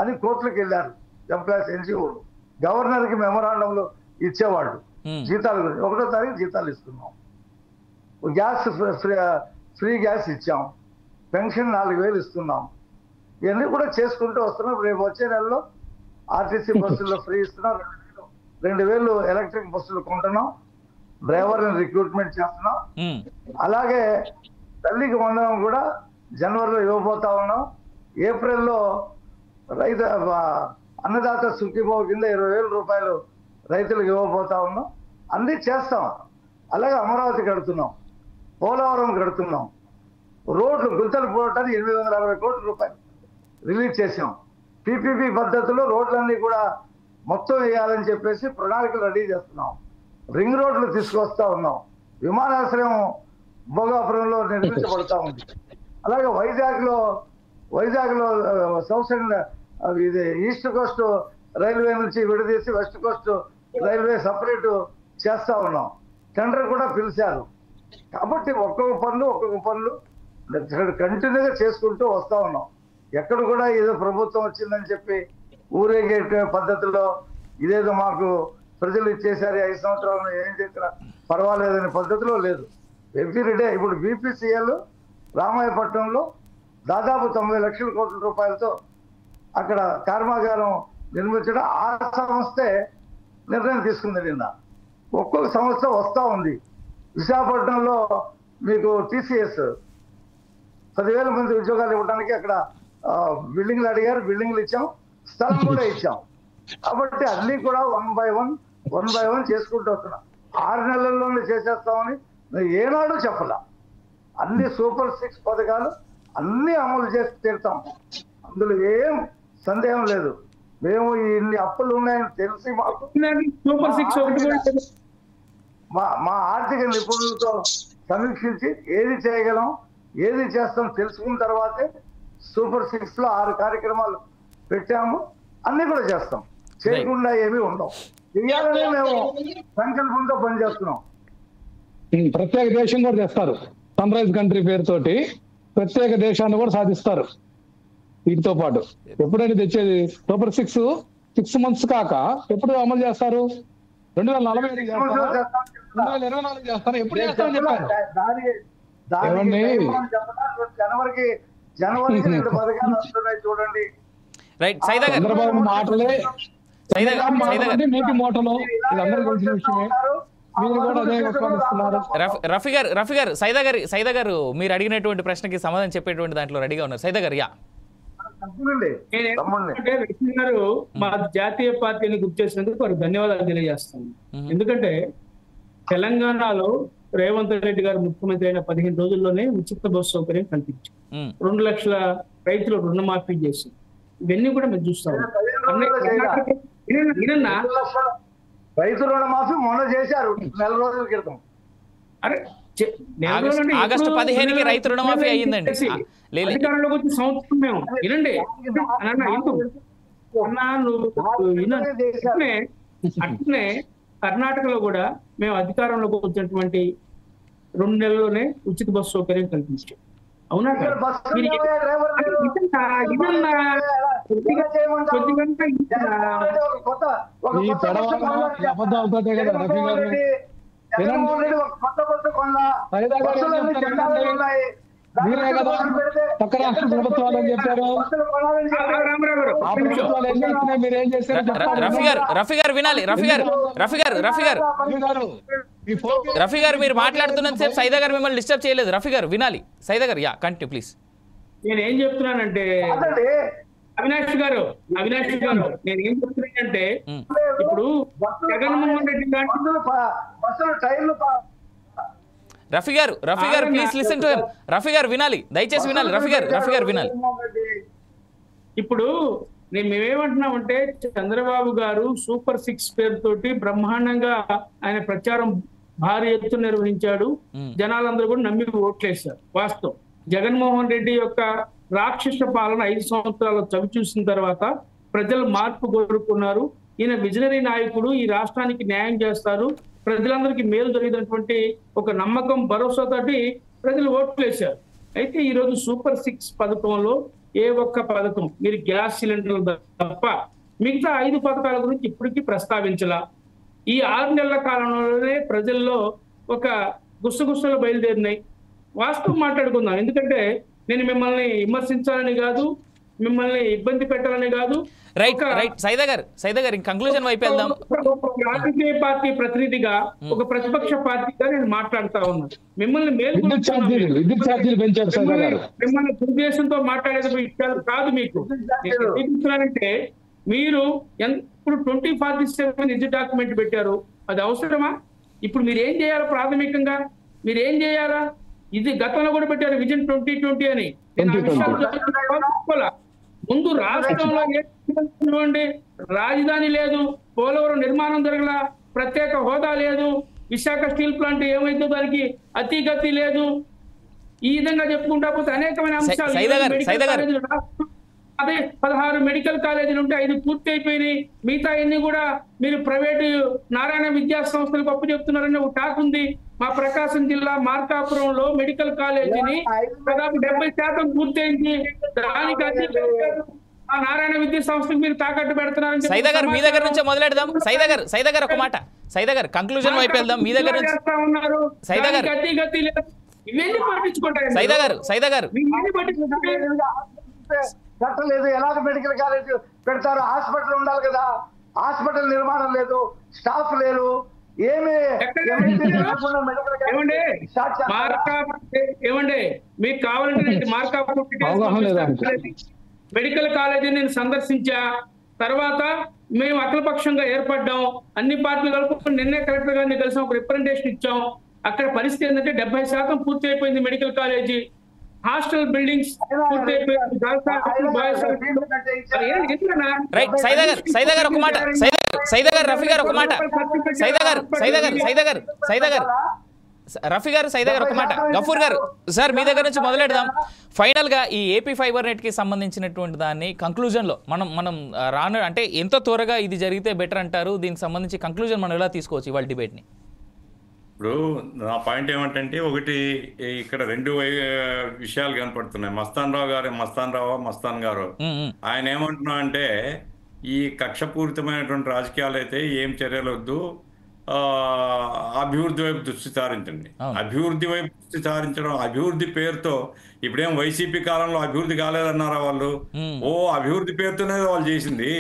అని కోర్టులకు వెళ్ళారు ఎంప్లాయీస్, ఎన్జిఓలు. గవర్నర్కి మెమరాండంలో ఇచ్చేవాళ్ళు జీతాల గురించి. 1వ తారీఖు జీతాలు ఇస్తున్నాం. గ్యాస్ ఫ్రీ గ్యాస్ ఇచ్చాం. పెన్షన్ 4,000 ఇస్తున్నాం. ఇవన్నీ కూడా చేసుకుంటూ వస్తున్నాం. రేపు వచ్చే నెలలో ఆర్టీసీ బస్సుల్లో ఫ్రీ ఇస్తున్నాం, 2,000 ఎలక్ట్రిక్ బస్సులు కొంటున్నాం, డ్రైవర్ని రిక్రూట్మెంట్ చేస్తున్నాం. అలాగే తల్లికి వందనం కూడా జనవరిలో ఇవ్వబోతా ఉన్నాం. ఏప్రిల్లో రైతు అన్నదాత సుఖీభావ కింద 20,000 రూపాయలు రైతులకు ఇవ్వబోతా ఉన్నాం. అన్నీ చేస్తాం. అలాగే అమరావతి కడుతున్నాం, పోలవరం కడుతున్నాం, రోడ్లు గుంతలు పోవటానికి 860 కోట్ల రూపాయలు రిలీజ్ చేసాం. పీపీపీ పద్ధతిలో రోడ్లన్నీ కూడా మొత్తం వేయాలని చెప్పేసి ప్రణాళికలు రెడీ చేస్తున్నాం. రింగ్ రోడ్లు తీసుకొస్తా ఉన్నాం. విమానాశ్రయం భోగాపురంలో నిర్మించబడతా ఉంది. అలాగే వైజాగ్లో సౌత్ ఇది ఈస్ట్ కోస్ట్ రైల్వే నుంచి విడదీసి వెస్ట్ కోస్ట్ రైల్వే సపరేట్ చేస్తా ఉన్నాం. టెండర్ కూడా పిలిచారు. కాబట్టి ఒక్కొక్క పనులు కంటిన్యూగా చేసుకుంటూ వస్తా ఉన్నాం. ఎక్కడ కూడా ఏదో ప్రభుత్వం వచ్చిందని చెప్పి ఊరేగే పద్ధతిలో ఇదేదో మాకు ప్రజలు ఇచ్చేసారి 5 సంవత్సరాలు ఏం చేసినా పర్వాలేదనే పద్ధతిలో లేదు. ఎవ్రీడే ఇప్పుడు బీపీసీఎల్ రామాయపట్నంలో దాదాపు 90 లక్షల కోట్ల రూపాయలతో అక్కడ కర్మాగారం నిర్మించడం ఆ సంస్థే నిర్ణయం తీసుకుంది. నిన్న ఒక్కొక్క సంస్థ వస్తూ ఉంది. విశాఖపట్నంలో మీకు టీసీఎస్ 10,000 మంది ఉద్యోగాలు ఇవ్వడానికి అక్కడ బిల్డింగ్లు అడిగారు, బిల్డింగ్లు ఇచ్చాం, స్థలం కూడా ఇచ్చాం. కాబట్టి అన్ని కూడా వన్ బై వన్ చేసుకుంటూ వస్తున్నాం. 6 నెలల్లోనే చేసేస్తామని ఏనాడు చెప్పలా. అన్ని సూపర్ 6 పథకాలు అన్ని అమలు చేసి తీరుతాం. అందులో ఏం సందేహం లేదు. మేము ఇన్ని అప్పులు ఉన్నాయని తెలిసి మాకు
సూపర్ 6
మా ఆర్థిక నిపుణులతో సమీక్షించి ఏది చేయగలం ఏది చేస్తాం తెలుసుకున్న తర్వాతే సూపర్ 6 లో 6 కార్యక్రమాలు పెట్టాము. అన్ని కూడా చేస్తాం, చేయకుండా ఏమీ ఉండవు. ఇవ్వాలనే మేము సంకల్పంతో పనిచేస్తున్నాం.
ప్రత్యేక దేశం కూడా చేస్తారు. సన్ రైజ్ కంట్రీ పేరుతోటి ప్రత్యేక దేశాన్ని కూడా సాధిస్తారు. వీటితో పాటు ఎప్పుడైనా తెచ్చేది సూపర్ 6 మంత్స్ కాక ఎప్పుడు అమలు చేస్తారు? 2045 చేస్తారు, 2024 చేస్తారు. ఎప్పుడు చేస్తామని చెప్పారు.
జనవరికి 2 పథకాలు వస్తున్నాయి చూడండి.
చంద్రబాబు మాటలే నీటి మూటలు, ఇదందరూ తెలిసిన విషయమే. మీరు కూడా అదే విస్మరిస్తున్నారు.
రఫీ గారు సైదా గారు మీరు అడిగినటువంటి ప్రశ్నకి సమాధానం చెప్పేటువంటి దాంట్లో రెడీగా ఉన్నారు. సైదా గారు
గారు మా జాతీయ పార్టీని గుర్తు చేసినందుకు వారికి ధన్యవాదాలు తెలియజేస్తాను. ఎందుకంటే తెలంగాణలో రేవంత్ రెడ్డి గారు ముఖ్యమంత్రి అయిన 15 రోజుల్లోనే ఉచిత బస్సు సౌకర్యం కల్పించారు. 2 లక్షల రైతులు రుణమాఫీ చేసి ఇవన్నీ కూడా మేము చూస్తాం.
రైతు రుణమాఫీ మొన్న చేశారు, 4 రోజుల క్రితం.
ఆగస్టు 15కి రైతు రుణమాఫీ అయ్యిందండి.
అధికారంలోకి వచ్చి సంవత్సరం మేము వినండి అట్లనే కర్ణాటకలో కూడా మేము అధికారంలోకి వచ్చినటువంటి 2 నెలల్లోనే ఉచిత బస్సు సౌకర్యం కల్పించాం. అవునా?
మీరే కదా పక్క రాష్ట్ర ప్రభుత్వాలు అని చెప్పారు. మీరేం చేశారు?
రఫీ గారు మీరు మాట్లాడుతున్నంత సేపు సైదా గారు మిమ్మల్ని డిస్టర్బ్ చేయలేదు. రఫీ గారు వినాలి. సైదా గారు కంటిన్యూ ప్లీజ్.
నేనేం చెప్తున్నానంటే అవినాష్ గారు నేను ఏం చెప్తున్నానంటే ఇప్పుడు జగన్మోహన్ రెడ్డి
రఫీ గారు please listen to him. Rafi గారు వినాలి, దయచేసి వినాలి. రఫీ గారు వినాలి.
ఇప్పుడు మేమేమంటున్నామంటే చంద్రబాబు గారు సూపర్ 6 పేరుతోటి బ్రహ్మాండంగా ఆయన ప్రచారం భారీ ఎత్తున నిర్వహించాడు. జనాలందరూ కూడా నమ్మి ఓట్లేశారు. వాస్తవం. జగన్మోహన్ రెడ్డి యొక్క రాక్షస పాలన 5 సంవత్సరాలు చవి చూసిన తర్వాత ప్రజలు మార్పు కోరుకున్నారు. ఈయన విజనరీ నాయకుడు, ఈ రాష్ట్రానికి న్యాయం చేస్తారు, ప్రజలందరికీ మేలు జరిగినటువంటి ఒక నమ్మకం భరోసాతోటి ప్రజలు ఓట్లు వేశారు. అయితే ఈరోజు సూపర్ 6 పథకంలో ఏ ఒక్క పథకం మీరు గ్యాస్ సిలిండర్లు తప్ప మిగతా 5 పథకాల గురించి ఇప్పటికీ ప్రస్తావించలా. ఈ 6 నెలల కాలంలోనే ప్రజల్లో ఒక గుసగుసలు బయలుదేరినాయి. వాస్తవం మాట్లాడుకుందాం. ఎందుకంటే నేను మిమ్మల్ని విమర్శించాలని కాదు, మిమ్మల్ని ఇబ్బంది పెట్టాలని కాదు.
రైట్ రైట్ సైదా గారు కంక్లూజన్ వైపు వెళ్దాం.
రాజకీయ పార్టీ ప్రతినిధిగా, ఒక ప్రతిపక్ష పార్టీగా నేను మాట్లాడుతా ఉన్నాను. మిమ్మల్ని మిమ్మల్ని ఉద్దేశంతో మాట్లాడేది విషయాలు కాదు. మీకు అంటే మీరు ఇప్పుడు 2047 నిజ డాక్యుమెంట్ పెట్టారు, అది అవసరమా? ఇప్పుడు మీరు ఏం చేయాలి? ప్రాథమికంగా మీరు ఏం చేయాలా? ఇది గతంలో కూడా పెట్టారు విజన్ 2020 అని. ముందు రాష్ట్రంలో ఏమండి, రాజధాని లేదు, పోలవరం నిర్మాణం జరగల, ప్రత్యేక హోదా లేదు, విశాఖ స్టీల్ ప్లాంట్ ఏమైతే దానికి అతిగతి లేదు. ఈ విధంగా చెప్పుకుంటా పోతే అనేకమైన అంశాలు. అదే 16 మెడికల్ కాలేజీలు ఉంటే 5 పూర్తి అయిపోయినాయి, మిగతా అన్ని కూడా మీరు ప్రైవేటు నారాయణ విద్యా సంస్థలకు అప్పు చెప్తున్నారని ఒక టాక్ ఉంది. మా ప్రకాశం జిల్లా మార్కాపురంలో మెడికల్ కాలేజీని దాదాపు 70% పూర్తయింది. దానికి ఆ నారాయణ విద్యా సంస్థకు మీరు తాకట్టు పెడుతున్నారని.
సైదా గారు మీ దగ్గర నుంచి మొదలెడదాం. సైదా గారు ఒక మాట. సైదా గారు కంక్లూజన్ వైపు వెళ్దాం. మీ దగ్గర నుంచి
ఉన్నారు.
సైదా గారు
గతి లేదు, ఇవన్నీ పట్టించుకుంటారు.
సైదా గారు
కట్టలేదు, ఎలాగ మెడికల్ కాలేజ్ పెడతారు? హాస్పిటల్ ఉండాలి కదా, హాస్పిటల్ నిర్మాణం లేదు, స్టాఫ్ లేరు, ఏమండి మీకు కావాలంటే మెడికల్ కాలేజీని నేను సందర్శించా. తర్వాత మేము అఖిలపక్షంగా ఏర్పడ్డాం, అన్ని పార్టీలు కలుపుకొని నిన్నే కలెక్టర్ గారిని కలిసాం, ఒక రిప్రజెంటేషన్ ఇచ్చాం. అక్కడ పరిస్థితి ఏంటంటే 70% పూర్తి అయిపోయింది మెడికల్ కాలేజీ, హాస్టల్ బిల్డింగ్స్ పూర్తి అయిపోయింది.
సైదా గారు ఒక మాట. సైదా గారు రఫీ గారు ఒక మాట. రఫీ గారు సైదా గారు ఒక మాట. గఫూర్ గారు సార్ మీ దగ్గర నుంచి మొదలెడదాం. ఫైనల్ గా ఈ ఏపీ ఫైబర్ నెట్ కి సంబంధించినటువంటి దాన్ని కంక్లూజన్ లో మనం రాను అంటే ఎంతో త్వరగా ఇది జరిగితే బెటర్ అంటారు. దీనికి సంబంధించి కంక్లూజన్ మనం ఎలా తీసుకోవచ్చు ఇవాళ డిబేట్ ని?
ఇప్పుడు నా పాయింట్ ఏమంటే, ఒకటి ఇక్కడ 2 విషయాలు కనపడుతున్నాయి. మస్తాన్ గారు ఆయన ఏమంటున్నా అంటే, ఈ కక్షపూరితమైనటువంటి రాజకీయాలు అయితే ఏం చర్యలు వద్దు, అభివృద్ధి వైపు దృష్టి సారించండి. అభివృద్ధి వైపు దృష్టి సారించడం, అభివృద్ధి పేరుతో ఇప్పుడేం వైసీపీ కాలంలో అభివృద్ధి కాలేదన్నారా వాళ్ళు? అభివృద్ధి పేరుతోనే వాళ్ళు చేసింది.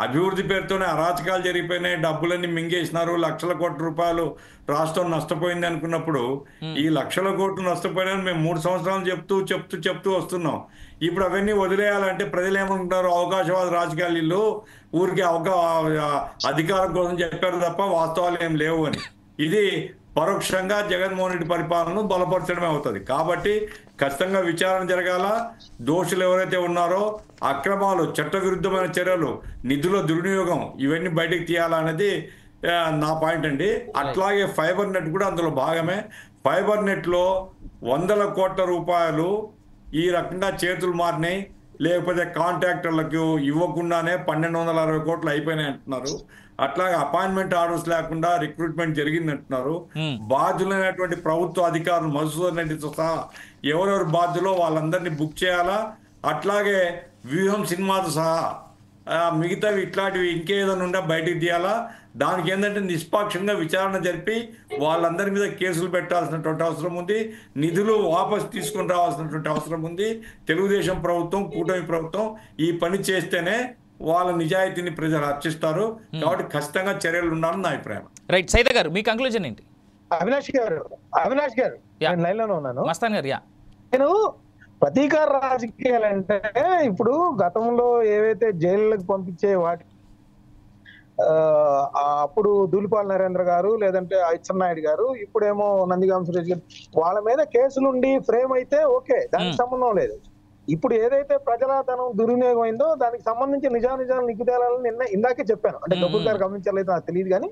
అభివృద్ధి పేరుతోనే అరాచకాలు జరిగిపోయినాయి, డబ్బులన్నీ మింగేసినారు, లక్షల కోట్ల రూపాయలు రాష్ట్రం నష్టపోయింది అనుకున్నప్పుడు ఈ లక్షల కోట్లు నష్టపోయినాయని మేము 3 సంవత్సరాలు చెప్తూ వస్తున్నాం. ఇప్పుడు అవన్నీ వదిలేయాలంటే ప్రజలు ఏమనుకుంటారు? అవకాశవాద రాజకీయాలు ఇల్లు ఊరికి అధికారం కోసం చెప్పారు తప్ప వాస్తవాలు ఏం లేవు అని. ఇది పరోక్షంగా జగన్మోహన్ రెడ్డి పరిపాలనను బలపరచడమే అవుతుంది. కాబట్టి ఖచ్చితంగా విచారణ జరగాల. దోషులు ఎవరైతే ఉన్నారో అక్రమాలు, చట్టవిరుద్ధమైన చర్యలు, నిధుల దుర్వినియోగం ఇవన్నీ బయటకు తీయాలనేది నా పాయింట్ అండి. అట్లాగే ఫైబర్ నెట్ కూడా అందులో భాగమే. ఫైబర్ నెట్లో 100 కోట్ల రూపాయలు ఈ రకంగా చేతులు మారినాయి, లేకపోతే కాంట్రాక్టర్లకు ఇవ్వకుండానే 1260 కోట్లు అయిపోయినాయి అంటున్నారు. అట్లాగే అపాయింట్మెంట్ ఆర్డర్స్ లేకుండా రిక్రూట్మెంట్ జరిగింది అంటున్నారు. బాధ్యులైనటువంటి ప్రభుత్వ అధికారులు మధుసూదన్ రెడ్డితో సహా ఎవరెవరు బాధ్యులో వాళ్ళందరినీ బుక్ చేయాలా. అట్లాగే వ్యూహం సినిమాతో సహా మిగతావి ఇట్లాంటివి ఇంకేదైనా ఉంటే బయటికి తీయాలా. దానికి ఏంటంటే నిష్పాక్షంగా విచారణ జరిపి వాళ్ళందరి మీద కేసులు పెట్టాల్సినటువంటి అవసరం ఉంది. నిధులు వాపసు తీసుకుని రావాల్సినటువంటి అవసరం ఉంది. తెలుగుదేశం ప్రభుత్వం, కూటమి ప్రభుత్వం ఈ పని చేస్తేనే వాళ్ళ నిజాయితీని ప్రజలు అర్చిస్తారు. కాబట్టి ఖచ్చితంగా చర్యలు ఉండాలని నా అభిప్రాయం.
రైట్ సైదా గారు మీ కంక్లూజన్ ఏంటి?
అవినాష్ గారు నేను లైన్ లోనే ఉన్నాను.
మస్తాన్ గారు
నేను ప్రతీకార రాజకీయాలు అంటే ఇప్పుడు గతంలో ఏవైతే జైళ్ళకి పంపించే వాటి అప్పుడు ధూళిపాల నరేంద్ర గారు లేదంటే అచ్చెన్నాయుడు గారు, ఇప్పుడేమో నందిగామ సురేష్ గారు, వాళ్ళ మీద కేసులుండి ఫ్రేమ్ అయితే ఓకే, దానికి సంబంధం లేదు. ఇప్పుడు ఏదైతే ప్రజాధనం దుర్వినియోగం అయిందో దానికి సంబంధించి నిజాలు నిగ్గుదేయాలని ఇందాకే చెప్పాను. అంటే గబ్బర్ గారు గమనించలేదు నాకు తెలియదు, కానీ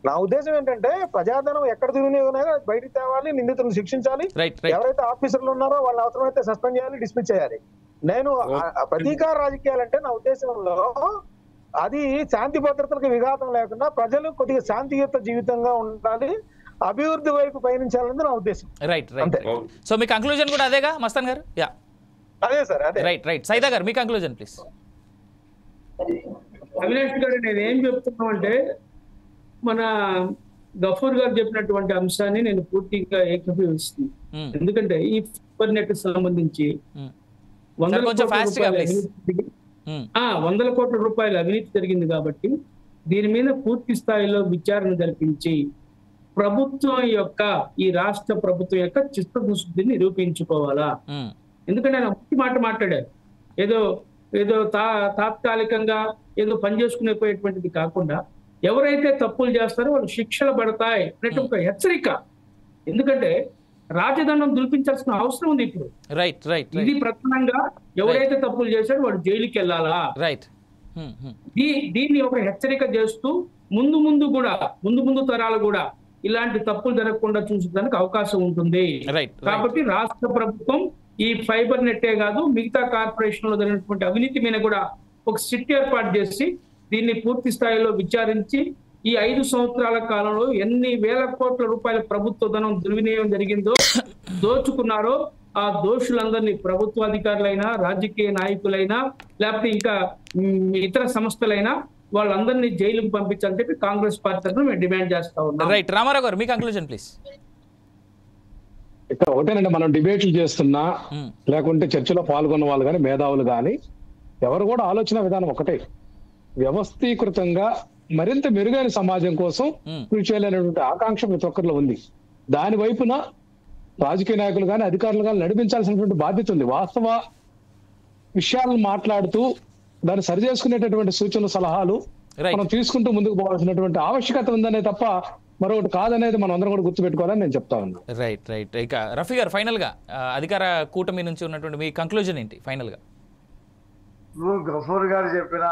నా ఉద్దేశం ఏంటంటే ప్రజాధనం ఎక్కడ దుర్వినియోగం బయటికి తేవాలి, నిందితులను శిక్షించాలి, ఎవరైతే ఆఫీసర్లు ఉన్నారో వాళ్ళని అవసరమైతే సస్పెండ్ చేయాలి, డిస్మిస్ చేయాలి. నేను ప్రతీకార రాజకీయాలంటే నా ఉద్దేశంలో అది శాంతి భద్రతలకు విఘాతం లేకుండా ప్రజలు కొద్దిగా శాంతియుత జీవితంగా ఉండాలి, అభివృద్ధి వైపు పయనించాలన్నది నా ఉద్దేశం.
Right right. సో మీ కంక్లూజన్ కూడా అదేగా మస్తాన్ గారు?
అదే సార్, అదే.
Right right. సైదా గారు మీ కంక్లూజన్ ప్లీజ్.
అవినాష్ గారు నేను ఏం చెప్తున్నామంటే, మన గఫూర్ గారు చెప్పినటువంటి అంశాన్ని నేను పూర్తిగా ఏకీభవిస్తున్నాను. ఎందుకంటే ఈ ఫైబర్ నెట్ సంబంధించి వందల
కొంచెం
కోట్ల
fast గా
రూపాయల
please.
అవినీతి వందల కోట్ల రూపాయల అవినీతి జరిగింది కాబట్టి దీని మీద పూర్తి స్థాయిలో విచారణ జరిపించి ప్రభుత్వం యొక్క ఈ రాష్ట్ర ప్రభుత్వం యొక్క చిత్తశుద్ధిని నిరూపించుకోవాలా. ఎందుకంటే ఆయన ముఖ్య మాట మాట్లాడారు, ఏదో ఏదో తాత్కాలికంగా ఏదో పని చేసుకునే పోయేటువంటిది కాకుండా ఎవరైతే తప్పులు చేస్తారో వాళ్ళు శిక్షలు పడతాయి అనేటువంటి ఒక హెచ్చరిక. ఎందుకంటే రాజదండం దులిపించాల్సిన అవసరం ఉంది ఇప్పుడు. ఇది ప్రధానంగా ఎవరైతే తప్పులు చేశారో వాడు జైలుకి వెళ్ళాలా. దీన్ని ఒక హెచ్చరిక చేస్తూ ముందు తరాలు కూడా ఇలాంటి తప్పులు జరగకుండా చూసేదానికి అవకాశం ఉంటుంది. కాబట్టి రాష్ట్ర ప్రభుత్వం ఈ ఫైబర్ నెట్టే కాదు మిగతా కార్పొరేషన్ లో జరిగినటువంటి అవినీతి మీద కూడా ఒక సిట్ ఏర్పాటు చేసి దీన్ని పూర్తి స్థాయిలో విచారించి ఈ 5 సంవత్సరాల కాలంలో ఎన్ని వేల కోట్ల రూపాయల ప్రభుత్వ ధనం దుర్వినియోగం జరిగిందో, దోచుకున్నారో ఆ దోషులందరినీ ప్రభుత్వ అధికారులైనా రాజకీయ నాయకులైనా లేకపోతే ఇంకా ఇతర సంస్థలైనా వాళ్ళందరినీ జైలుకు పంపించాలని చెప్పి కాంగ్రెస్ పార్టీ తరఫున మేము డిమాండ్ చేస్తా ఉన్నాం.
రైట్, రామారావు గారు మీ కంక్లూజన్ ప్లీజ్.
ఇక్కడ ఒకటేనండి, మనం డిబేట్లు చేస్తున్నా లేకుంటే చర్చలో పాల్గొన్న వాళ్ళు కానీ మేధావులు కానీ ఎవరు కూడా ఆలోచన విధానం ఒకటే, వ్యవస్థీకృతంగా మరింత మెరుగైన సమాజం కోసం కృషి చేయాలనేటువంటి ఆకాంక్ష ప్రతి ఒక్కరిలో ఉంది. దాని వైపున రాజకీయ నాయకులు కానీ అధికారులు కానీ నడిపించాల్సినటువంటి బాధ్యత ఉంది. వాస్తవ విషయాలను మాట్లాడుతూ దాన్ని సరిచేసుకునేటటువంటి సూచనలు సలహాలు మనం తీసుకుంటూ ముందుకు పోవాల్సినటువంటి ఆవశ్యకత ఉందనే తప్ప మరొకటి కాదనేది మనం అందరం కూడా గుర్తుపెట్టుకోవాలని నేను చెప్తా ఉన్నాను.
రైట్. ఇక రఫీ గారు ఫైనల్ గా అధికార కూటమి నుంచి ఉన్నటువంటి మీ కంక్లూజన్ ఏంటి ఫైనల్ గా?
గఫూర్ గారు చెప్పినా,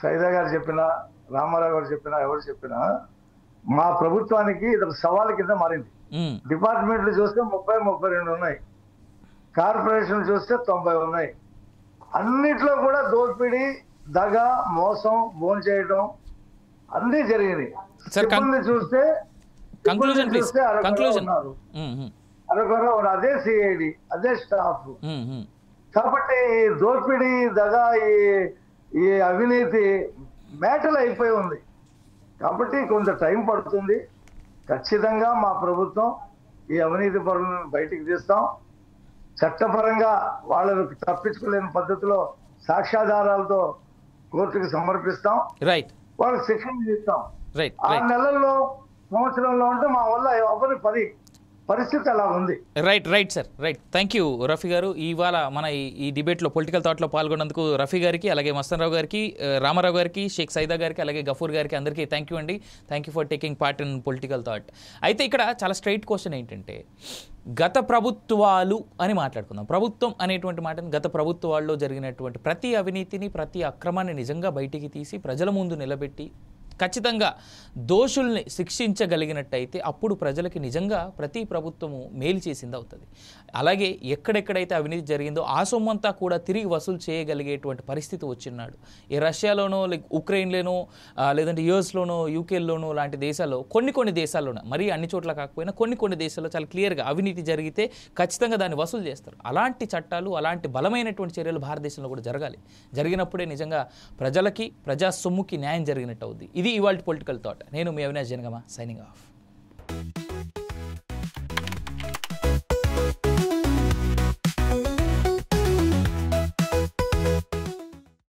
సైదా గారు చెప్పినా, రామారావు గారు చెప్పినా, ఎవరు చెప్పినా మా ప్రభుత్వానికి ఇది సవాల్ కింద మారింది. డిపార్ట్మెంట్లు చూస్తే 30-32 ఉన్నాయి, కార్పొరేషన్ చూస్తే 90 ఉన్నాయి. అన్నిట్లో కూడా దోపిడీ, దగ, మోసం, భోంచేయటం అన్నీ జరిగింది. చూస్తే అరకొర అదే సిఐడి, అదే స్టాఫ్. కాబట్టి దోపిడీ, దగ, ఈ అవినీతి మేటలు అయిపోయి ఉంది. కాబట్టి కొంత టైం పడుతుంది. ఖచ్చితంగా మా ప్రభుత్వం ఈ అవినీతి పరులను బయటికి తీస్తాం. చట్టపరంగా వాళ్ళను తప్పించుకోలేని పద్ధతిలో సాక్ష్యాధారాలతో కోర్టుకు సమర్పిస్తాం. వాళ్ళకి శిక్షణ ఇస్తాం. 6 నెలల్లో, సంవత్సరంలో ఉంటే మా వల్ల ఎవరి పరిస్థితి అలా ఉంది.
Right sir. Thank you Rafi గారు. ఇవాళ మన ఈ డిబేట్లో పొలిటికల్ థాట్లో పాల్గొన్నందుకు రఫీ గారికి, అలాగే మస్తాన్ రావు గారికి, రామారావు గారికి, షేక్ సైదా గారికి, అలాగే గఫూర్ గారికి అందరికీ థ్యాంక్ యూ అండి. Thank you for taking part in political thought. అయితే ఇక్కడ చాలా స్ట్రైట్ క్వశ్చన్ ఏంటంటే, గత ప్రభుత్వాలు అని మాట్లాడుకుందాం. ప్రభుత్వం అనేటువంటి మాటను గత ప్రభుత్వాల్లో జరిగినటువంటి ప్రతి అవినీతిని, ప్రతి అక్రమాన్ని నిజంగా బయటికి తీసి ప్రజల ముందు నిలబెట్టి ఖచ్చితంగా దోషుల్ని శిక్షించగలిగినట్టయితే అప్పుడు ప్రజలకి నిజంగా ప్రతి ప్రభుత్వము మేలు చేసింది అవుతుంది. అలాగే ఎక్కడెక్కడైతే అవినీతి జరిగిందో ఆ సొమ్మంతా కూడా తిరిగి వసూలు చేయగలిగేటువంటి పరిస్థితి వచ్చినాడు. ఈ రష్యాలోనో, ఉక్రెయిన్లోనో, లేదంటే యుఎస్లోనో, యూకేలోనో లాంటి దేశాల్లో కొన్ని దేశాల్లోనో, మరీ అన్ని చోట్ల కాకపోయినా కొన్ని దేశాల్లో చాలా క్లియర్గా అవినీతి జరిగితే ఖచ్చితంగా దాన్ని వసూలు చేస్తారు. అలాంటి చట్టాలు, అలాంటి బలమైనటువంటి చర్యలు భారతదేశంలో కూడా జరగాలి. జరిగినప్పుడే నిజంగా ప్రజలకి, ప్రజా సొమ్ముకి న్యాయం జరిగినట్టు అవుద్ది. ఇది ఇవాల్టి పొలిటికల్ థాట్. నేను మీ అవినాష్ జనగామ, సైనింగ్ ఆఫ్.